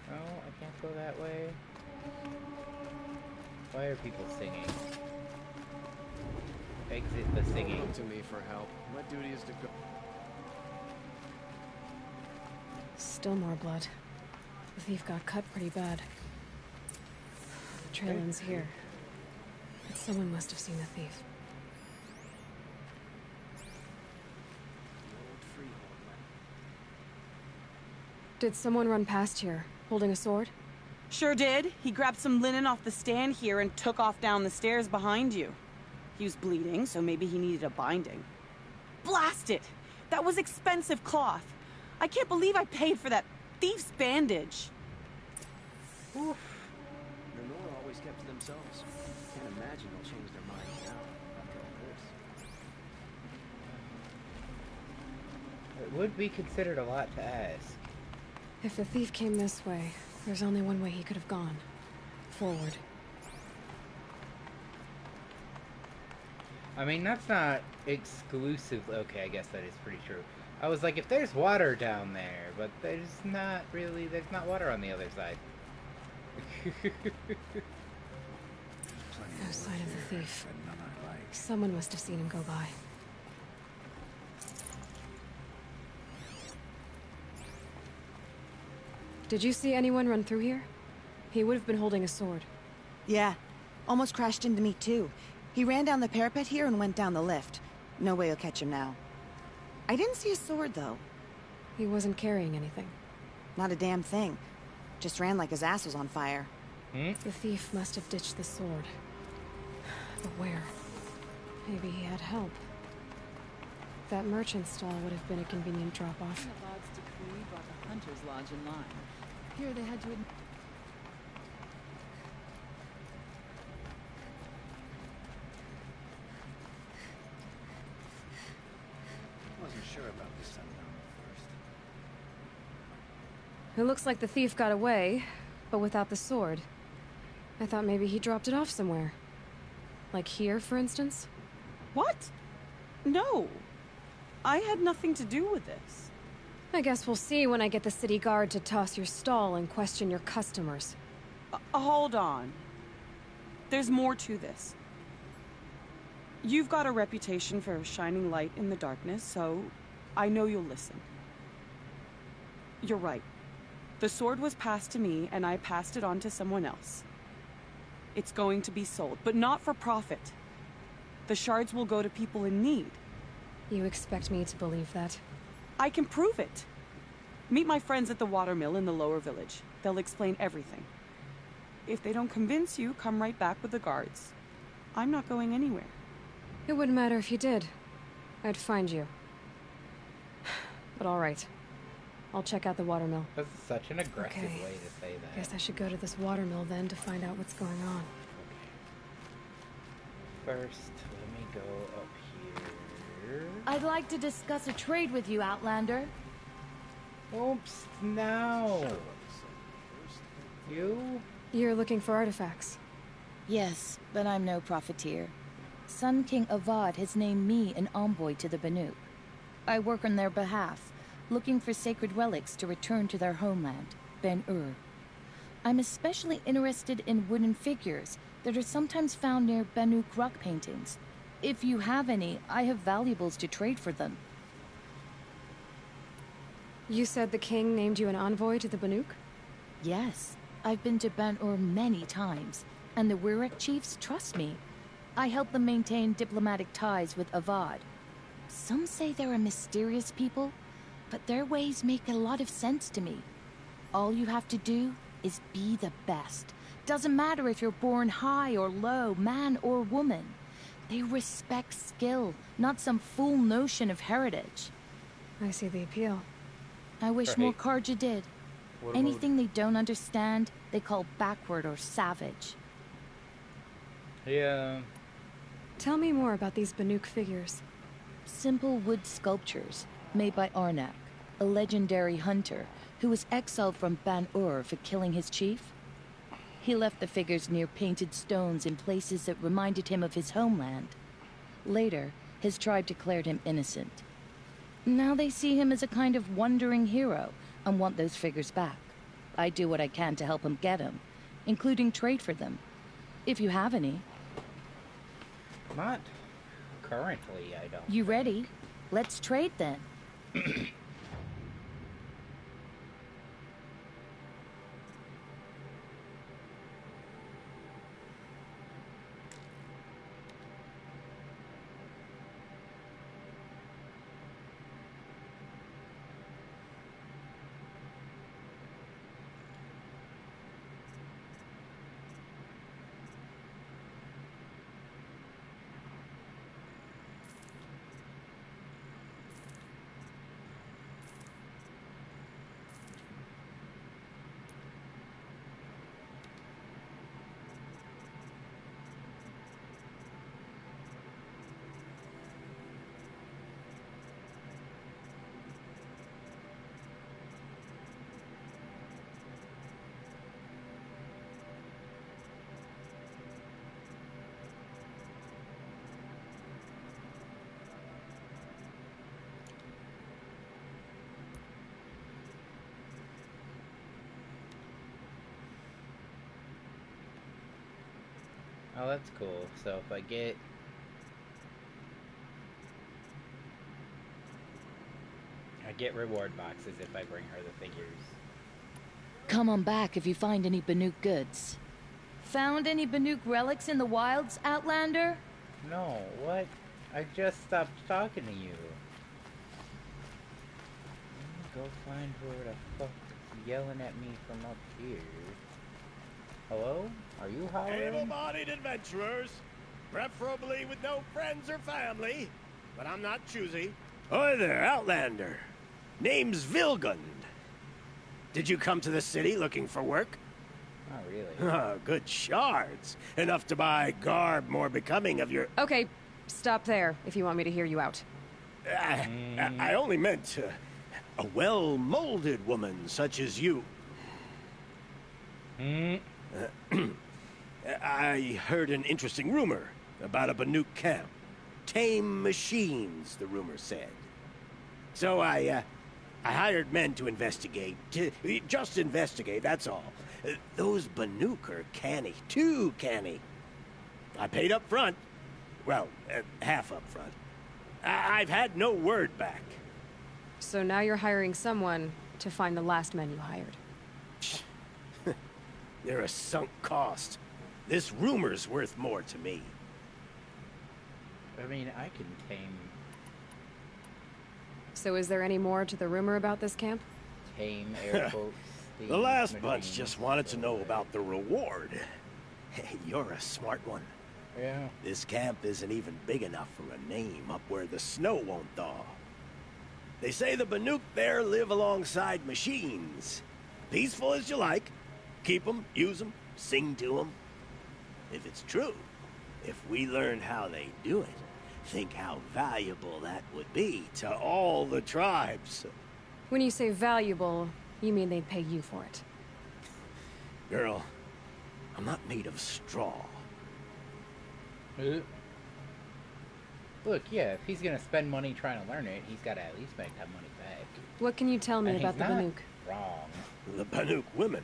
Speaker 1: No, I can't go that way. Why are people singing? Exit the singing.
Speaker 2: Look to me for help. My duty is to go.
Speaker 3: Still more blood. The thief got cut pretty bad. The trail ends here. But someone must have seen the thief. Did someone run past here, holding a sword?
Speaker 5: Sure did. He grabbed some linen off the stand here and took off down the stairs behind you. He was bleeding, so maybe he needed a binding. Blast it! That was expensive cloth. I can't believe I paid for that thief's bandage.
Speaker 2: Oof. The Nora always kept to themselves. Can't imagine they'll change their minds now after all this.
Speaker 1: It would be considered a lot to ask.
Speaker 3: If the thief came this way, there's only one way he could have gone. Forward.
Speaker 1: I mean, that's not exclusive. Okay, I guess that is pretty true. I was like, if there's water down there, but there's not really, there's not water on the other side.
Speaker 3: No sign of the thief. Someone must have seen him go by. Did you see anyone run through here? He would have been holding a sword.
Speaker 10: Yeah. Almost crashed into me, too. He ran down the parapet here and went down the lift. No way you'll catch him now. I didn't see a sword, though.
Speaker 3: He wasn't carrying anything.
Speaker 10: Not a damn thing. Just ran like his ass was on fire.
Speaker 3: The thief must have ditched the sword. But where? Maybe he had help. That merchant stall would have been a convenient drop-off.
Speaker 20: Avad's decree brought the Hunter's Lodge in line. Here they had to admit...
Speaker 2: Wasn't sure about this unknown at first.
Speaker 3: It looks like the thief got away, but without the sword. I thought maybe he dropped it off somewhere. Like here, for instance?
Speaker 5: What? No. I had nothing to do with this.
Speaker 3: I guess we'll see when I get the city guard to toss your stall and question your customers.
Speaker 5: Hold on. There's more to this. You've got a reputation for shining light in the darkness, so I know you'll listen. You're right. The sword was passed to me, and I passed it on to someone else. It's going to be sold, but not for profit. The shards will go to people in need.
Speaker 3: You expect me to believe that?
Speaker 5: I can prove it. Meet my friends at the watermill in the lower village. They'll explain everything. If they don't convince you, come right back with the guards. I'm not going anywhere.
Speaker 3: It wouldn't matter if you did. I'd find you. But all right. I'll check out the watermill.
Speaker 1: That's such an aggressive way to say that.
Speaker 3: Guess I should go to this watermill then to find out what's going on.
Speaker 1: First, let me go up here.
Speaker 18: I'd like to discuss a trade with you, Outlander.
Speaker 1: Oops, no. You?
Speaker 3: You're looking for artifacts.
Speaker 18: Yes, but I'm no profiteer. Sun King Avad has named me an envoy to the Banuk. I work on their behalf, looking for sacred relics to return to their homeland, Ben-Ur. I'm especially interested in wooden figures that are sometimes found near Banuk rock paintings. If you have any, I have valuables to trade for them.
Speaker 3: You said the king named you an envoy to the Banuk?
Speaker 18: Yes. I've been to Ben-Ur many times, and the Wirek chiefs trust me. I help them maintain diplomatic ties with Avad. Some say they're a mysterious people, but their ways make a lot of sense to me. All you have to do is be the best. Doesn't matter if you're born high or low, man or woman. They respect skill, not some fool notion of heritage.
Speaker 3: I see the appeal.
Speaker 18: I wish more Karja did.
Speaker 1: What
Speaker 18: Anything they don't understand, they call backward or savage.
Speaker 1: Yeah.
Speaker 3: Tell me more about these Banuk figures.
Speaker 18: Simple wood sculptures made by Arnak, a legendary hunter who was exiled from Ban-Ur for killing his chief. He left the figures near painted stones in places that reminded him of his homeland. Later, his tribe declared him innocent. Now they see him as a kind of wandering hero and want those figures back. I do what I can to help him get them, including trade for them, if you have any.
Speaker 1: Not currently, I don't.
Speaker 18: You ready? Let's trade then.
Speaker 1: Oh, that's cool. So if I get... I get reward boxes if I bring her the figures.
Speaker 18: Come on back if you find any Banuk goods. Found any Banuk relics in the wilds, Outlander?
Speaker 1: No, what? I just stopped talking to you. Go find whoever the fuck is yelling at me from up here. Hello? Are you hollering?
Speaker 13: Able-bodied adventurers, preferably with no friends or family, but I'm not choosy. Hi there, Outlander. Name's Vilgund. Did you come to the city looking for work?
Speaker 1: Not really.
Speaker 13: Oh, good shards. Enough to buy garb more becoming of your...
Speaker 3: Okay, stop there if you want me to hear you out.
Speaker 13: I only meant a well-molded woman such as you. I heard an interesting rumor about a Banuk camp. Tame machines, the rumor said. So I hired men to investigate. Just investigate, that's all. Those Banuk are canny, too canny. I paid up front. Well, half up front. I've had no word back.
Speaker 3: So now you're hiring someone to find the last men you hired.
Speaker 13: They're a sunk cost. This rumor's worth more to me.
Speaker 1: I mean, I can tame...
Speaker 3: So is there any more to the rumor about this camp?
Speaker 1: Tame airboats.
Speaker 13: The last bunch just wanted to know about the reward. Hey, you're a smart one.
Speaker 1: Yeah.
Speaker 13: This camp isn't even big enough for a name up where the snow won't thaw. They say the Banuk there live alongside machines. Peaceful as you like. Keep them, use them, sing to them. If it's true, if we learn how they do it, think how valuable that would be to all the tribes.
Speaker 3: When you say valuable, you mean they'd pay you for it.
Speaker 13: Girl, I'm not made of straw.
Speaker 1: Look, yeah, if he's gonna spend money trying to learn it, he's gotta at least make that money back.
Speaker 3: What can you tell me
Speaker 1: And
Speaker 3: about
Speaker 1: he's
Speaker 3: the
Speaker 1: not
Speaker 3: Banuk?
Speaker 1: wrong.
Speaker 13: The Banuk women.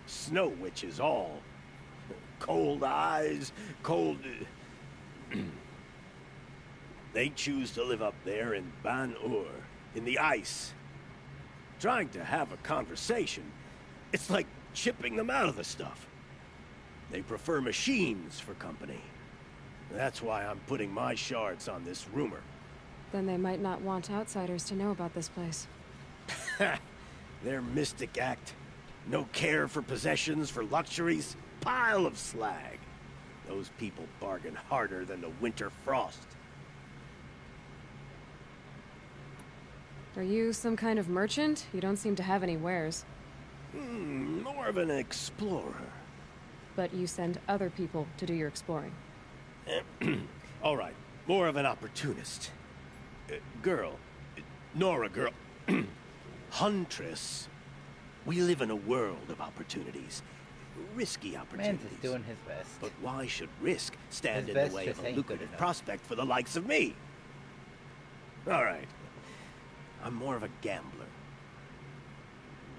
Speaker 13: Snow witches all. Cold eyes, cold... They choose to live up there in Ban-Ur, in the ice. Trying to have a conversation, it's like chipping them out of the stuff. They prefer machines for company. That's why I'm putting my shards on this rumor.
Speaker 3: Then they might not want outsiders to know about this place.
Speaker 13: Their mystic act. No care for possessions, for luxuries. Pile of slag. Those people bargain harder than the winter frost.
Speaker 3: Are you some kind of merchant? You don't seem to have any wares.
Speaker 13: More of an explorer.
Speaker 3: But you send other people to do your exploring.
Speaker 13: All right, more of an opportunist. Girl. Nora girl. Huntress. We live in a world of opportunities. Risky opportunities.
Speaker 1: Man's just doing his best.
Speaker 13: But why should risk stand
Speaker 1: His
Speaker 13: in
Speaker 1: best
Speaker 13: the way
Speaker 1: just
Speaker 13: of a
Speaker 1: ain't
Speaker 13: lucrative
Speaker 1: good enough.
Speaker 13: prospect for the likes of me? All right. I'm more of a gambler.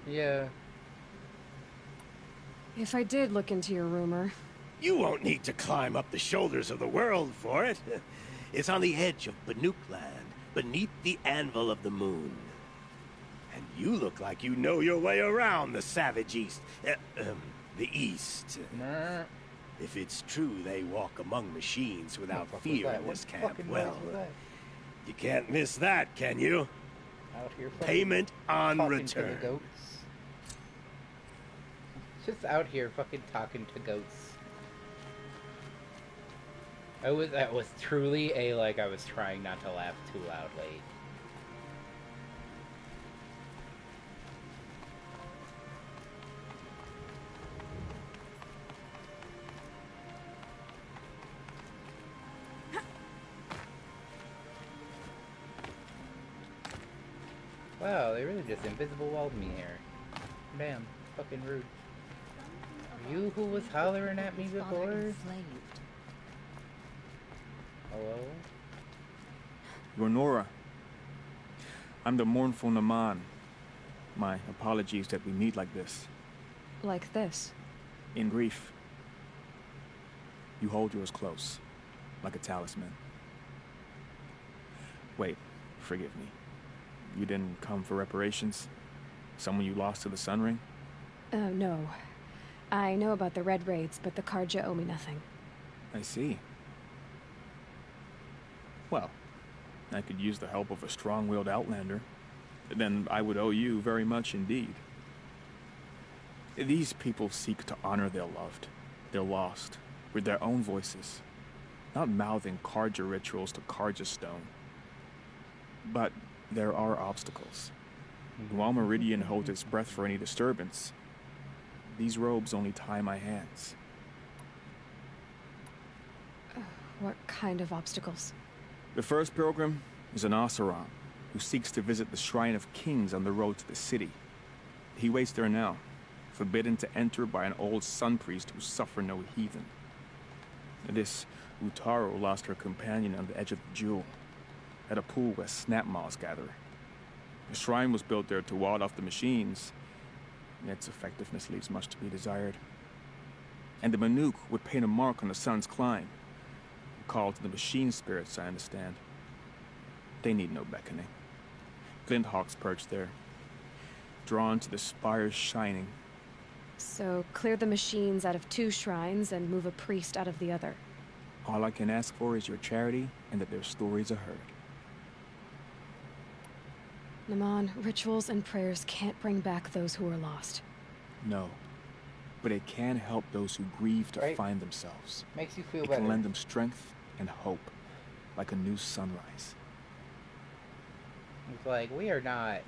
Speaker 1: Yeah.
Speaker 3: If I did look into your rumor...
Speaker 13: You won't need to climb up the shoulders of the world for it. It's on the edge of Banuk land, beneath the anvil of the moon. And you look like you know your way around the savage east. The east. If it's true they walk among machines without fear in this camp, well, you can't miss that, can you?
Speaker 1: Out here
Speaker 13: Payment on
Speaker 1: talking to the
Speaker 13: return.
Speaker 1: goats. Just out here fucking talking to goats. That was truly a, like, I was trying not to laugh too loudly. Wow, they really just invisible walled me here. Damn, fucking rude. Are you who was hollering at me before? Hello?
Speaker 14: You're Nora. I'm the mournful Naman. My apologies that we meet like this.
Speaker 3: Like this?
Speaker 14: In grief. You hold yours close, like a talisman. Wait, forgive me. You didn't come for reparations? Someone you lost to the Sun Ring?
Speaker 3: No. I know about the Red Raids, but the Karja owe me nothing.
Speaker 14: I see. Well, I could use the help of a strong-willed outlander. Then I would owe you very much indeed. These people seek to honor their loved, their lost, with their own voices, not mouthing Karja rituals to Karja stone. But there are obstacles. While Meridian holds its breath for any disturbance, these robes only tie my hands.
Speaker 3: What kind of obstacles?
Speaker 14: The first pilgrim is an Oseram, who seeks to visit the Shrine of Kings on the road to the city. He waits there now, forbidden to enter by an old sun priest who suffer no heathen. This Utaru lost her companion on the edge of the Jewel, at a pool where snap moths gather. The shrine was built there to ward off the machines, and its effectiveness leaves much to be desired. And the Manuk would paint a mark on the sun's climb, a call to the machine spirits, I understand. They need no beckoning. Glint hawks perch there, drawn to the spires shining.
Speaker 3: So, clear the machines out of 2 shrines and move a priest out of the other.
Speaker 14: All I can ask for is your charity and that their stories are heard.
Speaker 3: Naman, rituals and prayers can't bring back those who are lost.
Speaker 14: No. But it can help those who grieve to find themselves.
Speaker 1: Makes you feel
Speaker 14: it
Speaker 1: better.
Speaker 14: Can lend them strength and hope, like a new sunrise.
Speaker 1: It's like, we are not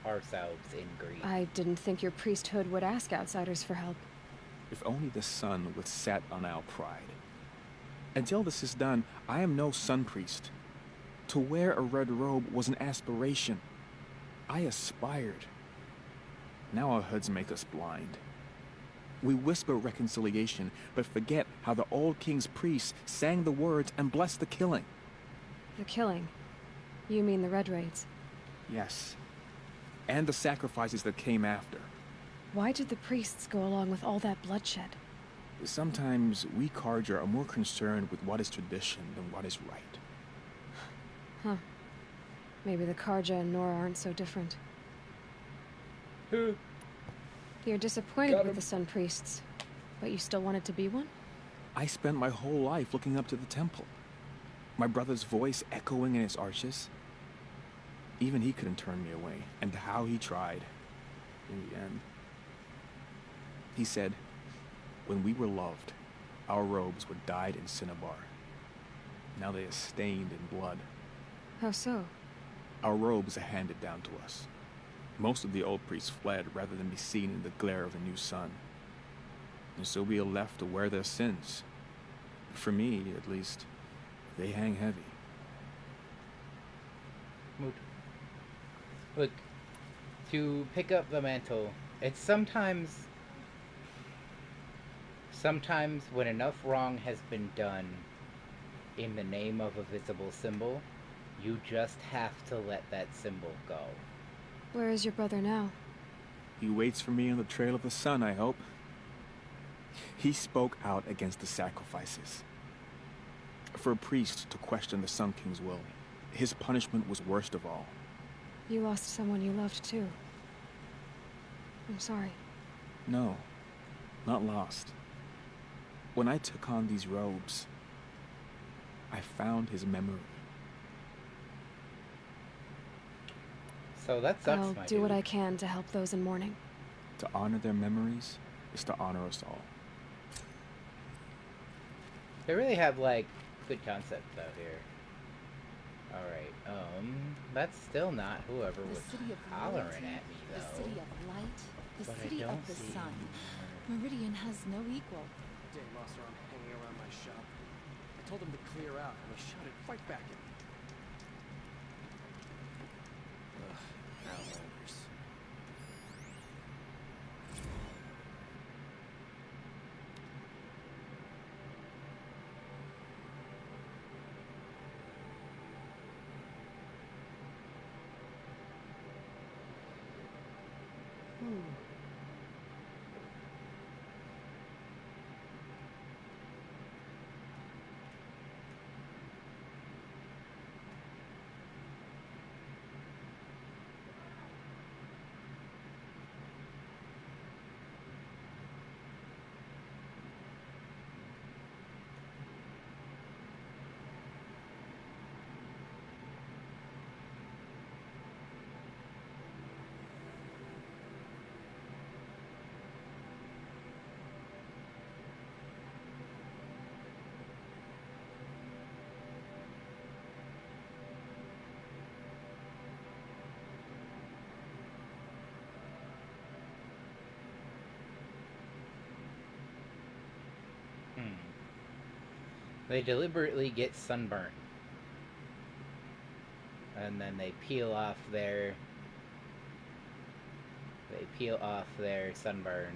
Speaker 1: ourselves in grief.
Speaker 3: I didn't think your priesthood would ask outsiders for help.
Speaker 14: If only the sun would set on our pride. Until this is done, I am no sun priest. To wear a red robe was an aspiration. I aspired. Now our hoods make us blind. We whisper reconciliation, but forget how the old king's priests sang the words and blessed the killing.
Speaker 3: The killing? You mean the Red Raids?
Speaker 14: Yes. And the sacrifices that came after.
Speaker 3: Why did the priests go along with all that bloodshed?
Speaker 14: Sometimes we Karja are more concerned with what is tradition than what is right.
Speaker 3: Huh. Maybe the Karja and Nora aren't so different. You're disappointed with the Sun Priests, but you still wanted to be one?
Speaker 14: I spent my whole life looking up to the temple. My brother's voice echoing in its arches. Even he couldn't turn me away, and how he tried. In the end. He said, when we were loved, our robes were dyed in cinnabar. Now they are stained in blood.
Speaker 3: How so?
Speaker 14: Our robes are handed down to us. Most of the old priests fled rather than be seen in the glare of a new sun. And so we are left to wear their sins. For me, at least, they hang heavy.
Speaker 1: Look, to pick up the mantle, it's sometimes when enough wrong has been done in the name of a visible symbol, you just have to let that symbol go.
Speaker 3: Where is your brother now?
Speaker 14: He waits for me on the trail of the sun, I hope. He spoke out against the sacrifices. For a priest to question the Sun King's will, his punishment was worst of all.
Speaker 3: You lost someone you loved, too. I'm sorry.
Speaker 14: No, not lost. When I took on these robes, I found his memory.
Speaker 1: So that sucks,
Speaker 3: I'll do what I can to help those in mourning.
Speaker 14: To honor their memories is to honor us all.
Speaker 1: They really have, like, good concepts out here. Alright, that's still not whoever was hollering at me, though.
Speaker 20: The city of light, the
Speaker 1: But
Speaker 20: city
Speaker 1: I
Speaker 20: of
Speaker 1: don't
Speaker 20: the
Speaker 1: see
Speaker 20: sun. Meridian has no equal.
Speaker 2: Dang lost her arm hanging around my shop. I told him to clear out, and he shot it right back at me. Ugh, outlanders.
Speaker 1: They deliberately get sunburned. And then they peel off their sunburn.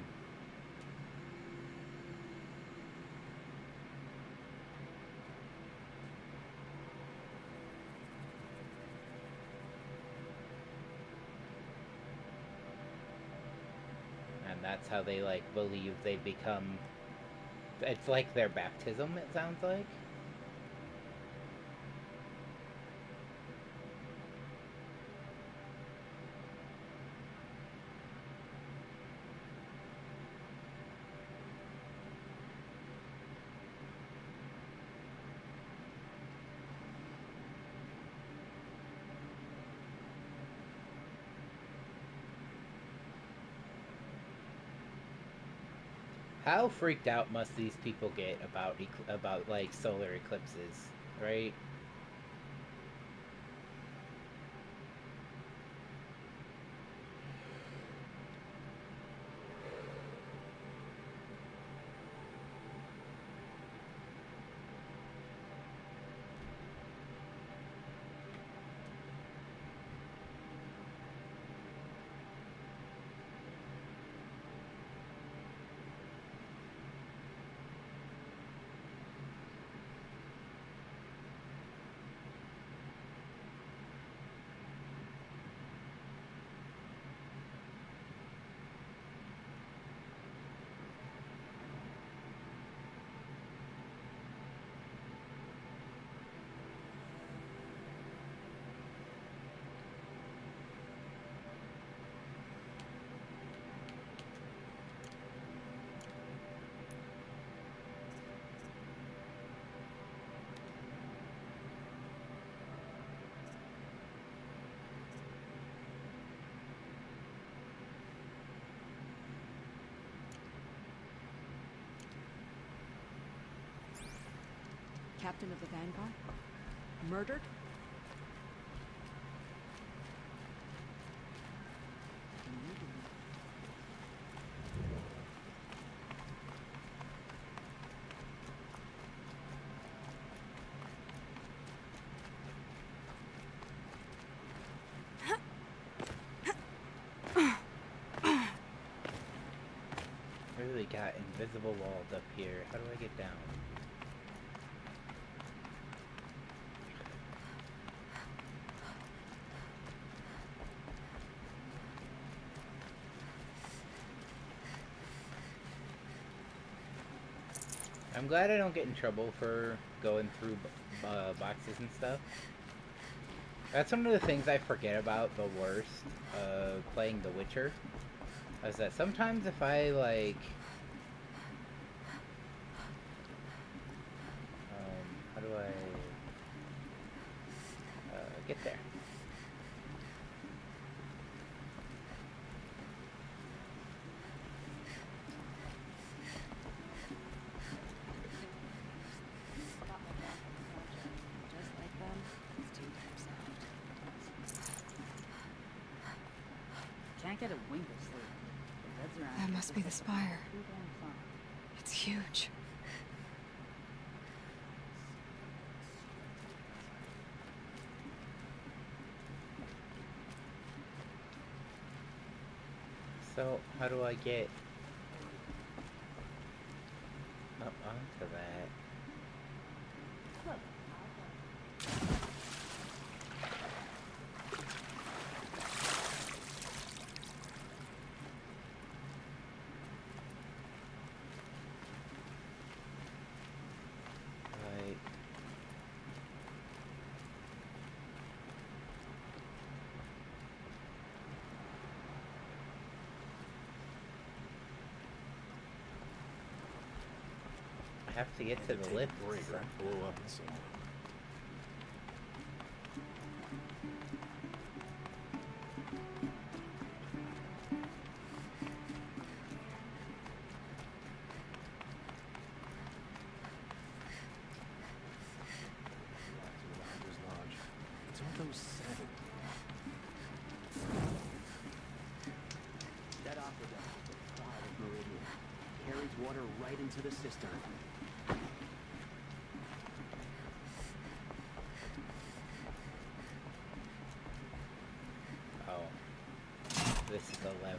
Speaker 1: And that's how they, like, believe they become... It's like their baptism, it sounds like. How freaked out must these people get about like solar eclipses, right?
Speaker 15: Captain of the Vanguard? Murdered?
Speaker 1: Really got invisible walls up here. How do I get down? I'm glad I don't get in trouble for going through boxes and stuff. That's one of the things I forget about the worst playing The Witcher. Is that sometimes if I, like... how do I... get there?
Speaker 20: Can't get a wink of sleep. The beds around
Speaker 3: That must be the spire. It's huge.
Speaker 1: So, how do I get up onto that? I have to get to the lift.
Speaker 12: Blow up somewhere.
Speaker 2: It's all those seven. That aqueduct, the pride of Meridian, carries water right into the cistern.
Speaker 1: This is a lever.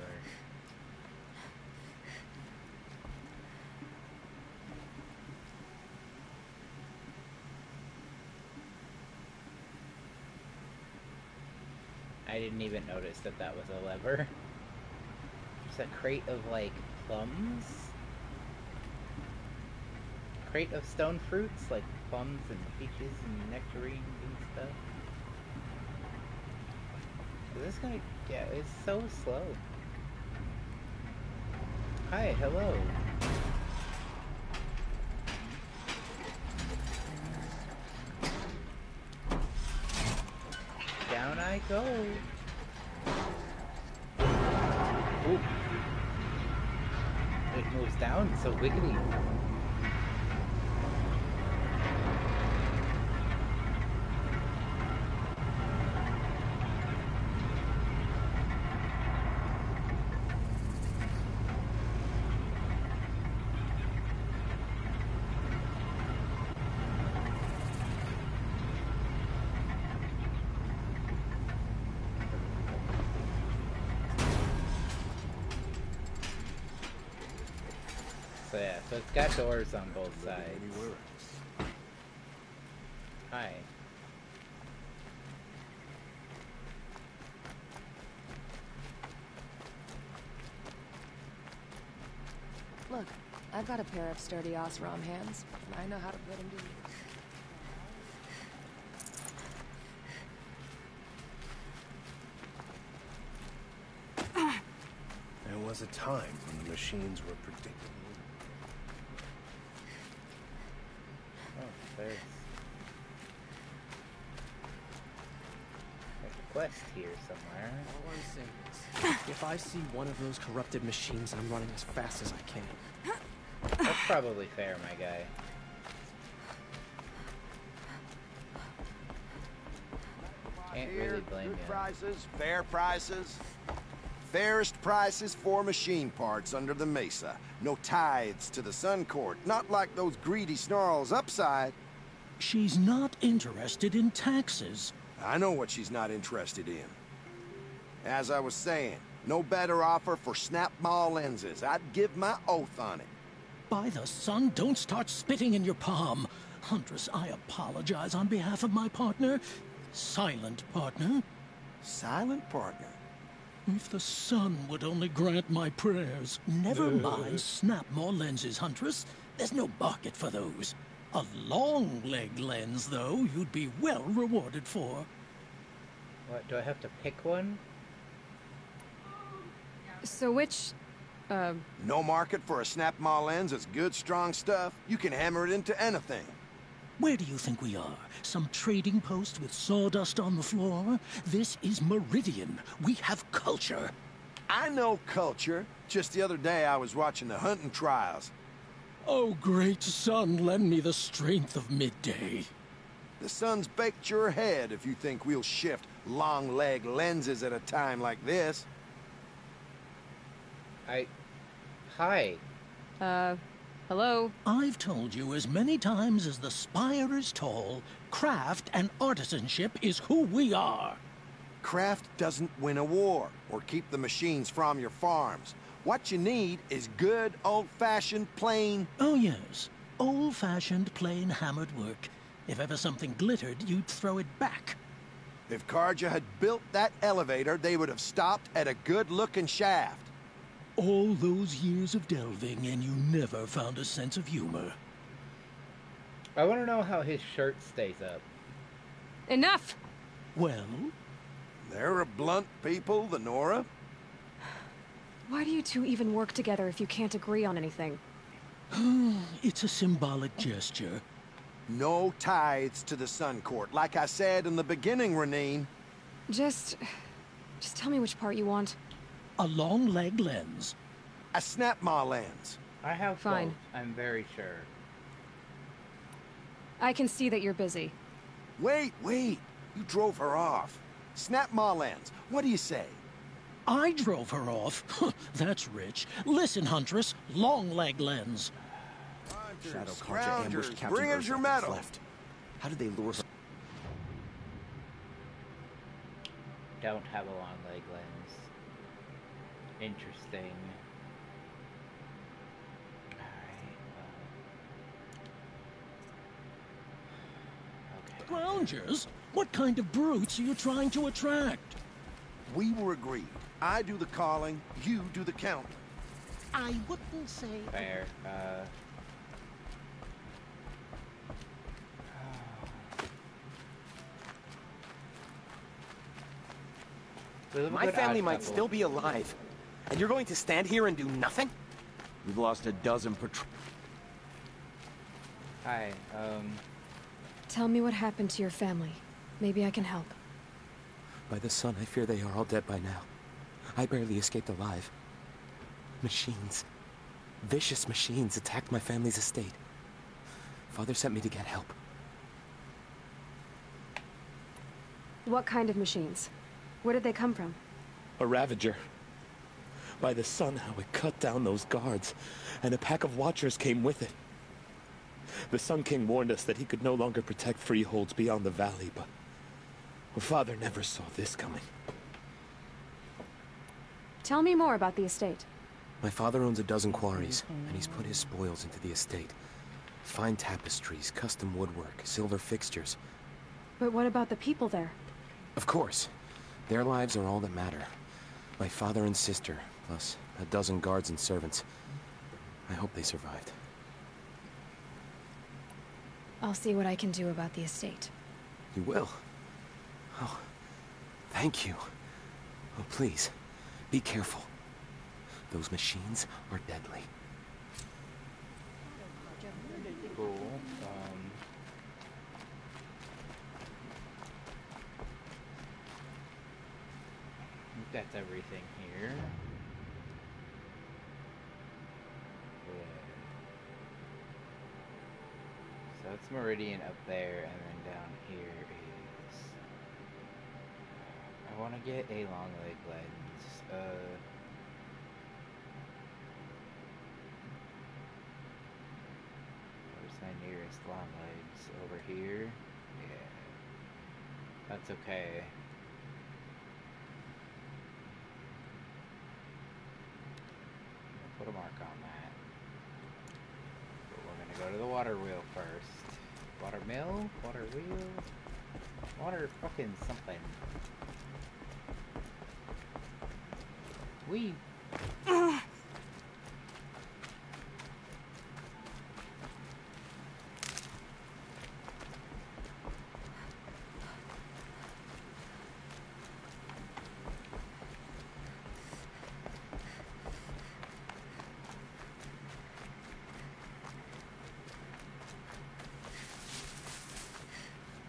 Speaker 1: I didn't even notice that that was a lever. There's a crate of, like, plums? Crate of stone fruits, like plums and peaches and nectarines and stuff. Is this gonna... yeah, it's so slow. Hi, hello. Down I go. Ooh. It moves down so wiggly. So yeah, so it's got doors on both sides. Hi.
Speaker 4: Look, I've got a pair of sturdy Oseram hands, and I know how to put them to use.
Speaker 13: There was a time when the machines were predictable.
Speaker 1: Oh, there's a quest here somewhere.
Speaker 2: All I'm saying is, if I see one of those corrupted machines, I'm running as fast as I can.
Speaker 1: That's probably fair, my guy. Can't really blame
Speaker 17: Good
Speaker 1: you.
Speaker 17: prices, fair prices. Fairest prices for machine parts under the Mesa. No tithes to the Sun Court, not like those greedy snarls upside.
Speaker 19: She's not interested in taxes.
Speaker 17: I know what she's not interested in. As I was saying, no better offer for snap maw lenses. I'd give my oath on it.
Speaker 19: By the sun, don't start spitting in your palm. Huntress, I apologize on behalf of my partner. Silent partner.
Speaker 17: Silent partner?
Speaker 19: If the sun would only grant my prayers. Never mind snap-maw lenses, Huntress. There's no market for those. A long-leg lens, though, you'd be well rewarded for.
Speaker 1: What, do I have to pick one?
Speaker 3: So which,
Speaker 17: No market for a snap maw lens is good, strong stuff. You can hammer it into anything.
Speaker 19: Where do you think we are? Some trading post with sawdust on the floor? This is Meridian. We have culture.
Speaker 17: I know culture. Just the other day I was watching the hunting trials.
Speaker 19: Oh, great sun, lend me the strength of midday.
Speaker 17: The sun's baked your head if you think we'll shift long leg lenses at a time like this.
Speaker 1: Hi.
Speaker 3: Hello?
Speaker 19: I've told you as many times as the spire is tall, craft and artisanship is who we are.
Speaker 17: Craft doesn't win a war or keep the machines from your farms. What you need is good, old-fashioned, plain...
Speaker 19: Oh, yes. Old-fashioned, plain hammered work. If ever something glittered, you'd throw it back.
Speaker 17: If Carja had built that elevator, they would have stopped at a good-looking shaft.
Speaker 19: All those years of delving, and you never found a sense of humor.
Speaker 1: I want to know how his shirt stays up.
Speaker 3: Enough!
Speaker 19: Well?
Speaker 17: They're a blunt people, the Nora.
Speaker 3: Why do you two even work together if you can't agree on anything?
Speaker 19: It's a symbolic gesture.
Speaker 17: No tithes to the Sun Court, like I said in the beginning, Renine.
Speaker 3: Just tell me which part you want.
Speaker 19: A long leg lens.
Speaker 17: A snap maw lens.
Speaker 1: I have
Speaker 3: Fine.
Speaker 1: both, I'm very sure.
Speaker 3: I can see that you're busy.
Speaker 17: Wait. You drove her off. Snap maw lens. What do you say?
Speaker 19: I drove her off? That's rich. Listen, Huntress. Long leg lens.
Speaker 2: Shadow Carja ambushed Captain
Speaker 17: bring us your medal.
Speaker 2: Left. How did they lure her?
Speaker 1: Don't have a long leg lens. Interesting.
Speaker 19: Scroungers? What kind of brutes are you trying to attract?
Speaker 17: We were agreed. I do the calling, you do the counting.
Speaker 19: I wouldn't say...
Speaker 1: Fair.
Speaker 2: My family might still be alive. And you're going to stand here and do nothing?
Speaker 9: We've lost a dozen patrol.
Speaker 1: Hi,
Speaker 3: Tell me what happened to your family. Maybe I can help.
Speaker 2: By the sun, I fear they are all dead by now. I barely escaped alive. Machines. Vicious machines attacked my family's estate. Father sent me to get help.
Speaker 3: What kind of machines? Where did they come from?
Speaker 2: A Ravager. By the sun, how it cut down those guards, and a pack of Watchers came with it. The Sun King warned us that he could no longer protect freeholds beyond the valley, but Father never saw this coming.
Speaker 3: Tell me more about the estate.
Speaker 2: My father owns a dozen quarries, and he's put his spoils into the estate. Fine tapestries, custom woodwork, silver fixtures.
Speaker 3: But what about the people there?
Speaker 2: Of course. Their lives are all that matter. My father and sister, plus a dozen guards and servants. I hope they survived.
Speaker 3: I'll see what I can do about the estate.
Speaker 2: You will? Oh, thank you. Oh, please, be careful. Those machines are deadly.
Speaker 1: Cool. That's everything here. So it's Meridian up there, and then down here is... I want to get a long leg lens. Where's my nearest long legs? Over here? Yeah. That's okay. Put a mark on that. But we're gonna go to the water wheel first. Water mill? Water wheel? Water fucking something. We...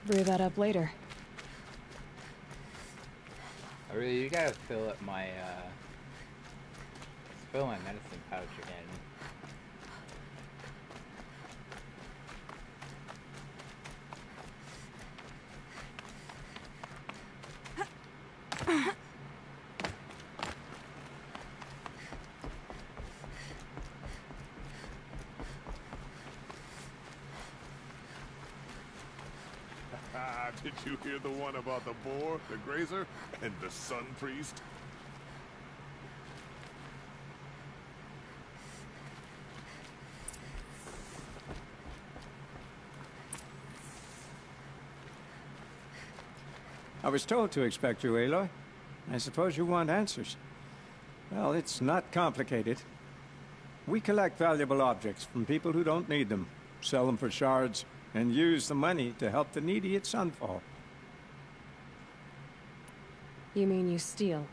Speaker 3: Brew that up later.
Speaker 1: I really gotta fill up my, fill my medicine pouch again.
Speaker 12: Did you hear the one about the boar, the grazer, and the sun priest?
Speaker 6: I was told to expect you, Aloy. I suppose you want answers. Well, it's not complicated. We collect valuable objects from people who don't need them, sell them for shards, and use the money to help the needy at Sunfall.
Speaker 3: You mean you steal?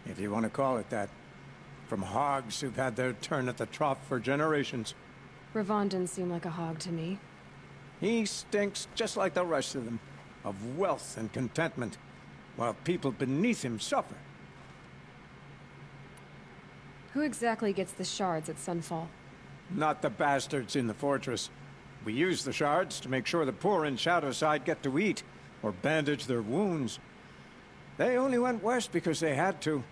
Speaker 6: If you want to call it that. From hogs who've had their turn at the trough for generations.
Speaker 3: Ravon didn't seem like a hog to me.
Speaker 6: He stinks just like the rest of them, of wealth and contentment, while people beneath him suffer.
Speaker 3: Who exactly gets the shards at Sunfall?
Speaker 6: Not the bastards in the fortress. We use the shards to make sure the poor in Shadowside get to eat, or bandage their wounds. They only went west because they had to.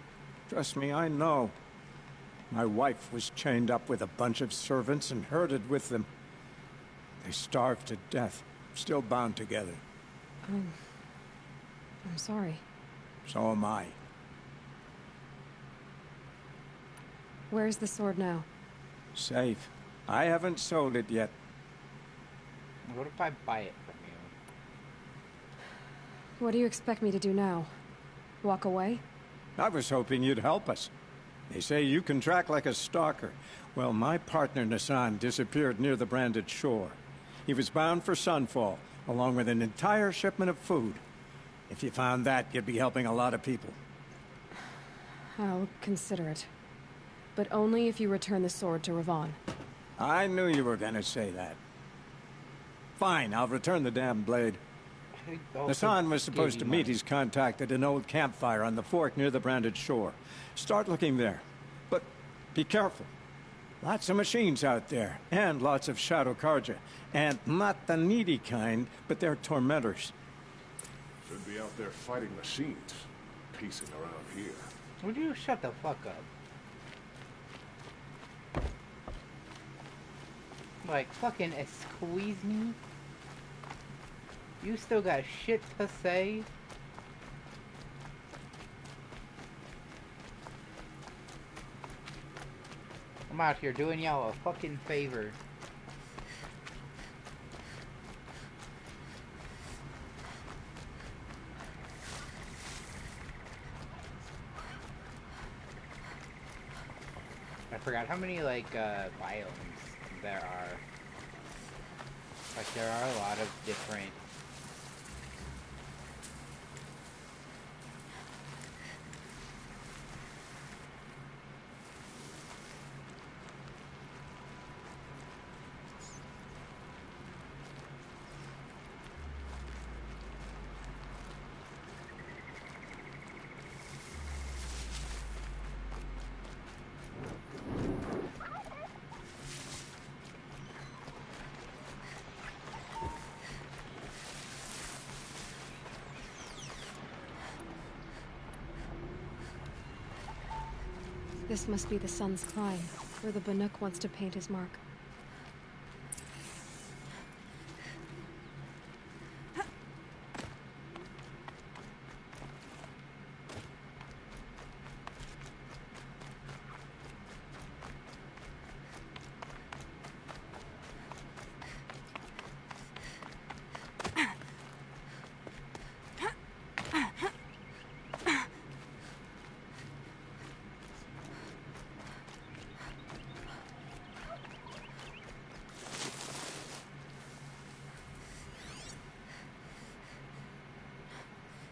Speaker 6: Trust me, I know. My wife was chained up with a bunch of servants and herded with them. They starved to death, still bound together.
Speaker 3: I'm sorry.
Speaker 6: So am I.
Speaker 3: Where's the sword now?
Speaker 6: Safe. I haven't sold it yet.
Speaker 1: What if I buy it from you?
Speaker 3: What do you expect me to do now? Walk away?
Speaker 6: I was hoping you'd help us. They say you can track like a stalker. Well, my partner Nassan disappeared near the Branded Shore. He was bound for Sunfall, along with an entire shipment of food. If you found that, you'd be helping a lot of people.
Speaker 3: I'll consider it. But only if you return the sword to Ravon.
Speaker 6: I knew you were gonna say that. Fine, I'll return the damn blade. Nassan was supposed to meet his contact at an old campfire on the fork near the Branded Shore. Start looking there. But be careful. Lots of machines out there, and lots of Shadow Karja. And not the needy kind, but they're tormentors.
Speaker 12: Should be out there fighting machines. Piecing around here.
Speaker 1: Would you shut the fuck up? Like, fucking squeeze me? You still got shit to say? I'm out here doing y'all a fucking favor. I forgot how many, like, biomes there are. Like, there are a lot of different...
Speaker 3: This must be the Sun's Climb, where the Banuk wants to paint his mark.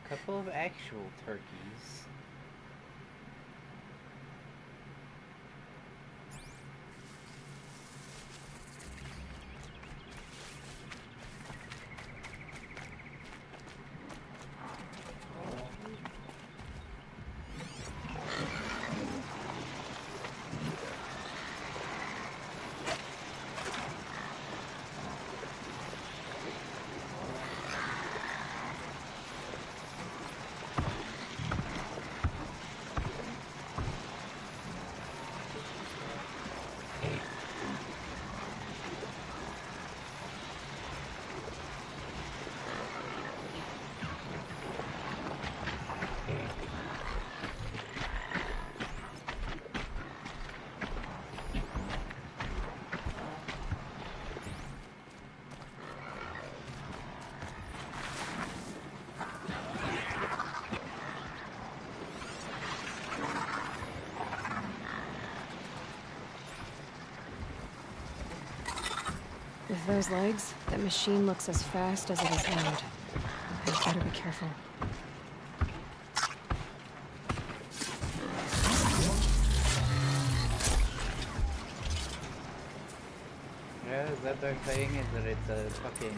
Speaker 1: Couple of actual turkeys.
Speaker 3: With those legs, that machine looks as fast as it is loud. I better be careful.
Speaker 1: Yeah, is that their thing? Is that it's a fucking...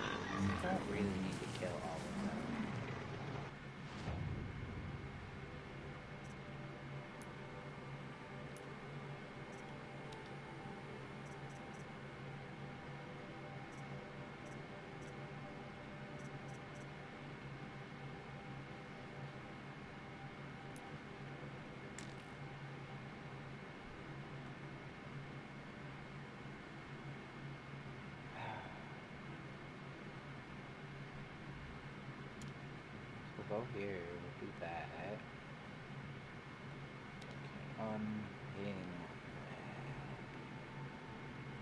Speaker 1: I don't really need to kill all of them. go here. We'll do that. In.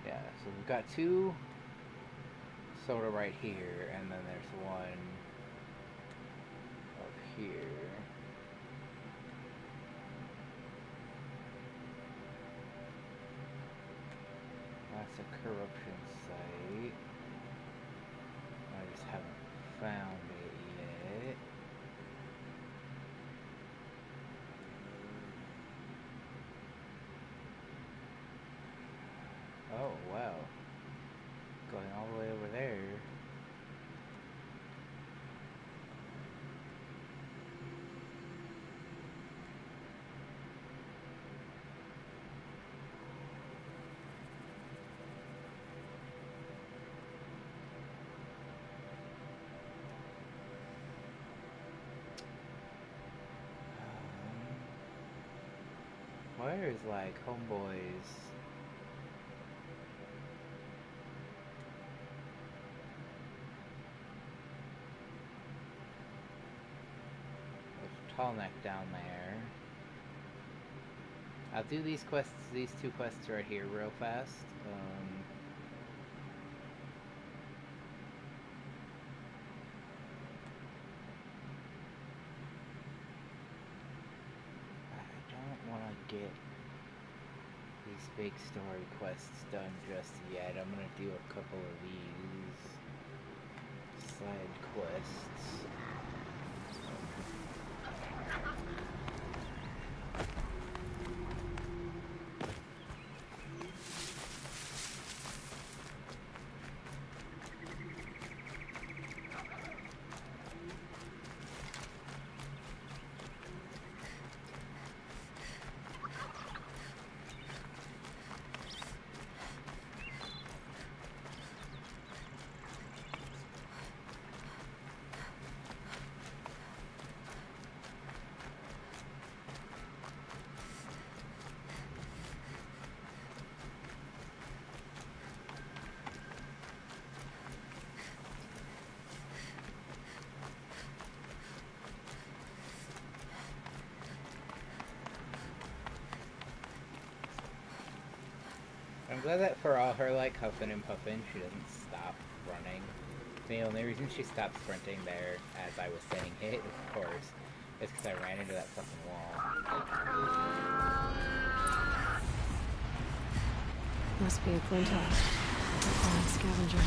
Speaker 1: Yeah, so we've got 2 soda right here, and then there's one up here. That's a corruption site. I just haven't found it yet. Oh, wow. Going all the way over there. Where is, like, Homeboy's... Tall Neck down there. I'll do these quests, these 2 quests right here real fast. I don't want to get these big story quests done just yet. I'm gonna do a couple of these side quests. I'm glad that for all her, like, huffing and puffing, she doesn't stop running. The only reason she stopped sprinting there, as I was saying it, of course, is because I ran into that fucking wall.
Speaker 3: Must be a Glinthawk. Fallen scavenger.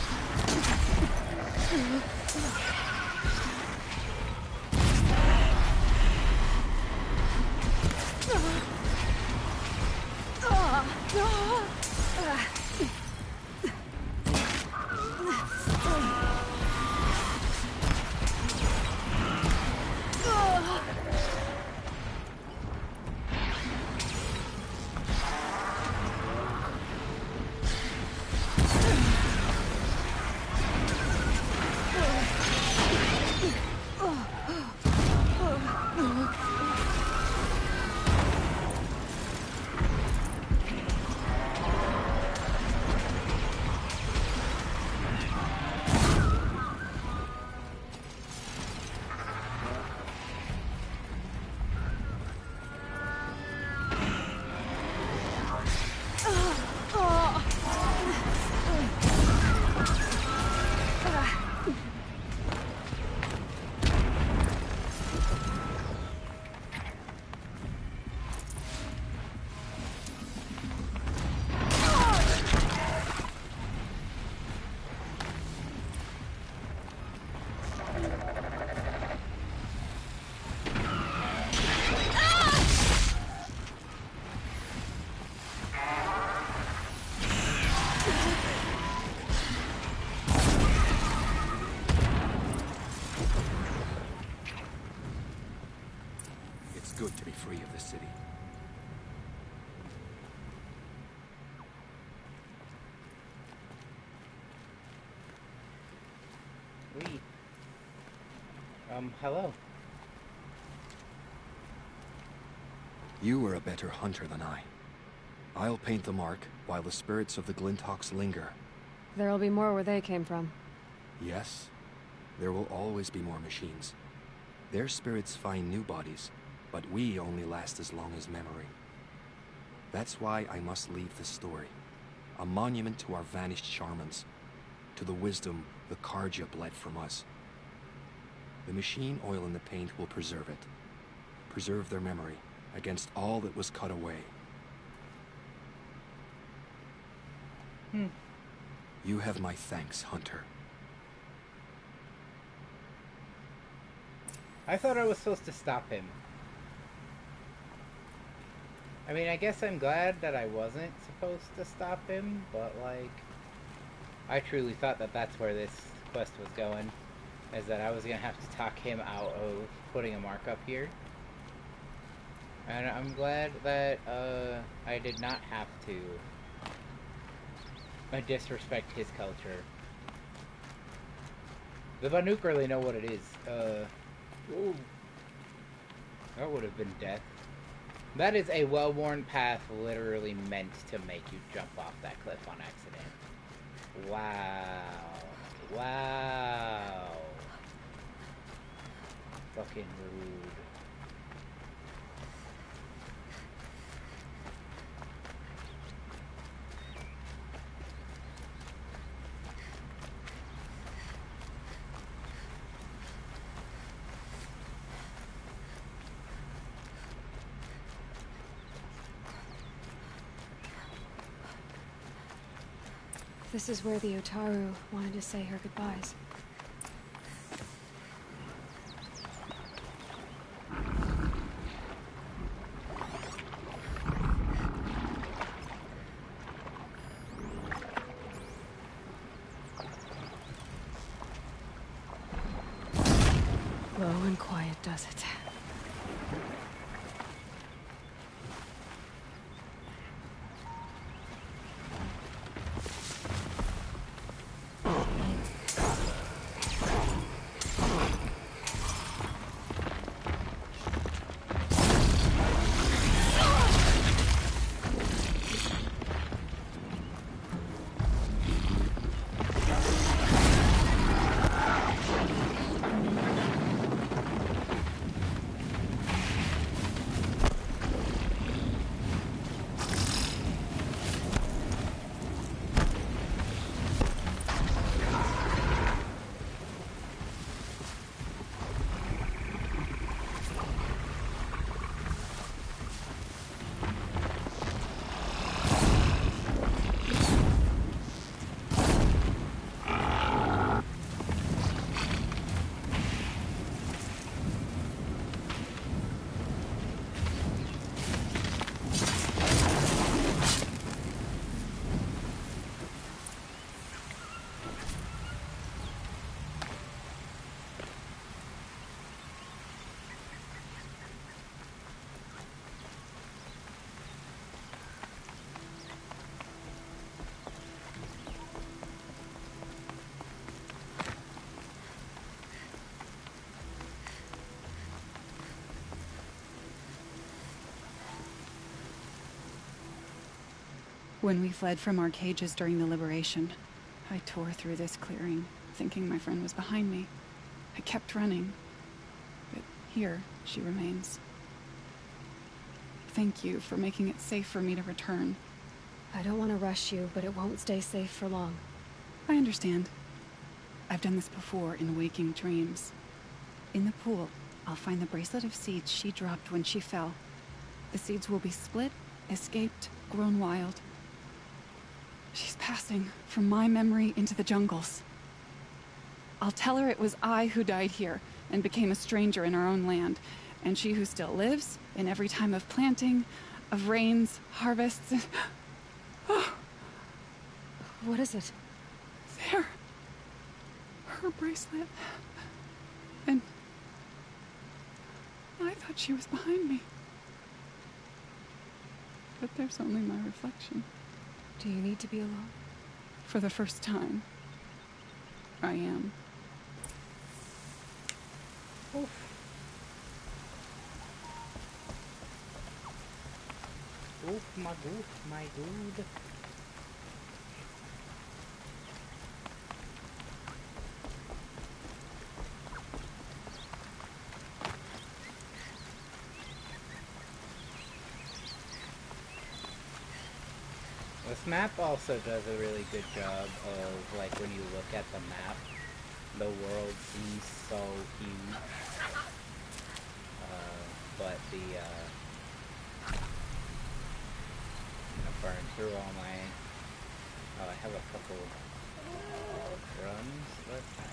Speaker 16: good to be free of the city.
Speaker 1: Hello.
Speaker 16: You were a better hunter than I. I'll paint the mark while the spirits of the Glinthawks linger.
Speaker 3: There'll be more where they came from.
Speaker 16: Yes, there will always be more machines. Their spirits find new bodies, but we only last as long as memory. That's why I must leave this story. A monument to our vanished shamans, to the wisdom the Carja bled from us. The machine oil in the paint will preserve it. Preserve their memory against all that was cut away. You have my thanks, Hunter.
Speaker 1: I thought I was supposed to stop him. I mean, I guess I'm glad that I wasn't supposed to stop him, but, like, I truly thought that that's where this quest was going, is that I was going to have to talk him out of putting a mark up here. And I'm glad that, I did not have to disrespect his culture. The Banuk really know what it is. Ooh. That would have been death. That is a well-worn path literally meant to make you jump off that cliff on accident. Wow. Wow. Fucking rude.
Speaker 3: This is where the Otaru wanted to say her goodbyes. Low and quiet does it.
Speaker 11: When we fled from our cages during the liberation, I tore through this clearing, thinking my friend was behind me. I kept running, but here she remains. Thank you for making it safe for me to return.
Speaker 3: I don't want to rush you, but it won't stay safe for long.
Speaker 11: I understand. I've done this before in waking dreams. In the pool, I'll find the bracelet of seeds she dropped when she fell. The seeds will be split, escaped, grown wild. She's passing from my memory into the jungles. I'll tell her it was I who died here and became a stranger in our own land, and she who still lives in every time of planting, of rains, harvests. Oh.
Speaker 3: What is it?
Speaker 11: There. Her bracelet. And I thought she was behind me. But there's only my reflection.
Speaker 3: Do you need to be alone?
Speaker 11: For the first time, I am.
Speaker 1: Oof. Oof, my good. This map also does a really good job of, like, when you look at the map, the world seems so huge. But I'm gonna burn through all my... Oh, I have a couple drums. That's nice.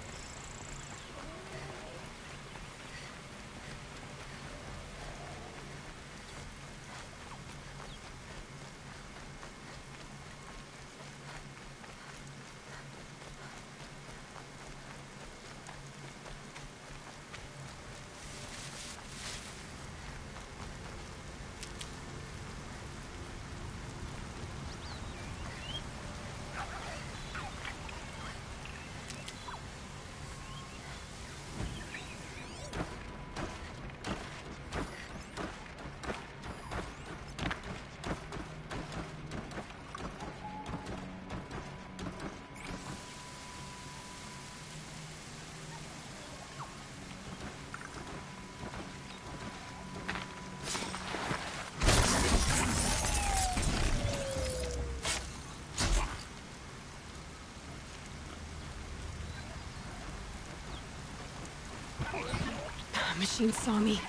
Speaker 3: Machine saw me.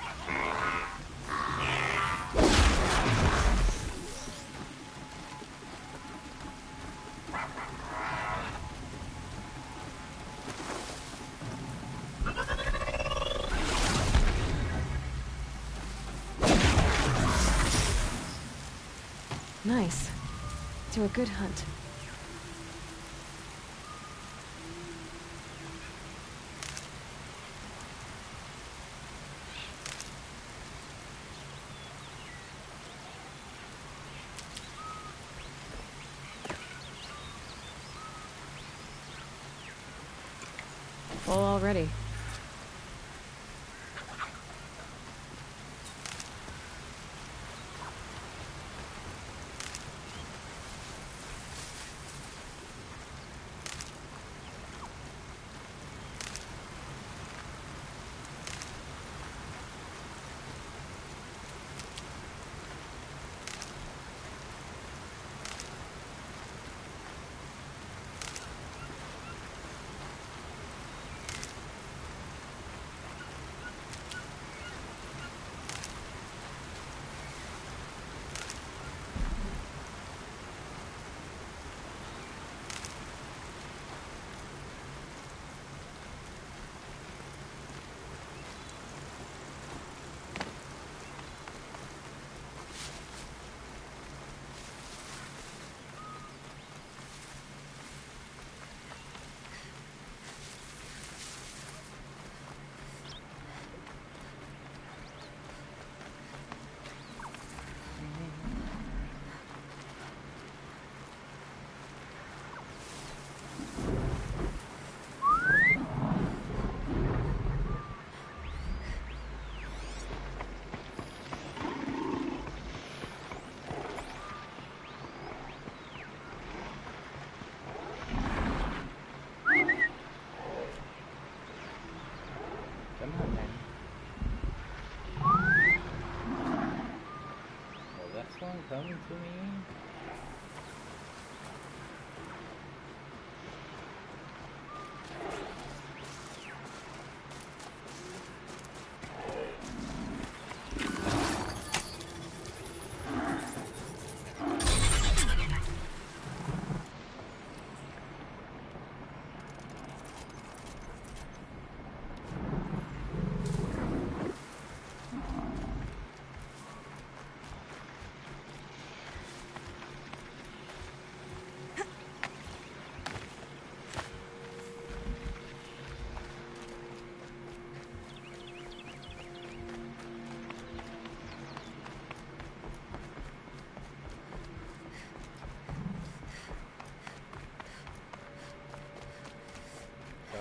Speaker 3: Nice. Do a good hunt. Full already.
Speaker 1: Coming to me.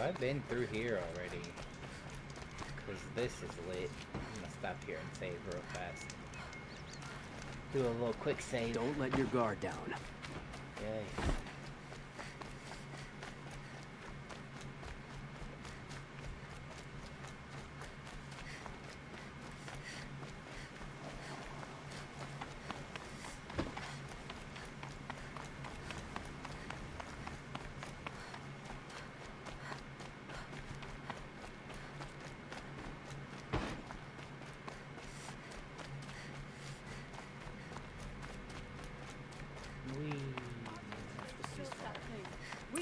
Speaker 1: I've been through here already, because this is lit. I'm gonna stop here and save real fast. Do a little quick save.
Speaker 7: Don't let your guard down.
Speaker 1: Yay.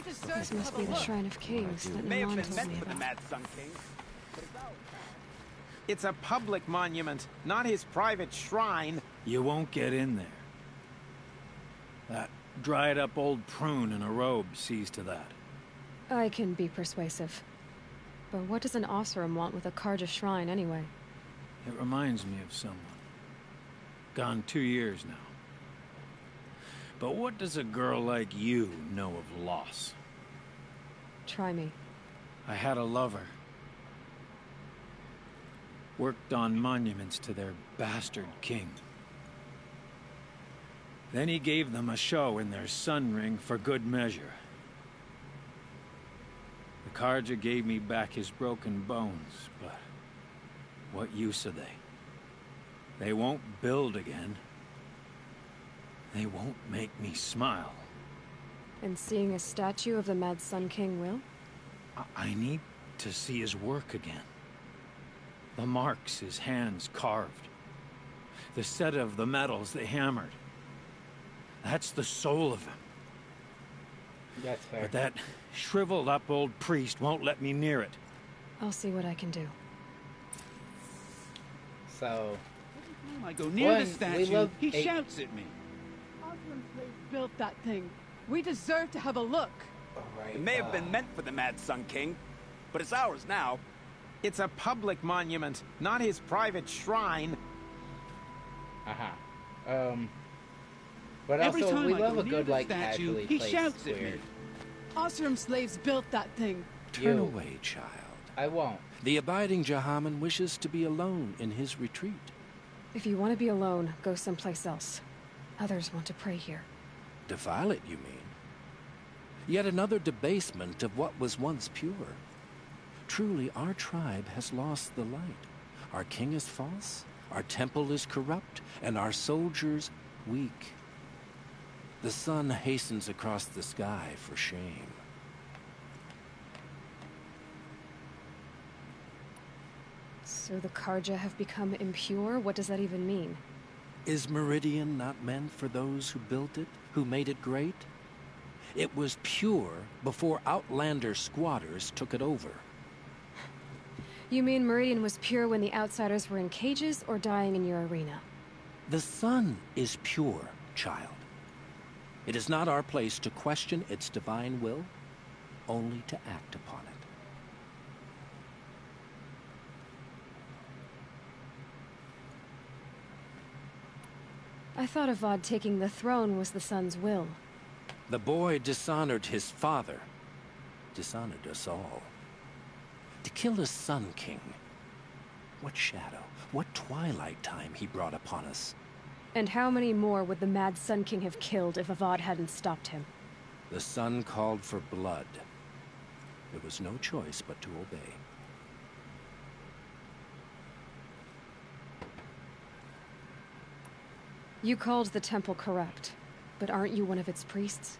Speaker 3: This must be the Shrine of Kings that
Speaker 7: May have
Speaker 3: Naman
Speaker 7: been
Speaker 3: told
Speaker 7: meant
Speaker 3: me
Speaker 7: for the
Speaker 3: about.
Speaker 7: Mad Sun King.
Speaker 6: It's a public monument, not his private shrine.
Speaker 21: You won't get in there. That dried-up old prune in a robe sees to that.
Speaker 3: I can be persuasive. But what does an Oseram want with a Karja shrine, anyway?
Speaker 21: It reminds me of someone. Gone 2 years now. But what does a girl like you know of loss?
Speaker 3: Try me.
Speaker 21: I had a lover. Worked on monuments to their bastard king. Then he gave them a show in their sun ring for good measure. The Karja gave me back his broken bones, but what use are they? They won't build again. They won't make me smile.
Speaker 3: And seeing a statue of the Mad Sun King will?
Speaker 21: I need to see his work again. The marks his hands carved. The set of the metals they hammered. That's the soul of him.
Speaker 1: That's fair.
Speaker 21: But that shriveled up old priest won't let me near it.
Speaker 3: I'll see what I can do.
Speaker 1: So...
Speaker 22: When I go near the statue, he shouts at me.
Speaker 15: Osram slaves built that thing. We deserve to have a look.
Speaker 7: It may have been meant for the Mad Sun King, but it's ours now.
Speaker 6: It's a public monument, not his private shrine.
Speaker 1: But
Speaker 15: Every
Speaker 1: also,
Speaker 15: time
Speaker 1: we
Speaker 15: I
Speaker 1: love
Speaker 15: go
Speaker 1: a
Speaker 15: near
Speaker 1: good,
Speaker 15: the
Speaker 1: like,
Speaker 15: statue,
Speaker 1: casually
Speaker 15: he
Speaker 1: placed
Speaker 15: shouts at
Speaker 1: square.
Speaker 15: me. Osram slaves built that thing.
Speaker 23: Turn away, child.
Speaker 1: I won't.
Speaker 23: The abiding Jahaman wishes to be alone in his retreat.
Speaker 3: If you want to be alone, go someplace else. Others want to pray here.
Speaker 23: Defile it, you mean? Yet another debasement of what was once pure. Truly, our tribe has lost the light. Our king is false, our temple is corrupt, and our soldiers weak. The sun hastens across the sky for shame.
Speaker 3: So the Karja have become impure? What does that even mean?
Speaker 23: Is Meridian not meant for those who built it, who made it great? It was pure before outlander squatters took it over.
Speaker 3: You mean Meridian was pure when the outsiders were in cages or dying in your arena?
Speaker 23: The sun is pure, child. It is not our place to question its divine will, only to act upon it.
Speaker 3: I thought Avad taking the throne was the sun's will.
Speaker 23: The boy dishonored his father, dishonored us all. To kill a Sun King. What shadow, what twilight time he brought upon us.
Speaker 3: And how many more would the Mad Sun King have killed if Avad hadn't stopped him?
Speaker 23: The sun called for blood. There was no choice but to obey.
Speaker 3: You called the temple corrupt, but aren't you one of its priests?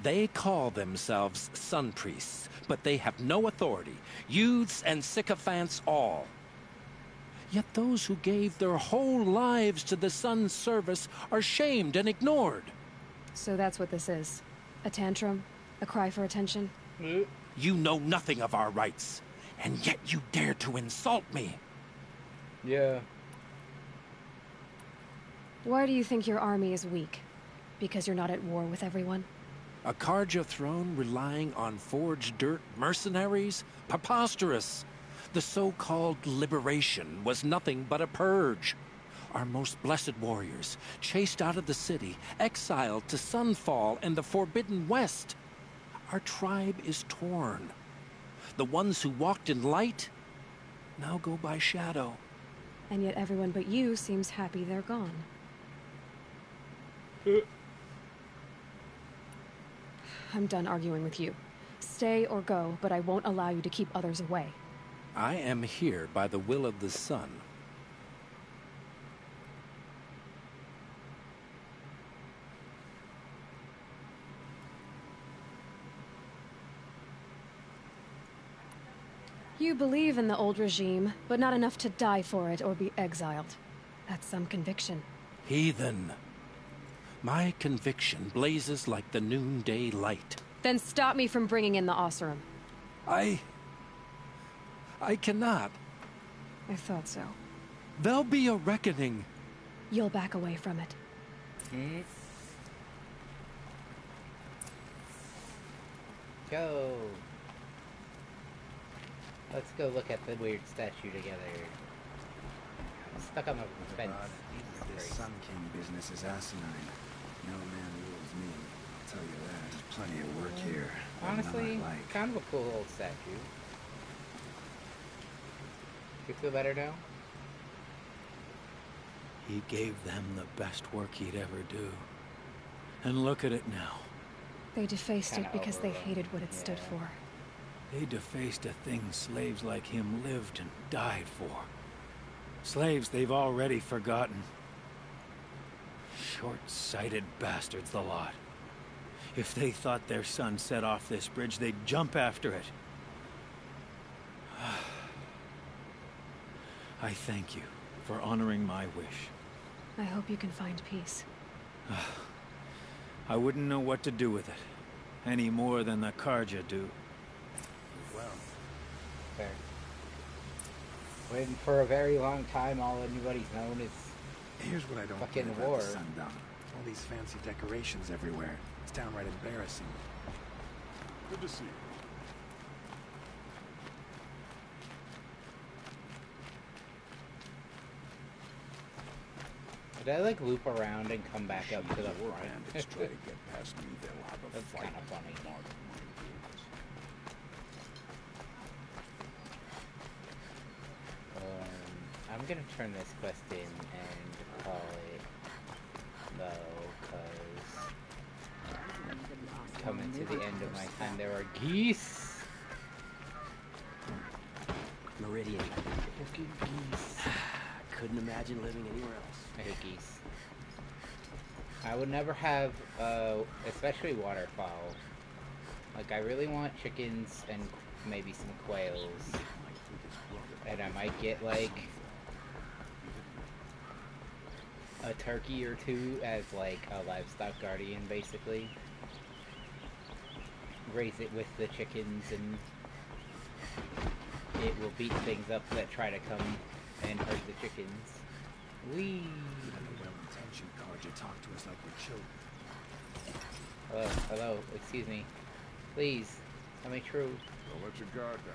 Speaker 23: They call themselves sun priests, but they have no authority. Youths and sycophants all. Yet those who gave their whole lives to the sun's service are shamed and ignored.
Speaker 3: So that's what this is. A tantrum? A cry for attention?
Speaker 23: You know nothing of our rights, and yet you dare to insult me.
Speaker 1: Yeah.
Speaker 3: Why do you think your army is weak? Because you're not at war with everyone?
Speaker 23: A Karja throne relying on forged dirt mercenaries? Preposterous! The so-called liberation was nothing but a purge. Our most blessed warriors, chased out of the city, exiled to Sunfall and the Forbidden West. Our tribe is torn. The ones who walked in light now go by shadow.
Speaker 3: And yet everyone but you seems happy they're gone. I'm done arguing with you. Stay or go, but I won't allow you to keep others away.
Speaker 23: I am here by the will of the sun.
Speaker 3: You believe in the old regime, but not enough to die for it or be exiled. That's some conviction.
Speaker 23: Heathen. My conviction blazes like the noonday light.
Speaker 3: Then stop me from bringing in the Oseram.
Speaker 23: I cannot.
Speaker 3: I thought so.
Speaker 23: There'll be a reckoning.
Speaker 3: You'll back away from it.
Speaker 1: Go. Let's go look at the weird statue together. I'm stuck on the fence.
Speaker 5: This Sun King business is asinine. No man rules me. I'll tell you that. There's plenty of work here.
Speaker 1: Honestly, kind of a cool old statue. You feel better now?
Speaker 21: He gave them the best work he'd ever do. And look at it now.
Speaker 3: They defaced it because they hated what it stood for.
Speaker 21: They defaced a thing slaves like him lived and died for. Slaves they've already forgotten. Short-sighted bastards, the lot. If they thought their son set off this bridge, they'd jump after it. I thank you for honoring my wish.
Speaker 3: I hope you can find peace.
Speaker 21: I wouldn't know what to do with it, any more than the Carja do.
Speaker 1: Well, fair. When for a very long time all anybody's known is
Speaker 5: here's what I don't
Speaker 1: fucking
Speaker 5: get about
Speaker 1: war.
Speaker 5: the Sundown. All these fancy decorations everywhere. It's downright embarrassing.
Speaker 12: Good to see you.
Speaker 1: Did I like loop around and come back up to the front?
Speaker 12: Bandits try to get past me, they'll have a
Speaker 1: That's
Speaker 12: fight.
Speaker 1: kind of funny. I'm gonna turn this quest in and call it low, cause coming to the end of my time. There are geese.
Speaker 8: Meridian. Fucking geese. Couldn't imagine living anywhere else.
Speaker 1: I hate geese. I would never have, especially waterfowl. Like, I really want chickens and maybe some quails. And I might get, like, a turkey or two as, like, a livestock guardian, basically. Raise it with the chickens, and it will beat things up that try to come and hurt the chickens. Whee!
Speaker 5: Even the well-intentioned Carja talk to us like we're children.
Speaker 1: Hello, hello, excuse me. Please, tell me true.
Speaker 12: Don't let your guard down.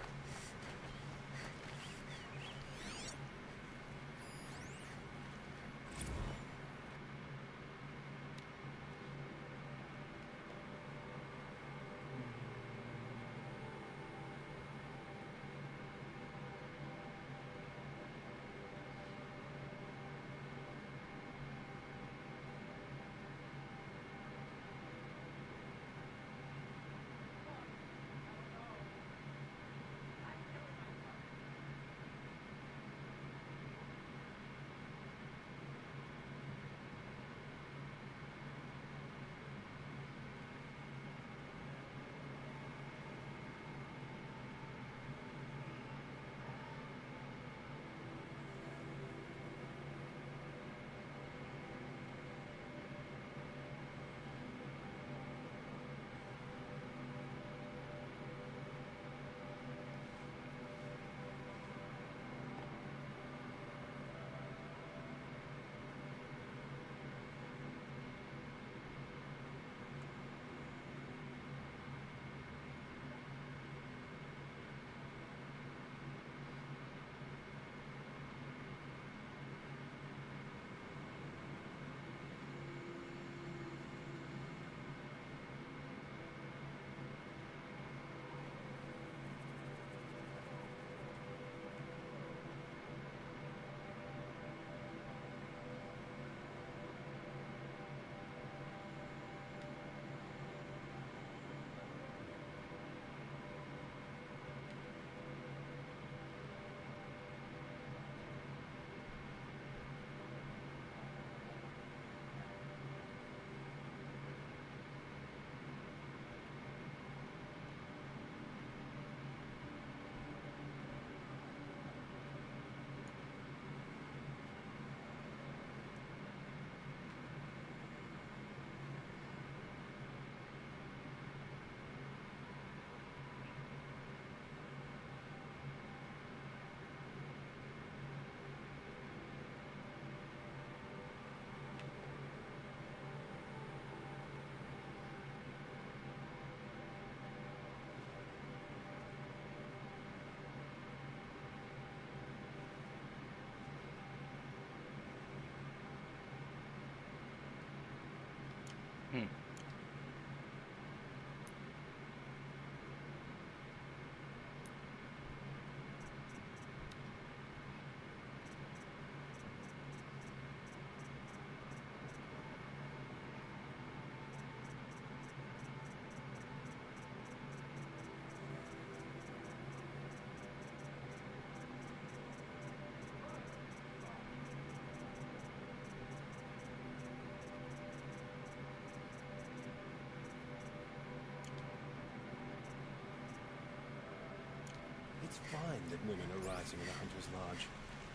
Speaker 13: It's fine that women are rising in the Hunter's Lodge.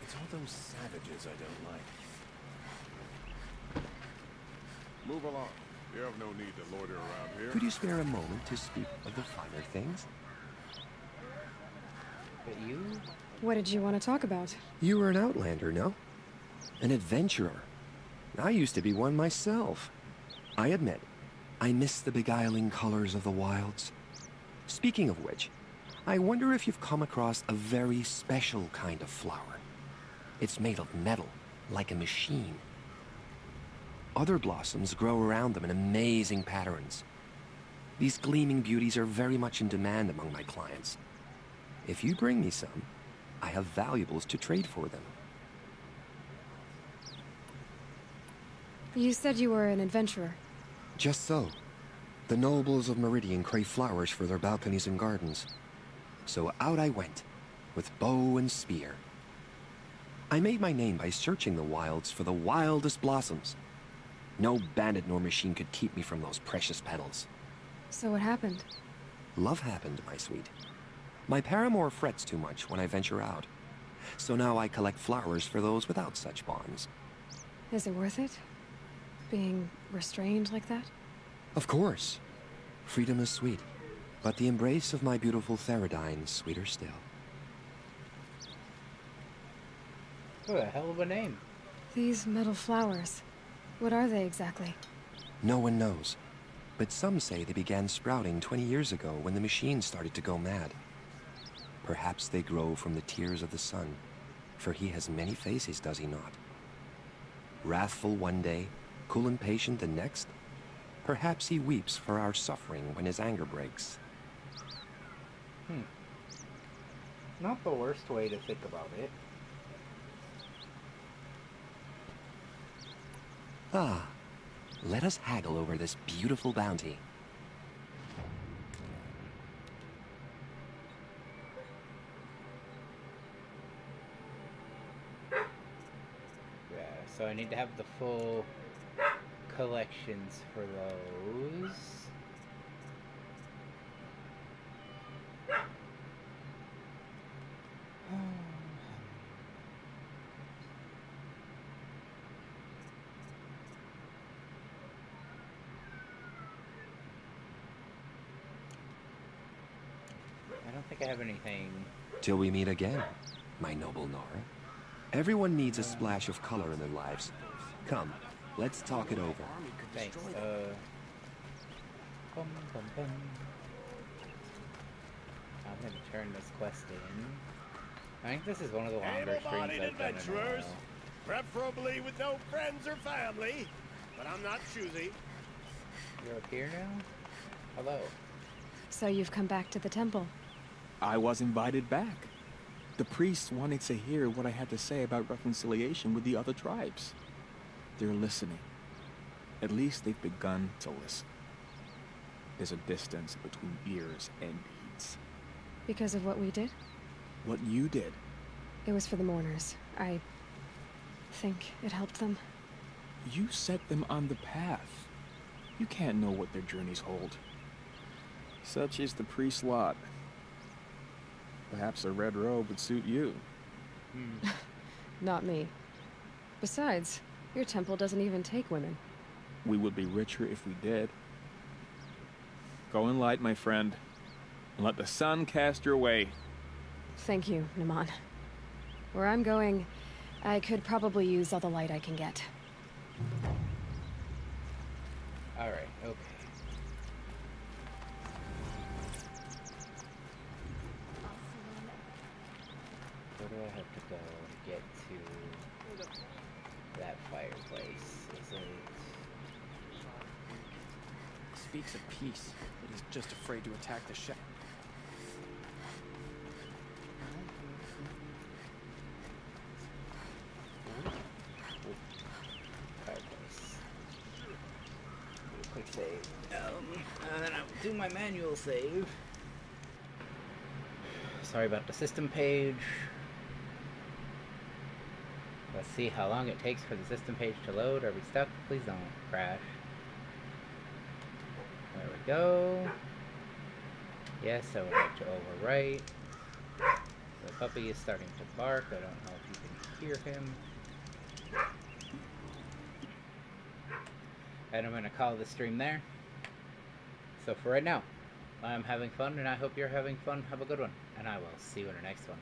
Speaker 13: It's all those savages I don't like.
Speaker 12: Move along. You have no need to loiter around here.
Speaker 16: Could you spare a moment to speak of the finer things?
Speaker 1: But you?
Speaker 3: What did you want to talk about?
Speaker 16: You were an outlander, no? An adventurer. I used to be one myself. I admit, I miss the beguiling colors of the wilds. Speaking of which, I wonder if you've come across a very special kind of flower. It's made of metal, like a machine. Other blossoms grow around them in amazing patterns. These gleaming beauties are very much in demand among my clients. If you bring me some, I have valuables to trade for them.
Speaker 3: You said you were an adventurer.
Speaker 16: Just so. The nobles of Meridian crave flowers for their balconies and gardens. So out I went, with bow and spear. I made my name by searching the wilds for the wildest blossoms. No bandit nor machine could keep me from those precious petals.
Speaker 3: So what happened?
Speaker 16: Love happened, my sweet. My paramour frets too much when I venture out. So now I collect flowers for those without such bonds.
Speaker 3: Is it worth it? Being restrained like that?
Speaker 16: Of course. Freedom is sweet. But the embrace of my beautiful Theradine is sweeter still.
Speaker 1: What a hell of a name.
Speaker 3: These metal flowers. What are they exactly?
Speaker 16: No one knows. But some say they began sprouting 20 years ago when the machine started to go mad. Perhaps they grow from the tears of the sun, for he has many faces, does he not? Wrathful one day, cool and patient the next. Perhaps he weeps for our suffering when his anger breaks.
Speaker 1: Not the worst way to think about it.
Speaker 16: Ah, let us haggle over this beautiful bounty.
Speaker 1: Yeah, so I need to have the full collections for those. I don't think I have anything.
Speaker 16: Till we meet again, my noble Nora. Everyone needs a splash of color in their lives. Come, let's talk it over.
Speaker 1: Thanks. Bum, bum, bum. I'm gonna turn this quest in. I think this is one of the longer streams I've done
Speaker 13: adventurers, preferably with no friends or family, but I'm not choosy.
Speaker 1: You're up here now? Hello.
Speaker 3: So you've come back to the temple.
Speaker 2: I was invited back. The priests wanted to hear what I had to say about reconciliation with the other tribes. They're listening. At least they've begun to listen. There's a distance between ears and deeds.
Speaker 3: Because of what we did?
Speaker 2: What you did.
Speaker 3: It was for the mourners. I think it helped them.
Speaker 2: You set them on the path. You can't know what their journeys hold. Such is the priest's lot. Perhaps a red robe would suit you.
Speaker 3: Not me. Besides, your temple doesn't even take women.
Speaker 2: We would be richer if we did. Go in light, my friend, and let the sun cast your way.
Speaker 3: Thank you, Naman. Where I'm going, I could probably use all the light I can get.
Speaker 1: Alright, okay. Where do I have to go to get to that fireplace? Is it...
Speaker 8: Speaks of peace, but he's just afraid to attack the ship.
Speaker 1: Fireplace. Quick save. And then I'll do my manual save. Sorry about the system page. Let's see how long it takes for the system page to load. Are we stuck? Please don't crash. There we go. Yes, I would like to overwrite. The puppy is starting to bark. I don't know if you can hear him. And I'm going to call the stream there. So for right now, I'm having fun, and I hope you're having fun. Have a good one, and I will see you in the next one.